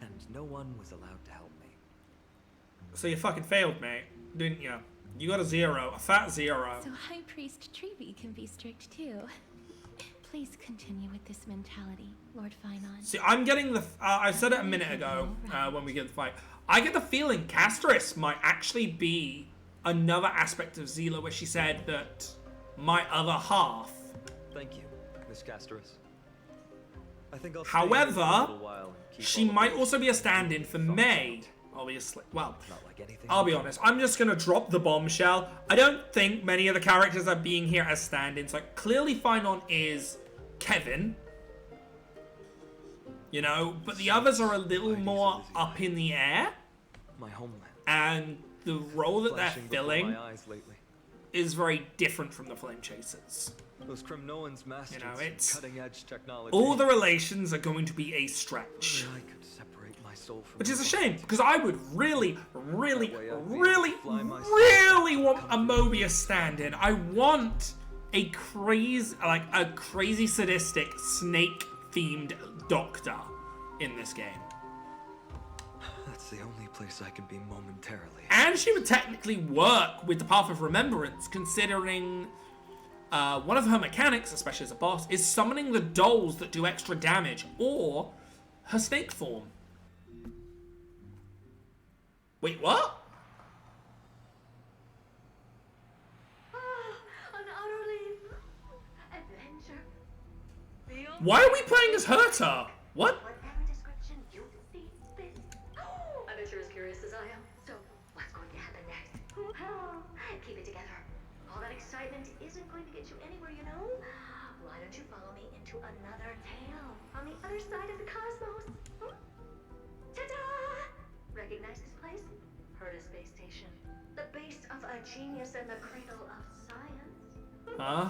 and no one was allowed to help me. So you fucking failed, mate, didn't you? You got a 0, a fat 0. So High Priest Chibi can be strict too. Please continue with this mentality, Lord Finon. See, I'm getting the... I said it a minute ago when we get the fight. I get the feeling Castris might actually be another aspect of Zila where she said that my other half... Thank you, Miss Castris. I think I'll stay here However, for a little while and keep she all the might books also be a and stand-in for thoughts May. Obviously. Well, Not like anything I'll be you honest. I'm just going to drop the bombshell. I don't think many of the characters are being here as stand-ins. Like, clearly Finon is Kevin. You know, but the others are a little more up in the air. My homeland. And the role that they're Flashing before filling my eyes lately. is very different from the Flame Chasers. Those Kremnoans masters it's cutting-edge technology. All the relations are going to be a stretch. I could separate my soul from Which is a my shame, body. because I would really want a Mobius stand-in. I want a crazy sadistic snake-themed doctor in this game. That's the only place I can be momentarily. And she would technically work with the Path of Remembrance, considering one of her mechanics, especially as a boss, is summoning the dolls that do extra damage, or her snake form. Wait, what? An utterly adventure. Why are we playing as Herta? What? Whatever description you see fit. I bet you're as curious as I am. So, What's going to happen next? Well, keep it together. All that excitement isn't going to get you anywhere, you know? Why don't you follow me into another tale on the other side of the cosmos? Ta-da! Recognize this place? Heard a space station. The base of a genius and the cradle of science. Huh?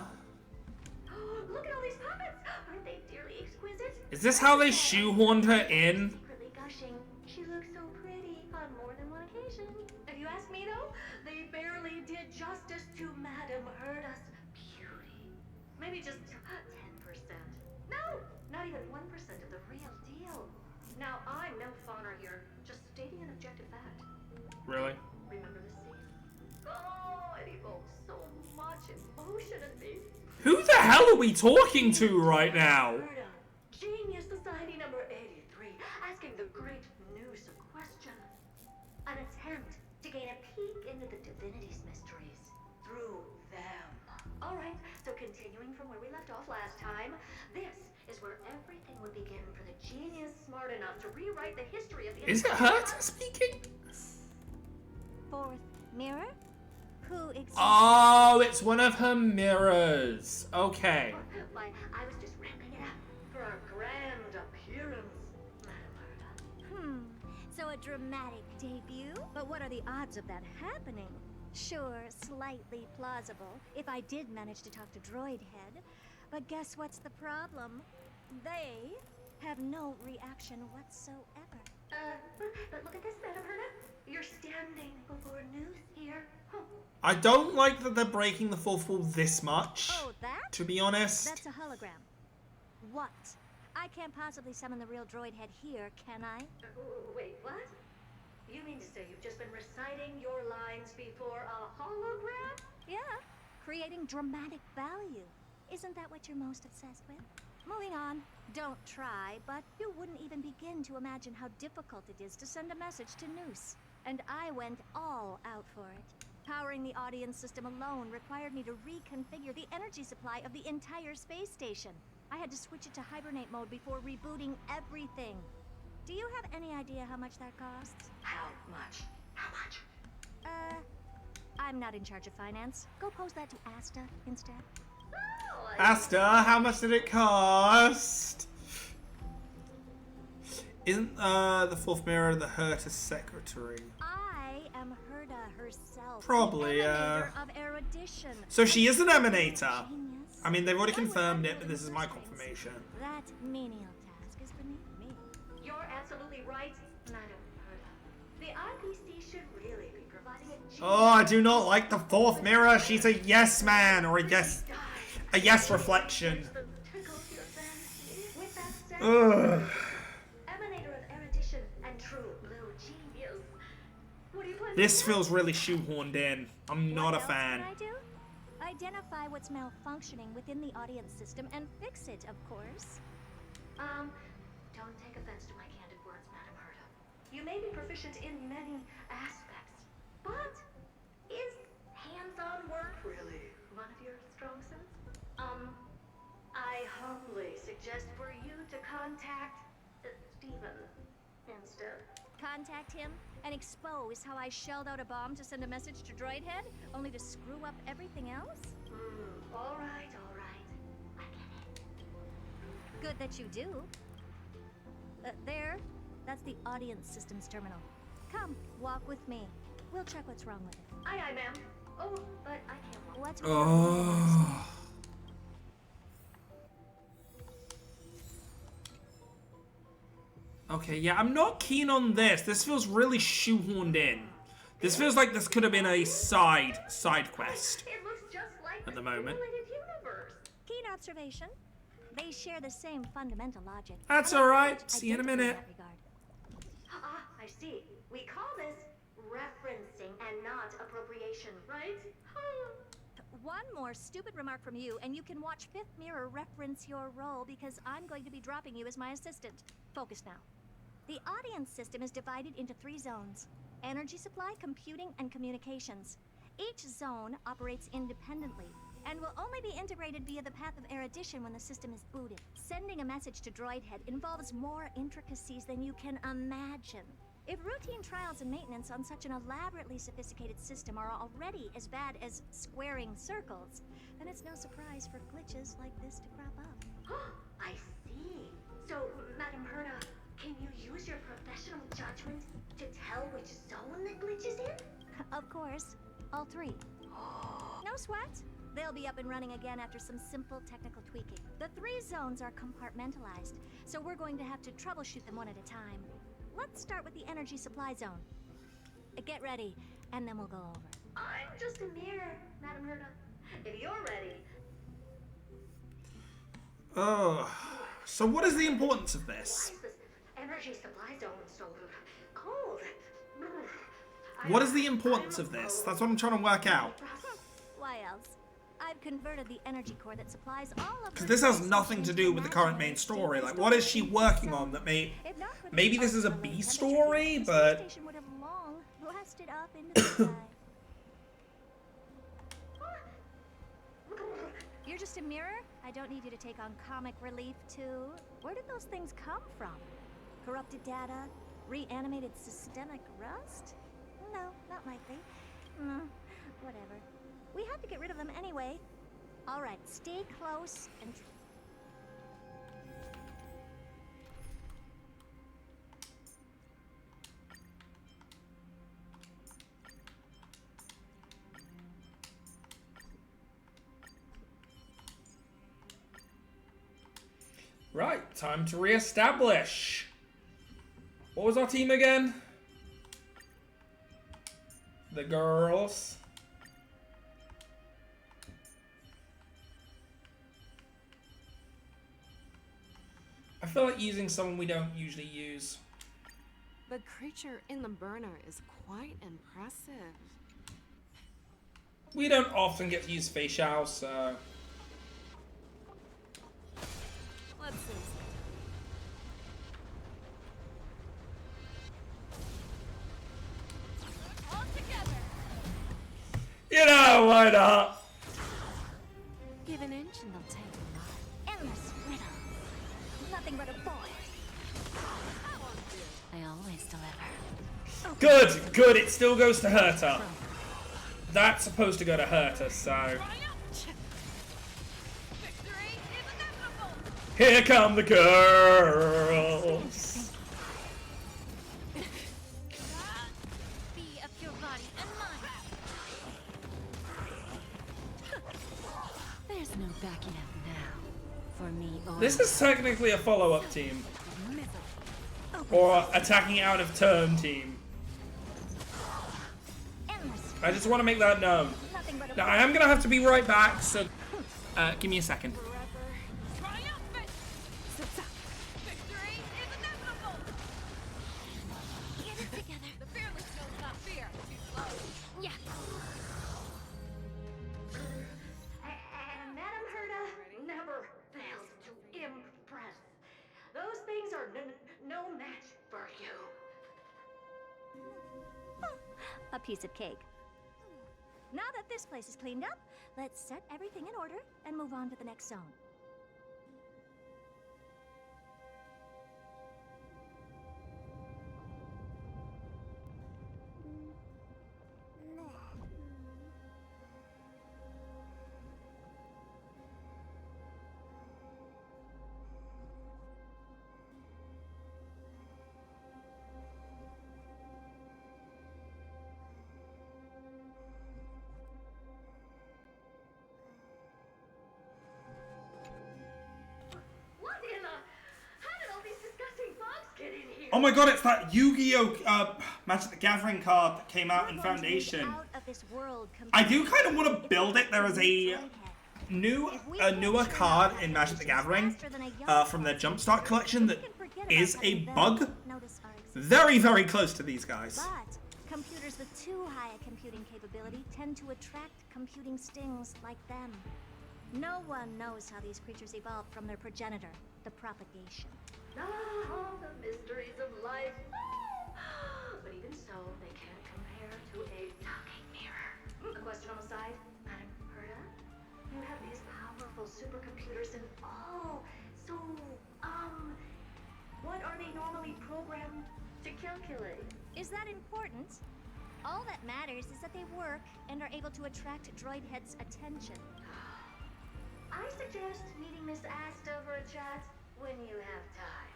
Look at all these puppets! Aren't they dearly exquisite? Is this how they shoehorned her in? Secretly gushing. She looks so pretty on more than one occasion. If you ask me though, they barely did justice to Madame Herda's beauty. Maybe just 10%. No, not even 1% of the real deal. Now I'm no fawner here, just stating an objective fact. Really? Remember this scene? Oh, it evokes so much emotion in me. Who the hell are we talking to right now? Herda, Genius Society number 83, asking the great news question. An attempt to gain a peek into the divinity's mysteries through them. Alright, so continuing from where we left off last time, this is where everything would begin for the genius smart enough to rewrite the history of the Is it Herta speaking? Fourth mirror? Who exists? Oh, it's one of her mirrors. Okay. Why, I was just ramping it up for our grand appearance, Madame Herda. So a dramatic debut? But what are the odds of that happening? Sure, slightly plausible, if I did manage to talk to Droid Head. But guess what's the problem? They have no reaction whatsoever. But look at this, Madame Herda. You're standing before news here. I don't like that they're breaking the fourth wall this much. Oh, that? To be honest. That's a hologram. What? I can't possibly summon the real Droid Head here, can I? Wait, what? You mean to say you've just been reciting your lines before a hologram? Yeah, creating dramatic value. Isn't that what you're most obsessed with? Moving on. Don't try, but you wouldn't even begin to imagine how difficult it is to send a message to Noose. And I went all out for it. Powering the audience system alone required me to reconfigure the energy supply of the entire space station. I had to switch it to hibernate mode before rebooting everything. Do you have any idea how much that costs? How much? How much? I'm not in charge of finance. Go pose that to Asta instead. Asta, how much did it cost? Isn't the fourth mirror the Herta secretary? I am Herta herself. Probably, the emanator of erudition. So she is an emanator. I mean, they've already confirmed it, but this is my confirmation. That menial task is beneath me. You're absolutely right, Madam Herta. The IPC should really be providing a Oh, I do not like the fourth mirror. She's a yes man or a yes reflection. Ugh. Emanator of erudition and true blue genius. What do you plan? This feels really shoehorned in. I'm not a fan. What else can I do? Identify what's malfunctioning within the audience system and fix it, of course. Don't take offense to my candid words, Madam Herta. You may be proficient in many aspects, but is hands-on work really one of your strong suits? I humbly suggest for you to contact Stephen instead. Contact him and expose how I shelled out a bomb to send a message to Droidhead, only to screw up everything else? All right, all right. I get it. Good that you do. There, that's the audience systems terminal. Come, walk with me. We'll check what's wrong with it. Aye, ma'am. Oh, but I can't walk. What's Oh. Okay, yeah, I'm not keen on this. This feels really shoehorned in. This feels like this could have been a side quest It looks just like at the moment. universe. Keen observation. They share the same fundamental logic. That's all right. See you in a minute. Ah, I see. We call this referencing and not appropriation, right? One more stupid remark from you, and you can watch Fifth Mirror reference your role because I'm going to be dropping you as my assistant. Focus now. The audience system is divided into 3 zones: energy supply, computing, and communications. Each zone operates independently and will only be integrated via the path of erudition when the system is booted. Sending a message to Droidhead involves more intricacies than you can imagine. If routine trials and maintenance on such an elaborately sophisticated system are already as bad as squaring circles, then it's no surprise for glitches like this to crop up. I see. So, Madam Herta, can you use your professional judgment to tell which zone the glitch is in? Of course, all 3. No sweat. They'll be up and running again after some simple technical tweaking. The 3 zones are compartmentalized, so we're going to have to troubleshoot them one at a time. Let's start with the energy supply zone. Get ready, and then we'll go over. I'm just a mirror, Madam Herta. If you're ready. Oh. So what is the importance of this? Why is this energy supply zone so cold? What is the importance of this? That's what I'm trying to work out. Why else? I've converted the energy core that supplies all of Because this has nothing to do with the current main story. Like, what is she working on that maybe this is a B story, but... station would have long blasted up into the sky. You're just a mirror? I don't need you to take on comic relief, too. Where did those things come from? Corrupted data? Reanimated systemic rust? No, not likely. Whatever. We have to get rid of them anyway. All right, stay close and... Right, time to re-establish. What was our team again? The girls. I feel like using someone we don't usually use. The creature in the burner is quite impressive. We don't often get to use facial, so... Let's see. All together. You know, why not? Give an inch and they'll take a mile. Endless riddle. Nothing but a boy. I always deliver. Good, good, it still goes to Herta. That's supposed to go to Herta, so... Here come the girls. Be of your body and mine. There's no backing out now. For me or This is technically a follow-up team. Or attacking out of turn team. I just want to make that known. Now, I am going to have to be right back, so give me a second. And Madame Herta never fails to impress. Those things are no match for you. A piece of cake. Now that this place is cleaned up, let's set everything in order and move on to the next zone. What in the... How did all these disgusting bugs get in here? Oh my god, it's that Yu-Gi-Oh! Magic the Gathering card that came out in Foundation. I do kind of want to build it. There is a newer card in Magic the Gathering from their Jumpstart collection that is a bug. Very, very close to these guys. But computers with too high a computing capability tend to attract computing stings like them. No one knows how these creatures evolved from their progenitor, the propagation. Ah, the mysteries of life. But even so, they can't compare to a talking mirror. A question on the side, Madame Herta? You have these powerful supercomputers and all. So, what are they normally programmed to calculate? Is that important? All that matters is that they work and are able to attract droid heads' attention. I suggest meeting Miss Asta for a chat when you have time.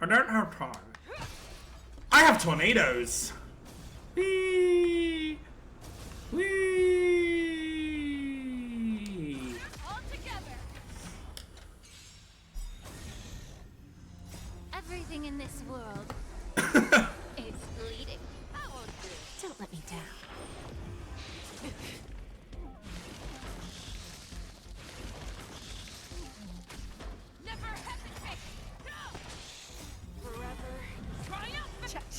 I don't have time. I have tornadoes. Whee! Whee! all together. Everything in this world is bleeding. Don't let me down. Never hesitate. No. Forever triumphant.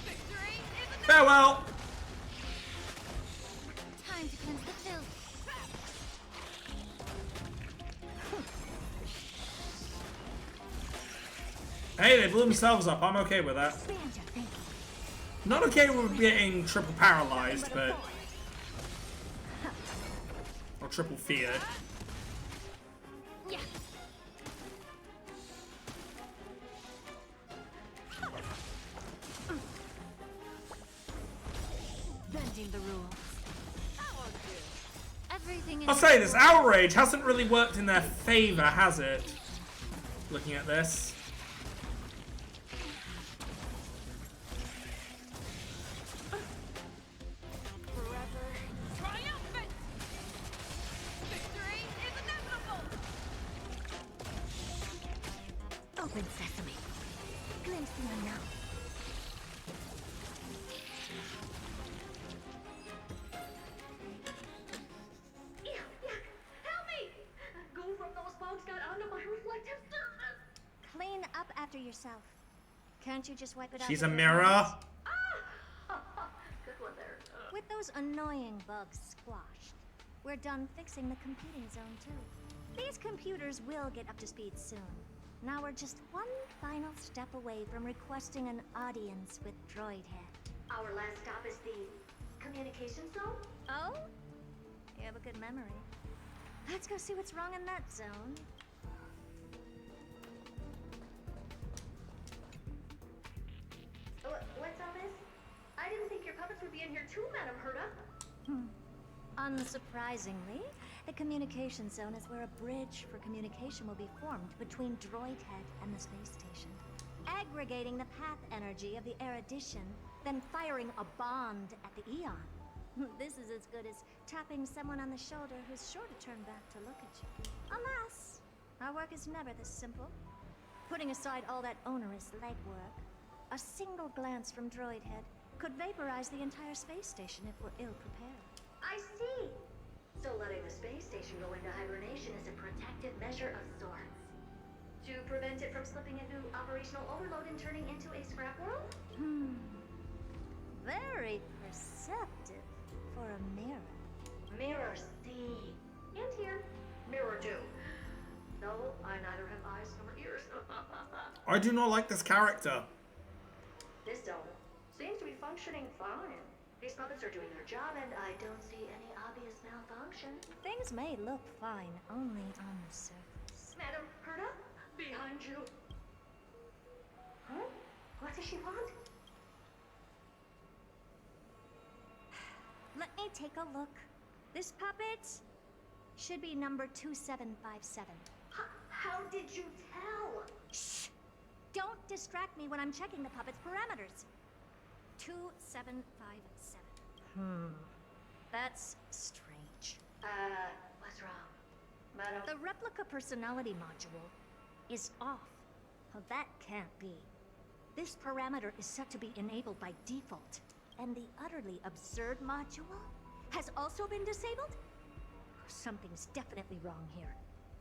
Victory is Farewell. time to cleanse the filth. Hey, they blew themselves up. I'm okay with that. Not okay with getting triple paralyzed, but... Or triple feared. Yeah. Bending the rules. Everything I'll say this outrage hasn't really worked in their favor, has it? Looking at this. Open sesame. Glimpse the unknown. Help me! Go from those bugs got onto my reflective surface. Clean up after yourself. Can't you just wipe it out? She's with a your mirror. hands? Good one there. With those annoying bugs squashed, we're done fixing the computing zone too. These computers will get up to speed soon. Now we're just one final step away from requesting an audience with Droid Head. Our last stop is the communication zone? Oh? You have a good memory. Let's go see what's wrong in that zone. What's all this? I didn't think your puppets would be in here too, Madame Herta. Unsurprisingly, The communication zone is where a bridge for communication will be formed between Droid Head and the space station. Aggregating the path energy of the erudition, then firing a bond at the Eon. This is as good as tapping someone on the shoulder who's sure to turn back to look at you. Alas, our work is never this simple. Putting aside all that onerous legwork, a single glance from Droid Head could vaporize the entire space station if we're ill-prepared. I see! So letting the space station go into hibernation is a protective measure of sorts. To prevent it from slipping into operational overload and turning into a scrap world? Very perceptive for a mirror. Mirror see. And here, mirror do. No, I neither have eyes nor ears. I do not like this character. This dome seems to be functioning fine. These puppets are doing their job and I don't see any obvious malfunction. Things may look fine only on the surface. Madam Herta, behind you. Huh? What does she want? Let me take a look. This puppet should be number 2757. How did you tell? Shh! Don't distract me when I'm checking the puppet's parameters. 2757. That's strange. What's wrong? Madam? The replica personality module is off. Well, that can't be. This parameter is set to be enabled by default. And the utterly absurd module has also been disabled? Something's definitely wrong here.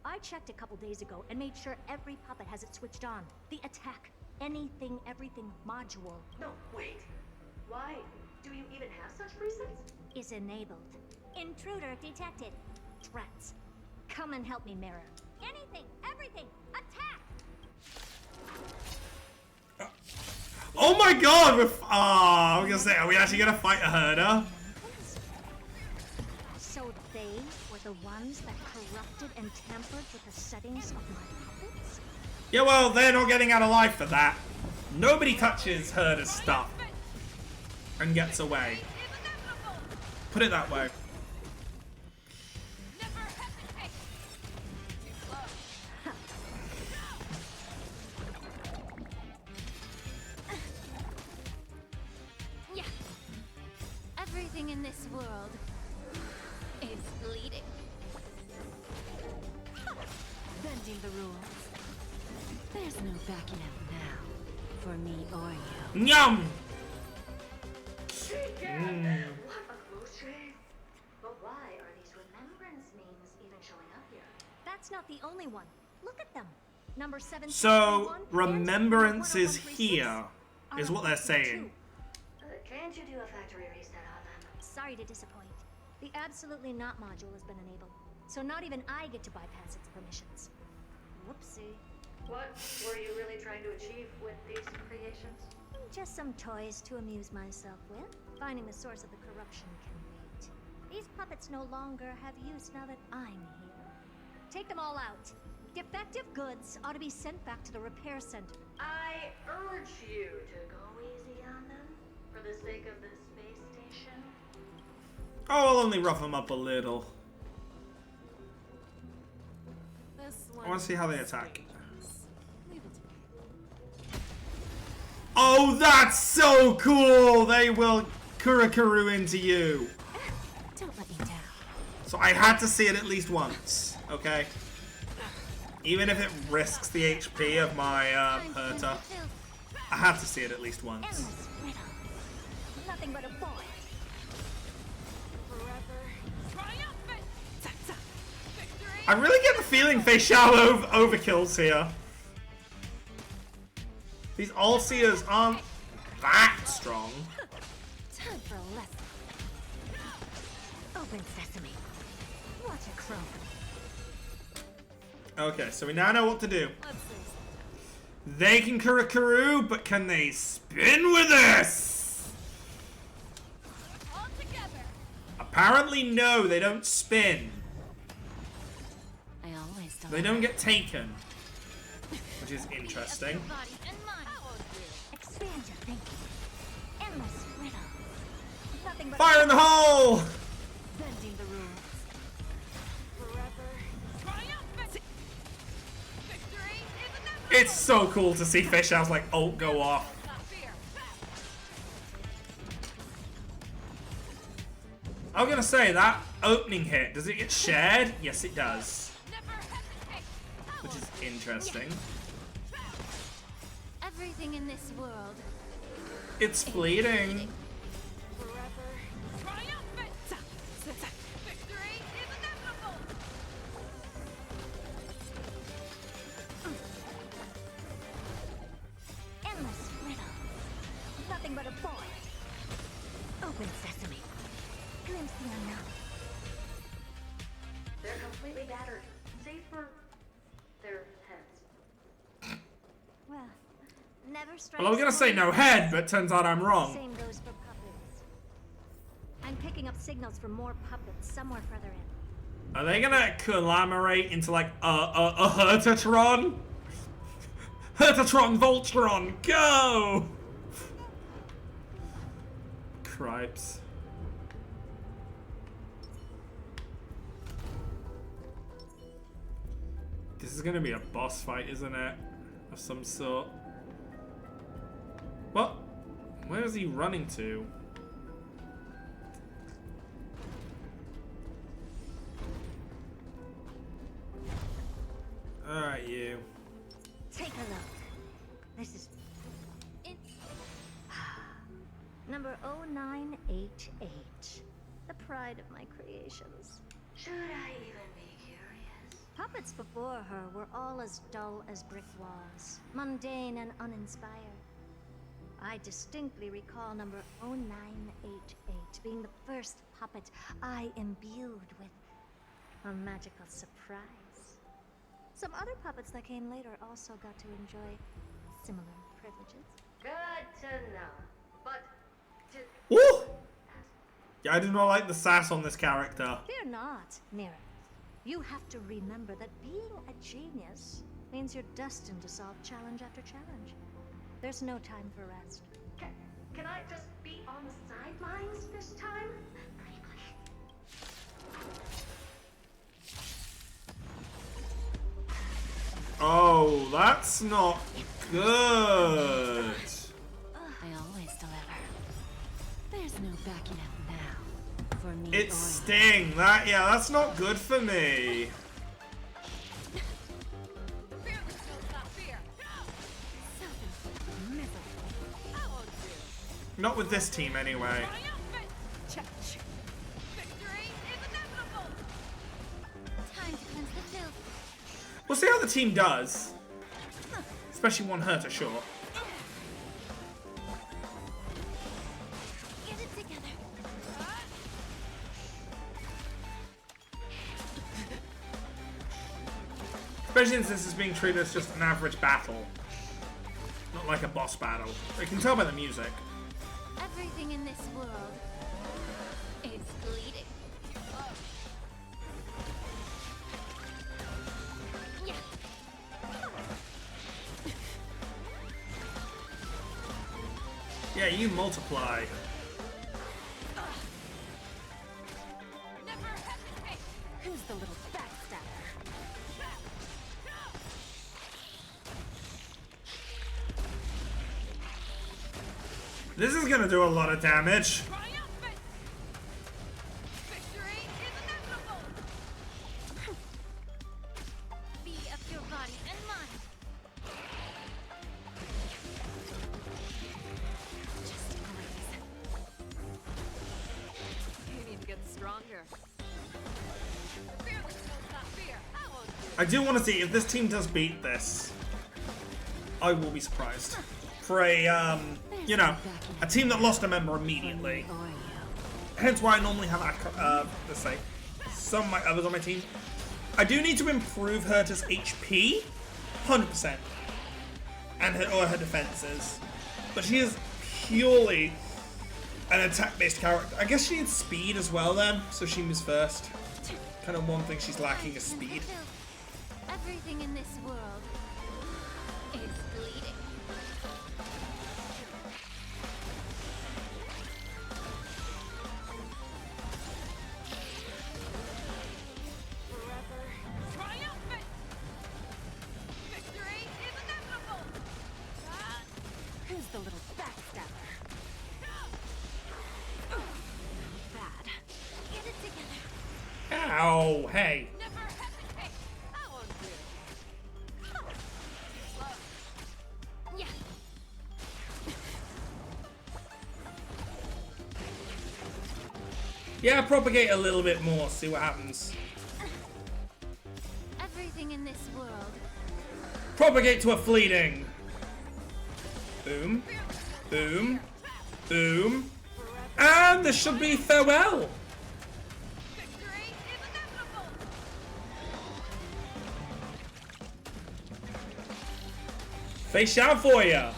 I checked a couple days ago and made sure every puppet has it switched on. The attack, anything, everything module. No, wait. Why? Do you even have such presets? Is enabled. Intruder detected. Threats. Come and help me, Mirror. Anything, everything, attack! Oh my god! I was gonna say, are we actually gonna fight a herder? So they were the ones that corrupted and tampered with the settings of my puppets? Yeah, well, they're not getting out alive for that. Nobody touches herder's stuff and gets away. Put it that way. Yeah. Everything in this world is bleeding. Bending the rules. There's no backing out now for me or you. Nyum! What a close shave. But why are these remembrance memes even showing up here? That's not the only one. Look at them. Number 7. So, remembrance is here, is what they're saying. Can't you do a factory reset on them? Sorry to disappoint. The absolutely not module has been enabled, so not even I get to bypass its permissions. Whoopsie. What were you really trying to achieve with these creations? Just some toys to amuse myself with. Finding the source of the corruption can wait. These puppets no longer have use now that I'm here. Take them all out. Defective goods ought to be sent back to the repair center. I urge you to go easy on them for the sake of the space station. Oh, I'll only rough them up a little. I want to see how they attack. Oh, that's so cool! They will Kurukuru into you. Don't let me down. So I had to see it at least once, okay? Even if it risks the HP of my Herta, I had to see it at least once. Nothing but a boy. I really get the feeling Fei Xiao overkills here. These All-Seers aren't that strong. Time for a lesson. Open sesame. Watch it croak. Okay, so we now know what to do. They can Kurukuru, but can they spin with us? Apparently no, they don't spin. They don't get taken, which is interesting. Expand your thinking. Endless riddle. Nothing but Fire in the hole! bending the rules. so cool to see Fish House like ult go off. I'm gonna say that opening hit, does it get shared? Yes, it does. Which is interesting. Everything in this world. It's fleeting. Endless riddle. Nothing but a void. Open sesame. Glimpse the unknown. They're completely battered, save for their heads. Well, never strikes Well, I was gonna say no head, but turns out I'm wrong. Same goes for puppets. I'm picking up signals from more puppets somewhere further in. Are they gonna collaborate into like a Hertatron? Hertatron Voltron, go! Cripes. This is gonna be a boss fight, isn't it? Of some sort. What? Where is he running to? Alright, you. Take a look. This is number 0988. The pride of my creations. Should I even be curious? Puppets before her were all as dull as brick walls, mundane and uninspired. I distinctly recall number 0988 being the first puppet I imbued with a magical surprise. Some other puppets that came later also got to enjoy similar privileges. Good to know. But Woo! Yeah, I do not like the sass on this character. Fear not, Mira. You have to remember that being a genius means you're destined to solve challenge after challenge. There's no time for rest. Can I just be on the sidelines this time? Oh, that's not good. I always deliver. There's no backing up now. For me. It's Sting. That's not good for me. Not with this team, anyway. Time to cleanse the filth. We'll see how the team does. Especially one Herta short. Get it together. Especially since this is being treated as just an average battle. Not like a boss battle. You can tell by the music. Everything in this world is bleeding. Yeah, you multiply. Who's the little backstabber? This is gonna do a lot of damage. Be of your body and mind. Just breathe. You need to get stronger. Fear that will not fear. I won't do. I do want to see if this team does beat this. I will be surprised. For a, you know, a team that lost a member immediately. Hence why I normally have, let's say, some of my others on my team. I do need to improve Herta's HP, 100%, and her defenses. But she is purely an attack-based character. I guess she needs speed as well then, so she moves first. Kind of one thing she's lacking is speed. Everything in this world is bleeding. little backstabber. Bad. Get it together. Ow, hey. Never hesitate. That one's good. Yeah. Yeah, propagate a little bit more, see what happens. Everything in this world. Propagate to a fleeting. Boom. Boom. Boom. And this should be farewell. Face out for ya.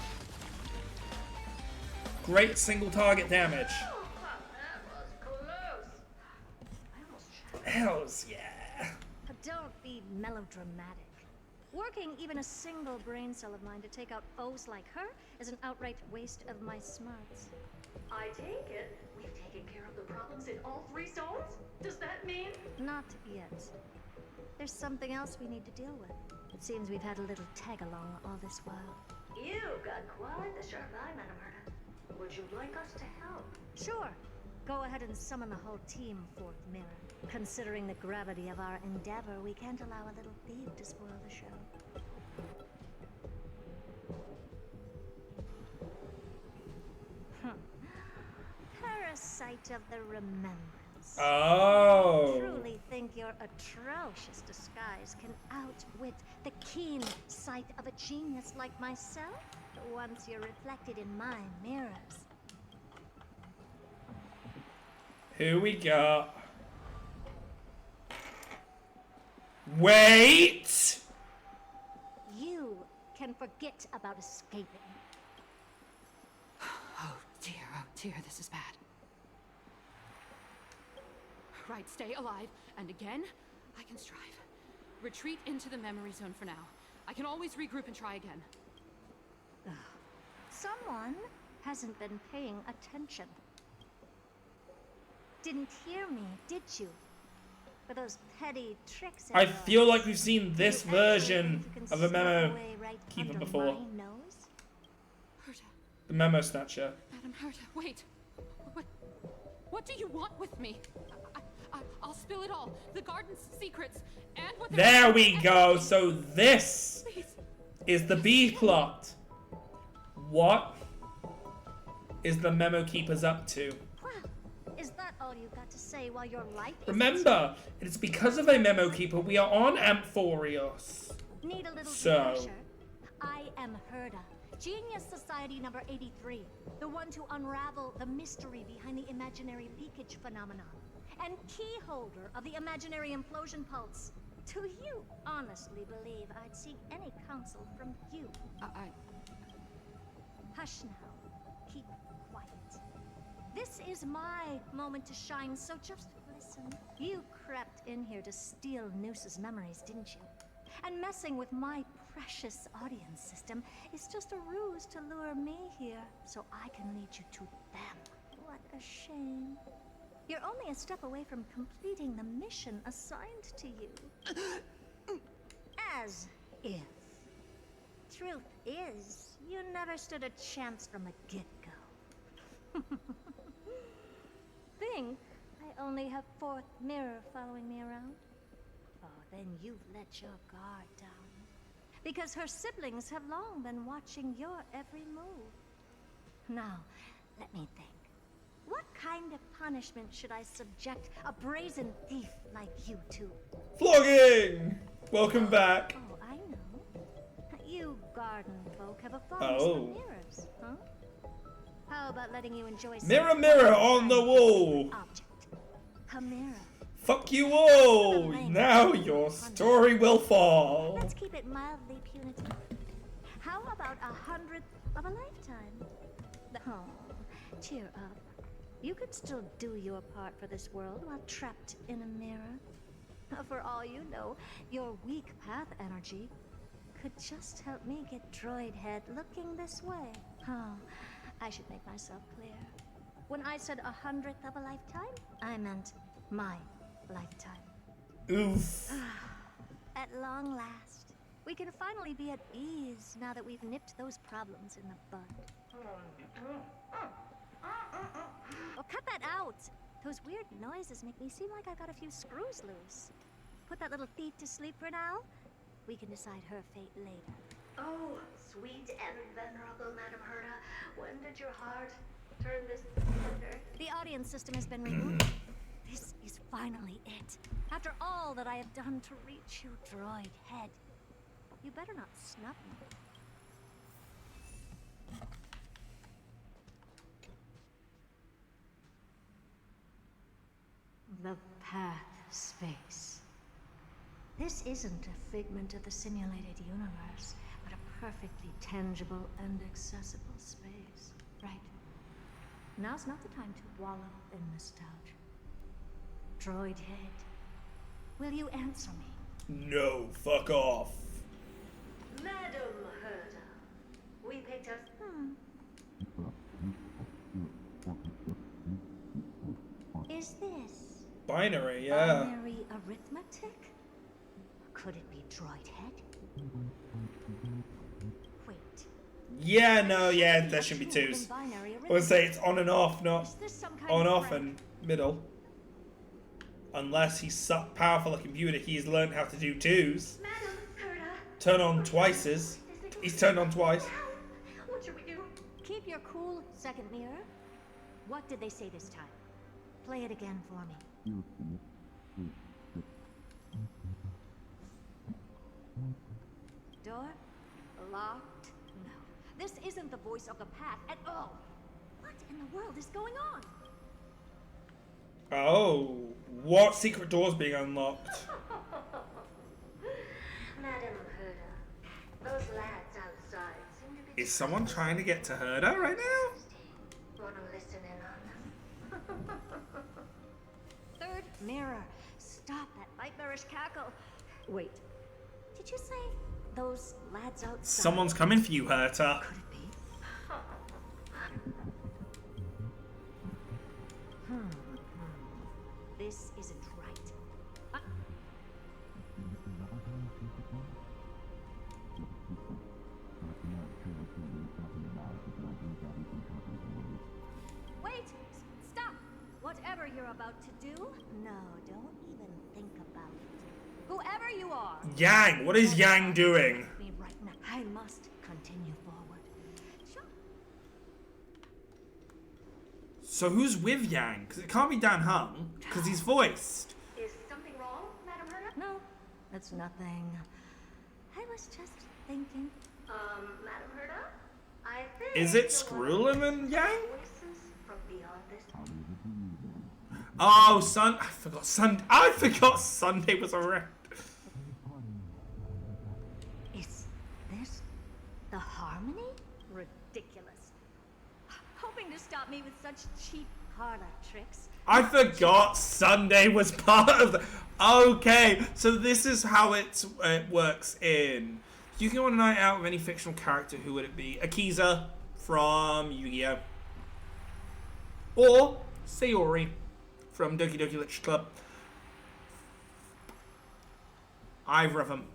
Great single target damage. Hells yeah. Don't be melodramatic. Working even a single brain cell of mine to take out foes like her is an outright waste of my smarts. I take it we've taken care of the problems in all 3 zones? Does that mean? Not yet. There's something else we need to deal with. It seems we've had a little tag-along all this while. You've got quite the sharp eye, Madam Herta. Would you like us to help? Sure. Go ahead and summon the whole team, Fourth Mirror. Considering the gravity of our endeavor, we can't allow a little thief to spoil the show. Parasite of the Remembrance. Oh. I truly think your atrocious disguise can outwit the keen sight of a genius like myself once you're reflected in my mirrors. Who we got? Wait! You can forget about escaping. Oh dear, this is bad. Right, stay alive, and again, I can strive. Retreat into the memory zone for now. I can always regroup and try again. Someone hasn't been paying attention. Didn't hear me, did you? For those petty tricks. I feel like we've seen this version of a memo keeper before. The memo snatcher. Madam Herta, wait. What do you want with me? I'll spill it all. The garden's secrets and what. There we go. So this is the B plot. What is the memo keepers up to? Is that all you've got to say while your life is Remember, it's because of a memo keeper we are on Amphorios. Need a little So, refresher? I am Herta, Genius Society number 83, the one to unravel the mystery behind the imaginary leakage phenomenon, and key holder of the imaginary implosion pulse. Do you honestly believe I'd seek any counsel from you? Hush now. Keep quiet. This is my moment to shine, so just listen. You crept in here to steal Noose's memories, didn't you? And messing with my precious audience system is just a ruse to lure me here, so I can lead you to them. What a shame. You're only a step away from completing the mission assigned to you. As if. Truth is, you never stood a chance from the get-go. Think I only have Fourth Mirror following me around? Oh, then you've let your guard down. Because her siblings have long been watching your every move. Now, let me think. What kind of punishment should I subject a brazen thief like you to? Flogging! Welcome back. Oh, I know. You garden folk have a fondness for mirrors, huh? How about letting you enjoy Mirror, mirror on the wall. Object. A mirror. Fuck you all. Now your story will fall. Let's keep it mildly punitive. How about 100th of a lifetime? Oh, cheer up. You could still do your part for this world while trapped in a mirror. For all you know, your weak path energy could just help me get droid head looking this way. Oh, I should make myself clear. When I said 100th of a lifetime, I meant my lifetime. Oof. At long last, we can finally be at ease now that we've nipped those problems in the bud. Oh, cut that out! Those weird noises make me seem like I've got a few screws loose. Put that little thief to sleep for now. We can decide her fate later. Oh, sweet and venerable Madam Herta, when did your heart turn this tender? The audience system has been removed. This is finally it. After all that I have done to reach you, droid head. You better not snub me. The path space. This isn't a figment of the simulated universe, but a perfectly tangible and accessible space. Right. Now's not the time to wallow in nostalgia. Droid head, will you answer me? No, fuck off. Madam Herta, we picked us. Is this Binary, yeah. binary arithmetic? Could it be droid head? Wait. Yeah, no, yeah, there should be twos. I would say it's on and off, not on, off, and middle. Unless he's so powerful a computer, he's learned how to do twos. Turn on twices. He's turned on twice. What should we do? Keep your cool, second mirror. What did they say this time? Play it again for me. Door? Locked? No. This isn't the voice of the path at all. What in the world is going on? Oh, what secret door's being unlocked? Madam Herta, those lads outside seem to be. Is someone trying to get to Herta right now? Wanna listen in on them? Third mirror. Stop that nightmarish cackle. Wait. Did you say those lads outside? Someone's coming for you, Herta. Could it be? This isn't right. Wait! Stop! Whatever you're about to do, no, don't even think about it. Whoever you are. Yang, what is Yang doing? Me right now. I must continue forward. Sure. So who's with Yang? Because it can't be Dan Hung, because he's voiced. Is something wrong, Madam Herta? No, it's nothing. I was just thinking. Madam Herta? I think. Is it Skrullin and Yang? Voices from beyond this. Oh, I forgot Sunday was around. Is this the harmony? Ridiculous. Hoping to stop me with such cheap parlor tricks. I forgot Sunday was part of the... Okay, so this is how it works in... You can go on a night out with any fictional character, who would it be? Akiza from Yu-Gi-Oh! Or Sayori from Doki Doki Literature Club. Either of them.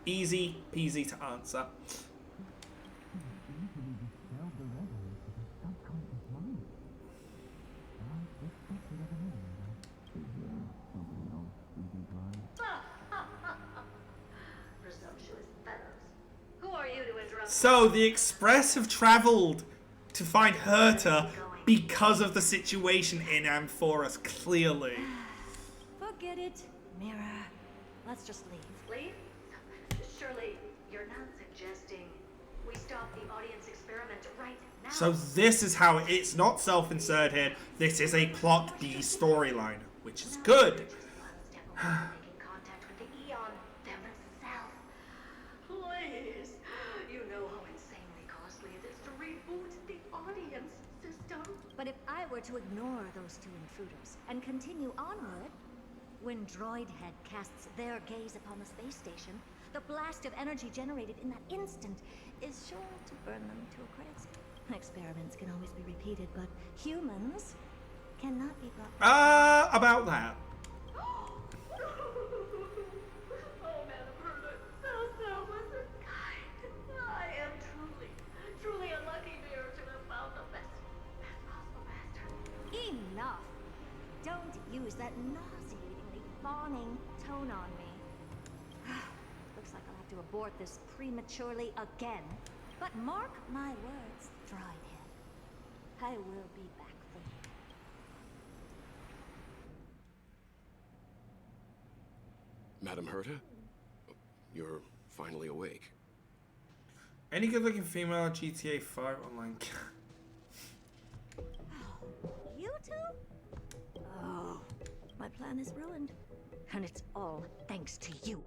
Easy peasy to answer. Presumptuous fellows. Who are you to interrupt? So the Express have travelled to find Herta because of the situation in Amphoras, clearly. Forget it, Mirror. Let's just leave. Leave? Surely you're not suggesting we stop the audience experiment right now. So this is how it's not self-insert here. This is a plot B storyline, which is good. Making contact with the Eon themselves. Please. You know how insanely costly it is to reboot the audience system. But if I were to ignore those two intruders and continue onward, when Droid Head casts their gaze upon the space station, the blast of energy generated in that instant is sure to burn them to a crisp. Experiments can always be repeated, but humans cannot be brought. About that. Oh, Madam Herta, so listen. I use that nauseatingly fawning tone on me. Looks like I'll have to abort this prematurely again. But mark my words, Droidhead. I will be back for you. Madam Herta? You're finally awake. Any good-looking female GTA 5 online? You two? Oh, my plan is ruined. And it's all thanks to you.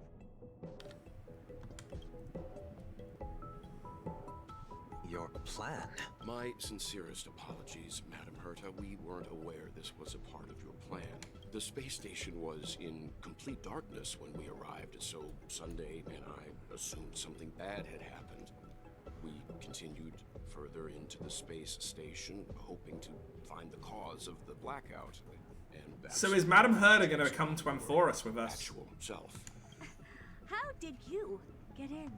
Your plan? My sincerest apologies, Madam Herta. We weren't aware this was a part of your plan. The space station was in complete darkness when we arrived, so Sunday and I assumed something bad had happened. We continued further into the space station, hoping to find the cause of the blackout. And that's So is Madam Herta going to come to Amphoris with us? Actual self. How did you get in?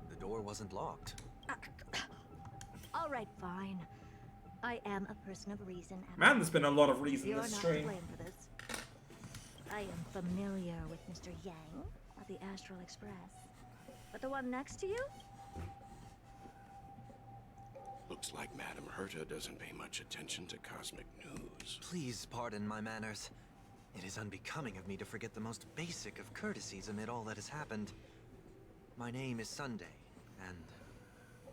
The door wasn't locked. All right, fine. I am a person of reason. Man, there's been a lot of reason You're this not stream. to blame for this. I am familiar with Mr. Yang of the Astral Express. But the one next to you? Looks like Madam Herta doesn't pay much attention to cosmic news. Please pardon my manners. It is unbecoming of me to forget the most basic of courtesies amid all that has happened. My name is Sunday, and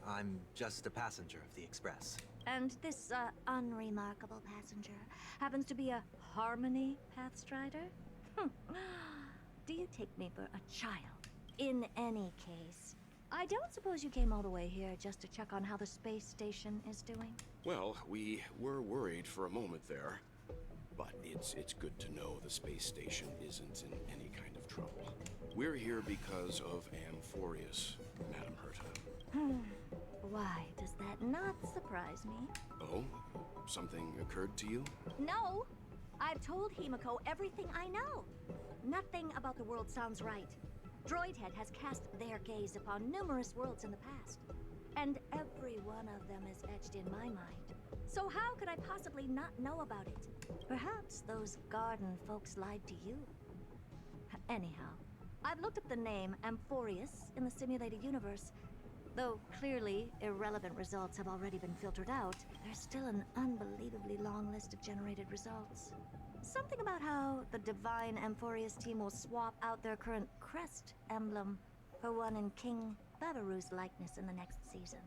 I'm just a passenger of the Express. And this, unremarkable passenger happens to be a Harmony Pathstrider? Do you take me for a child? In any case, I don't suppose you came all the way here just to check on how the space station is doing? Well, we were worried for a moment there, but it's good to know the space station isn't in any kind of trouble. We're here because of Amphoris, Madam Herta. Why does that not surprise me? Oh? Something occurred to you? No! I've told Himiko everything I know. Nothing about the world sounds right. Droidhead has cast their gaze upon numerous worlds in the past, and every one of them is etched in my mind. So how could I possibly not know about it? Perhaps those garden folks lied to you. Anyhow, I've looked up the name Amphoris in the simulated universe. Though clearly irrelevant results have already been filtered out, there's still an unbelievably long list of generated results. Something about how the Divine Amphoris team will swap out their current crest emblem for one in King Babaru's likeness in the next season.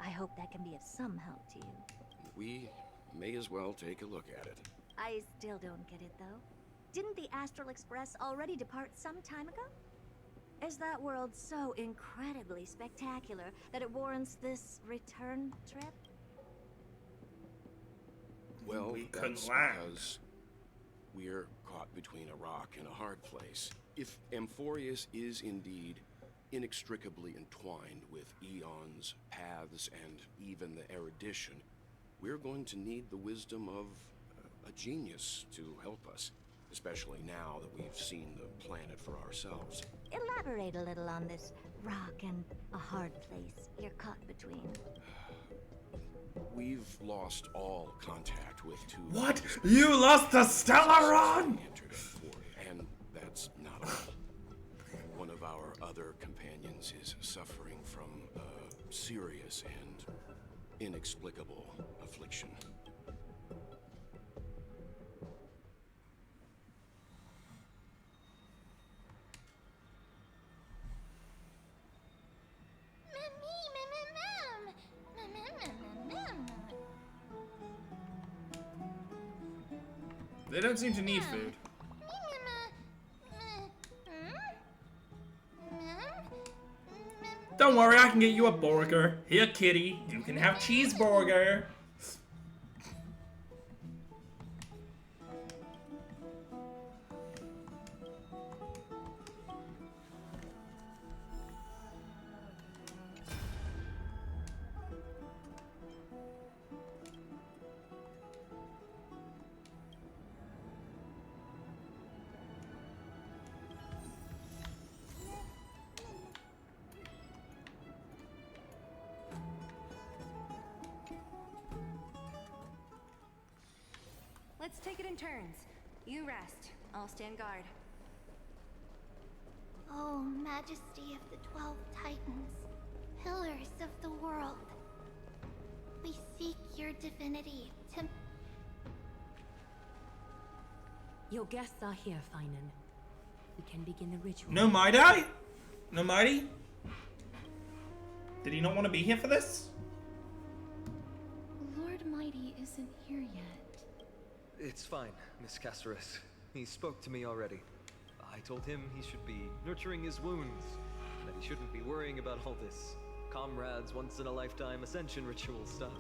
I hope that can be of some help to you. We may as well take a look at it. I still don't get it, though. Didn't the Astral Express already depart some time ago? Is that world so incredibly spectacular that it warrants this return trip? Well, We couldn't that's land. because we're caught between a rock and a hard place. If Amphoris is indeed inextricably entwined with eons, paths, and even the erudition, we're going to need the wisdom of a genius to help us, especially now that we've seen the planet for ourselves. Elaborate a little on this rock and a hard place you're caught between. We've lost all contact with two... What? You lost the Stellaron? And that's not all. One of our other companions is suffering from a serious and inexplicable affliction. They don't seem to need food. Don't worry, I can get you a burger. Here, kitty, you can have cheeseburger. Let's take it in turns. You rest. I'll stand guard. Oh, Majesty of the 12 Titans, pillars of the world, we seek your divinity to... Your guests are here, Finan. We can begin the ritual. No Mighty? No Mighty? Did he not want to be here for this? Lord Mighty isn't here yet. It's fine, Miss Caceres. He spoke to me already. I told him he should be nurturing his wounds, that he shouldn't be worrying about all this comrades once-in-a-lifetime ascension ritual stuff.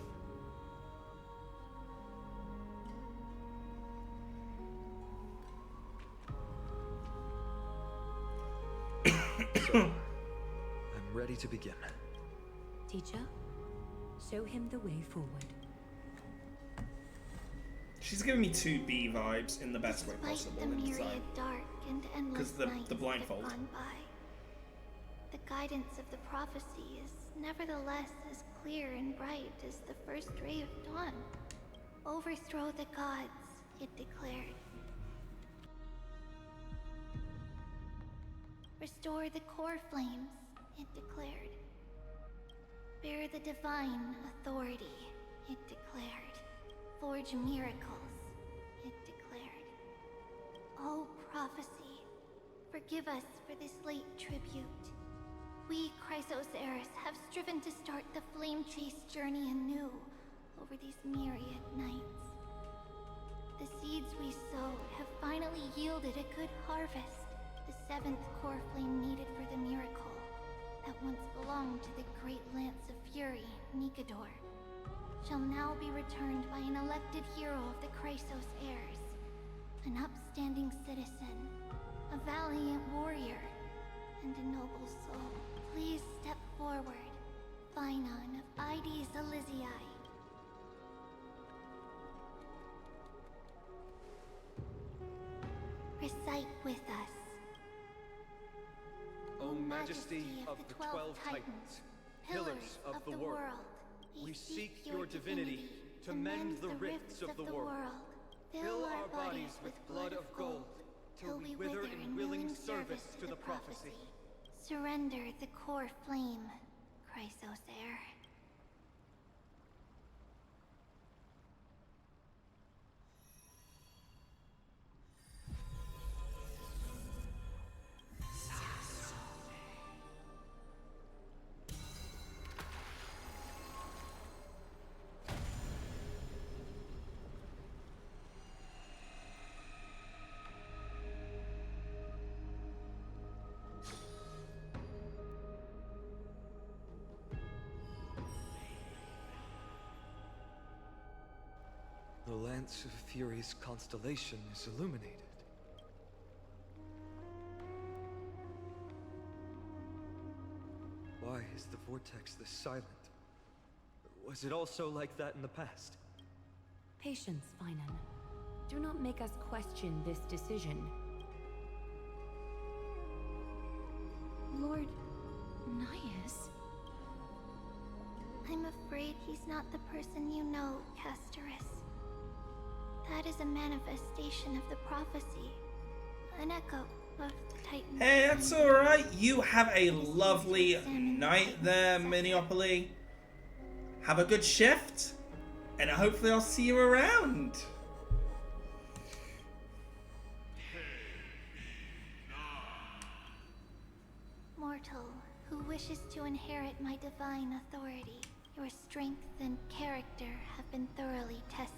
So, I'm ready to begin. Teacher, show him the way forward. She's giving me 2B vibes in the best way possible the in myriad design. dark and endless Because nights the blindfold. that have gone by, the guidance of the prophecy is nevertheless as clear and bright as the first ray of dawn. Overthrow the gods, it declared. Restore the core flames, it declared. Bear the divine authority, it declared. Forge miracles, it declared. Oh, prophecy, forgive us for this late tribute. We, Chrysos heirs, have striven to start the flame chase journey anew over these myriad nights. The seeds we sowed have finally yielded a good harvest. The seventh core flame needed for the miracle that once belonged to the great lance of fury, NIKADOR, shall now be returned by an elected hero of the Chrysos heirs, an upstanding citizen, a valiant warrior, and a noble soul. Please step forward, Finan of Ides Elysiae. Recite with us. O Majesty of the 12 Titans, pillars of the world, we seek your divinity to mend the rifts of the world. Fill our bodies with blood of gold, till we wither in willing service to the prophecy. Surrender the core flame, Chrysos heir. The Lance of Fury's constellation is illuminated. Why is the vortex this silent? Was it also like that in the past? Patience, Finan. Do not make us question this decision. Lord Naius? I'm afraid he's not the person you know, Castoris. That is a manifestation of the prophecy. An echo of the Titan. Hey, that's alright. You have a lovely night there, Miniopoly. Have a good shift, and hopefully I'll see you around. Mortal, who wishes to inherit my divine authority, your strength and character have been thoroughly tested.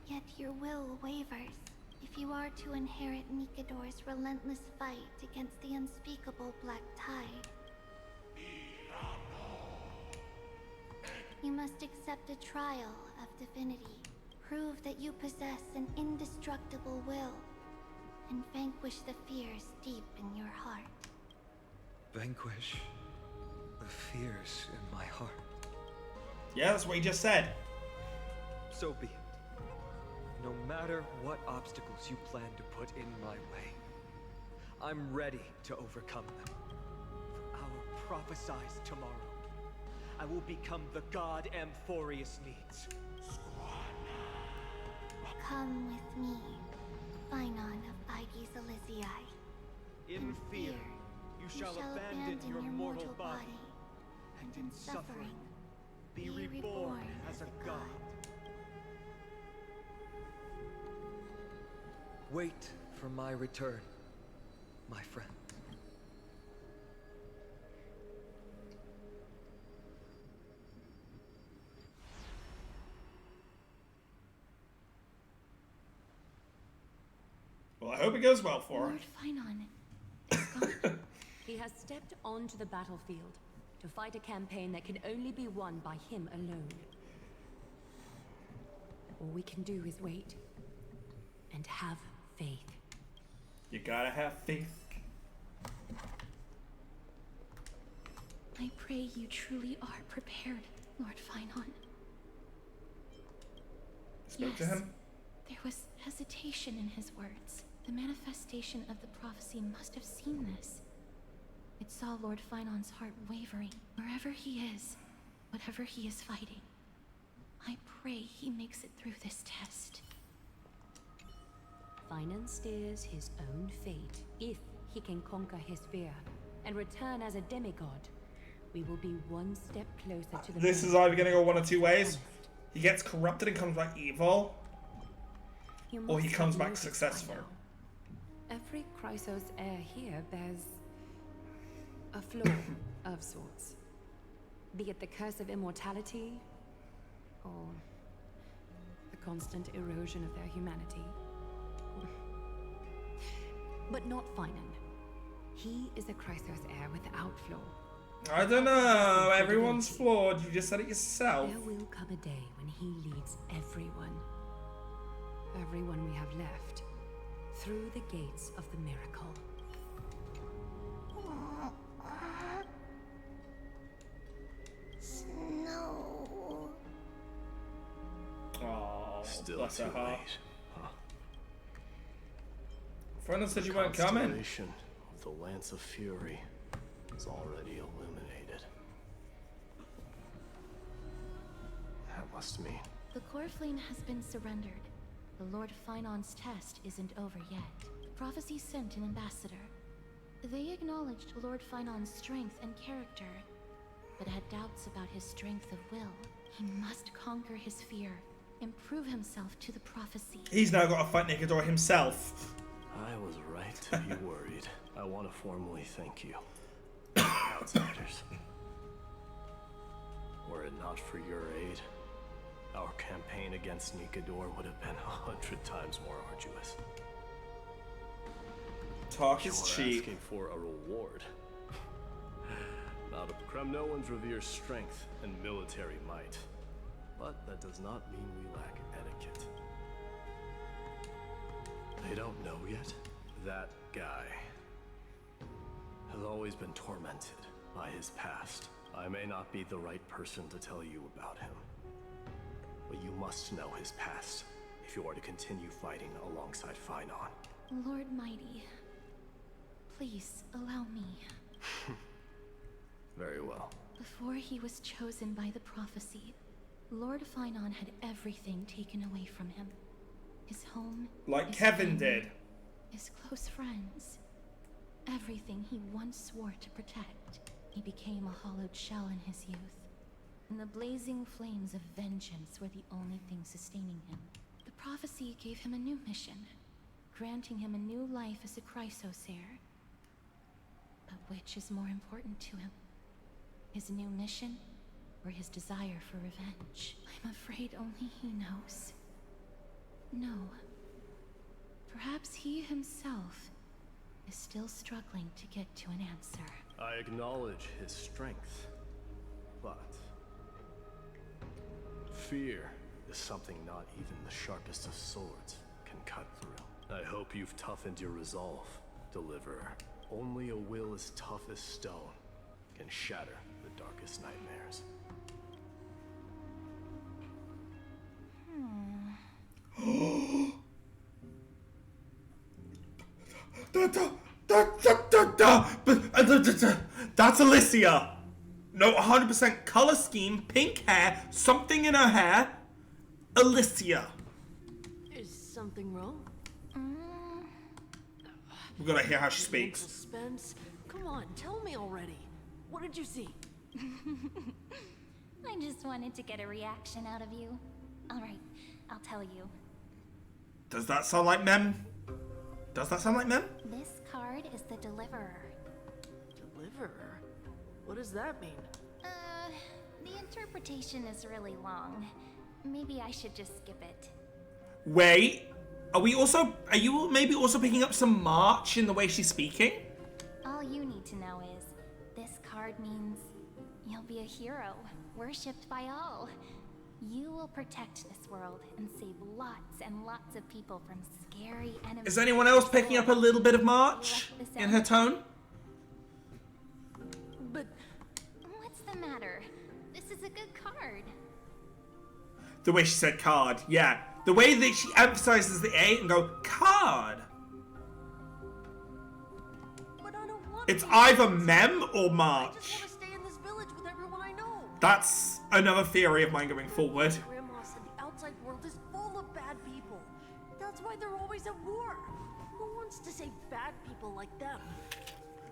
Yet your will wavers if you are to inherit NIKADOR's relentless fight against the unspeakable Black Tide. You must accept a trial of divinity, prove that you possess an indestructible will, and vanquish the fears deep in your heart. Vanquish the fears in my heart. Yeah, that's what he just said. So be it. No matter what obstacles you plan to put in my way, I'm ready to overcome them. For our prophesied tomorrow, I will become the god Amphorius needs. Come with me, Finon of Aegis Elysiae. In fear, you shall abandon your mortal body, and in suffering, be reborn as a god. Wait for my return, my friend. Well, I hope it goes well for her. Lord Finon is gone. He has stepped onto the battlefield to fight a campaign that can only be won by him alone. All we can do is wait and have faith. You gotta have faith. I pray you truly are prepared, Lord Finon. Spoke to him. There was hesitation in his words. The manifestation of the prophecy must have seen this. It saw Lord Finon's heart wavering. Wherever he is, whatever he is fighting, I pray he makes it through this test. Finon steers his own fate. If he can conquer his fear and return as a demigod, we will be one step closer to the This is either gonna go one of two ways. He gets corrupted and comes back evil, or he comes back successful. Every Chrysos heir here bears a flaw of sorts. Be it the curse of immortality, or the constant erosion of their humanity. But not Finon. He is a Chrysos heir without flaw. I don't know, everyone's flawed, you just said it yourself. There will come a day when he leads everyone we have left, through the gates of the miracle. Snow. Oh, Still bless too her heart. late. Huh. Friend said you weren't coming. Constellation of the Lance of Fury is already illuminated. That must mean The core flame has been surrendered. The Lord Finon's test isn't over yet. The prophecy sent an ambassador. They acknowledged Lord Finon's strength and character, but had doubts about his strength of will. He must conquer his fear and prove himself to the prophecy. He's now got to fight NIKADOR himself. I was right to be worried. I want to formally thank you, outsiders. Were it not for your aid, our campaign against NIKADOR would have been 100 times more arduous. Talk is You're cheap. asking for a reward. Now, the Kremnoans revere strength and military might, but that does not mean we lack etiquette. They don't know yet. That guy has always been tormented by his past. I may not be the right person to tell you about him, but you must know his past if you are to continue fighting alongside Finon. Lord Mighty, please allow me. Very well. Before he was chosen by the prophecy, Lord Finon had everything taken away from him. His home, Like his Kevin family, did. his close friends. Everything he once swore to protect. He became a hollowed shell in his youth. And the blazing flames of vengeance were the only thing sustaining him. The prophecy gave him a new mission, granting him a new life as a Chrysos heir. But which is more important to him? His new mission, or his desire for revenge? I'm afraid only he knows. No. Perhaps he himself is still struggling to get to an answer. I acknowledge his strength, but fear is something not even the sharpest of swords can cut through. I hope you've toughened your resolve, Deliverer. Only a will as tough as stone can shatter the darkest nightmares. That's Alicia. No, 100% color scheme, pink hair, something in her hair. Alicia. Is something wrong? We've got to hear how she speaks. Suspense. Come on, tell me already. What did you see? I just wanted to get a reaction out of you. Alright, I'll tell you. Does that sound like Mem? Does that sound like Mem? This card is the Deliverer. Deliverer? What does that mean? The interpretation is really long. Maybe I should just skip it. Wait, are you maybe also picking up some March in the way she's speaking? All you need to know is, this card means you'll be a hero, worshipped by all. You will protect this world and save lots and lots of people from scary enemies. Is anyone else picking up a little bit of March in her tone? But what's the matter? This is a good card. The way she said card, yeah. The way that she emphasizes the A and go, card. But I don't want It's either Mem or March. I just want to stay in this village with everyone I know. That's another theory of mine going forward. Grandma said the outside world is full of bad people. That's why they're always at war. Who wants to save bad people like them?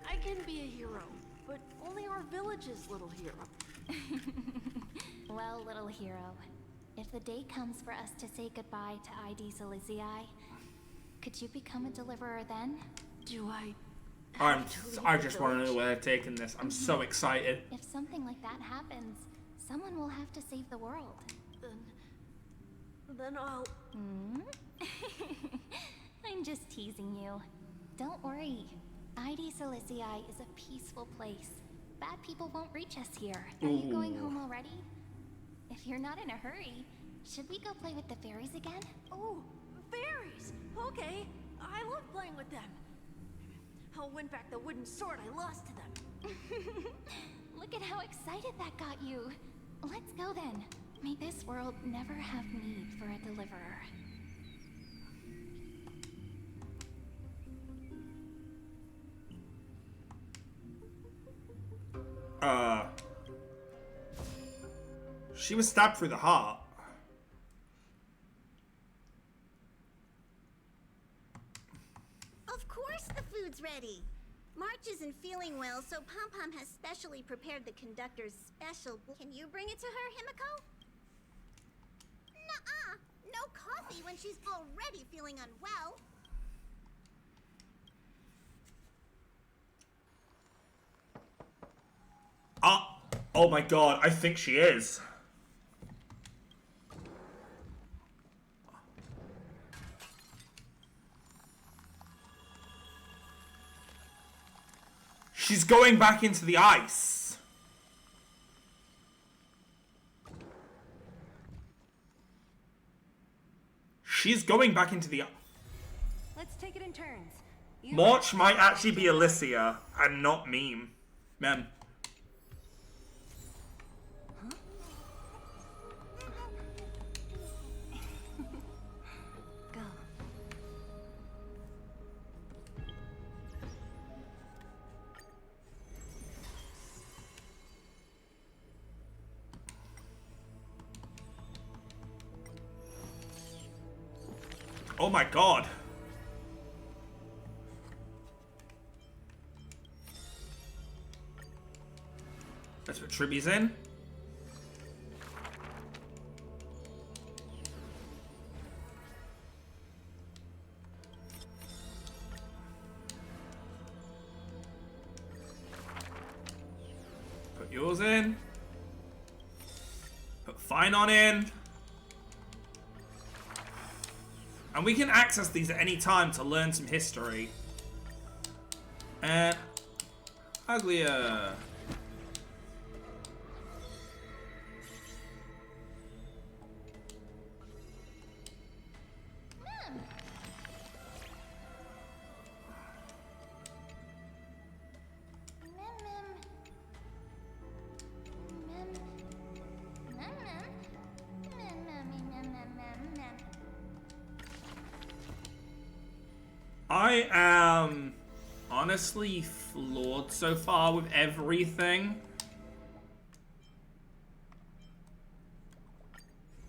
I can be a hero, but only our village's little hero. Well, little hero, if the day comes for us to say goodbye to ID Silizii, could you become a deliverer then? Do I? I just want to know where they're taking this. I'm so excited. If something like that happens, someone will have to save the world. Then I'll... I'm just teasing you. Don't worry. ID Silizii is a peaceful place. Bad people won't reach us here. Are you going home already? If you're not in a hurry, should we go play with the fairies again? Oh, fairies! Okay, I love playing with them. I'll win back the wooden sword I lost to them. Look at how excited that got you. Let's go then. May this world never have need for a deliverer. She was stabbed through the heart. Of course the food's ready. March isn't feeling well, so Pom Pom has specially prepared the conductor's special. Can you bring it to her, Himiko? Nuh-uh. No coffee when she's already feeling unwell. Oh my god, I think she is. She's going back into the ice. She's going back into the ice. Let's take it in turns. March might actually be Alicia and not Meme. Mem. Go. Oh my god. Let's put Tribbies in. Put yours in. Put Finon in. And we can access these at any time to learn some history. And Uglier. I am honestly floored so far with everything.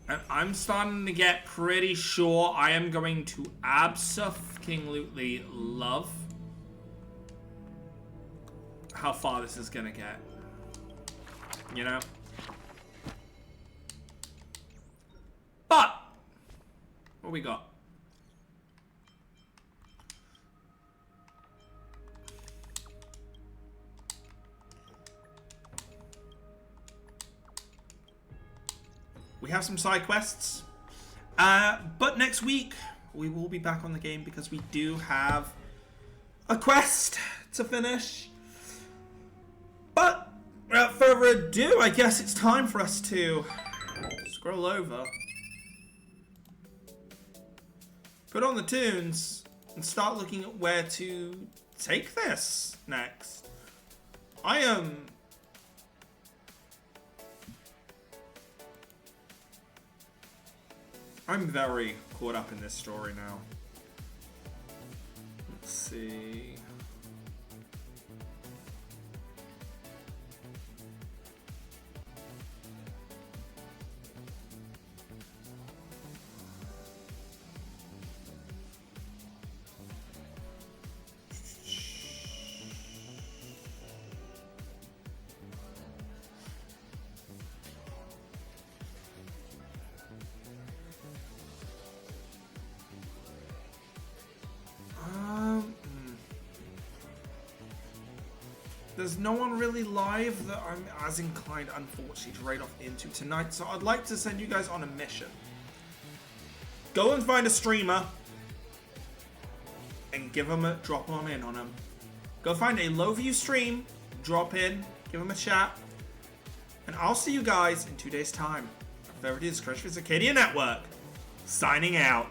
And I'm starting to get pretty sure I am going to abso-fucking-lutely love how far this is gonna get. You know? But, what we got? We have some side quests. But next week, we will be back on the game because we do have a quest to finish. But without further ado, I guess it's time for us to scroll over, put on the tunes, and start looking at where to take this next. I'm very caught up in this story now. Let's see. There's no one really live that I'm as inclined, unfortunately, to raid off into tonight, so I'd like to send you guys on a mission. Go and find a streamer and drop on in on them. Go find a low view stream, drop in, give them a chat, and I'll see you guys in 2 days' time. There it is, Crash for Acadia Network, signing out.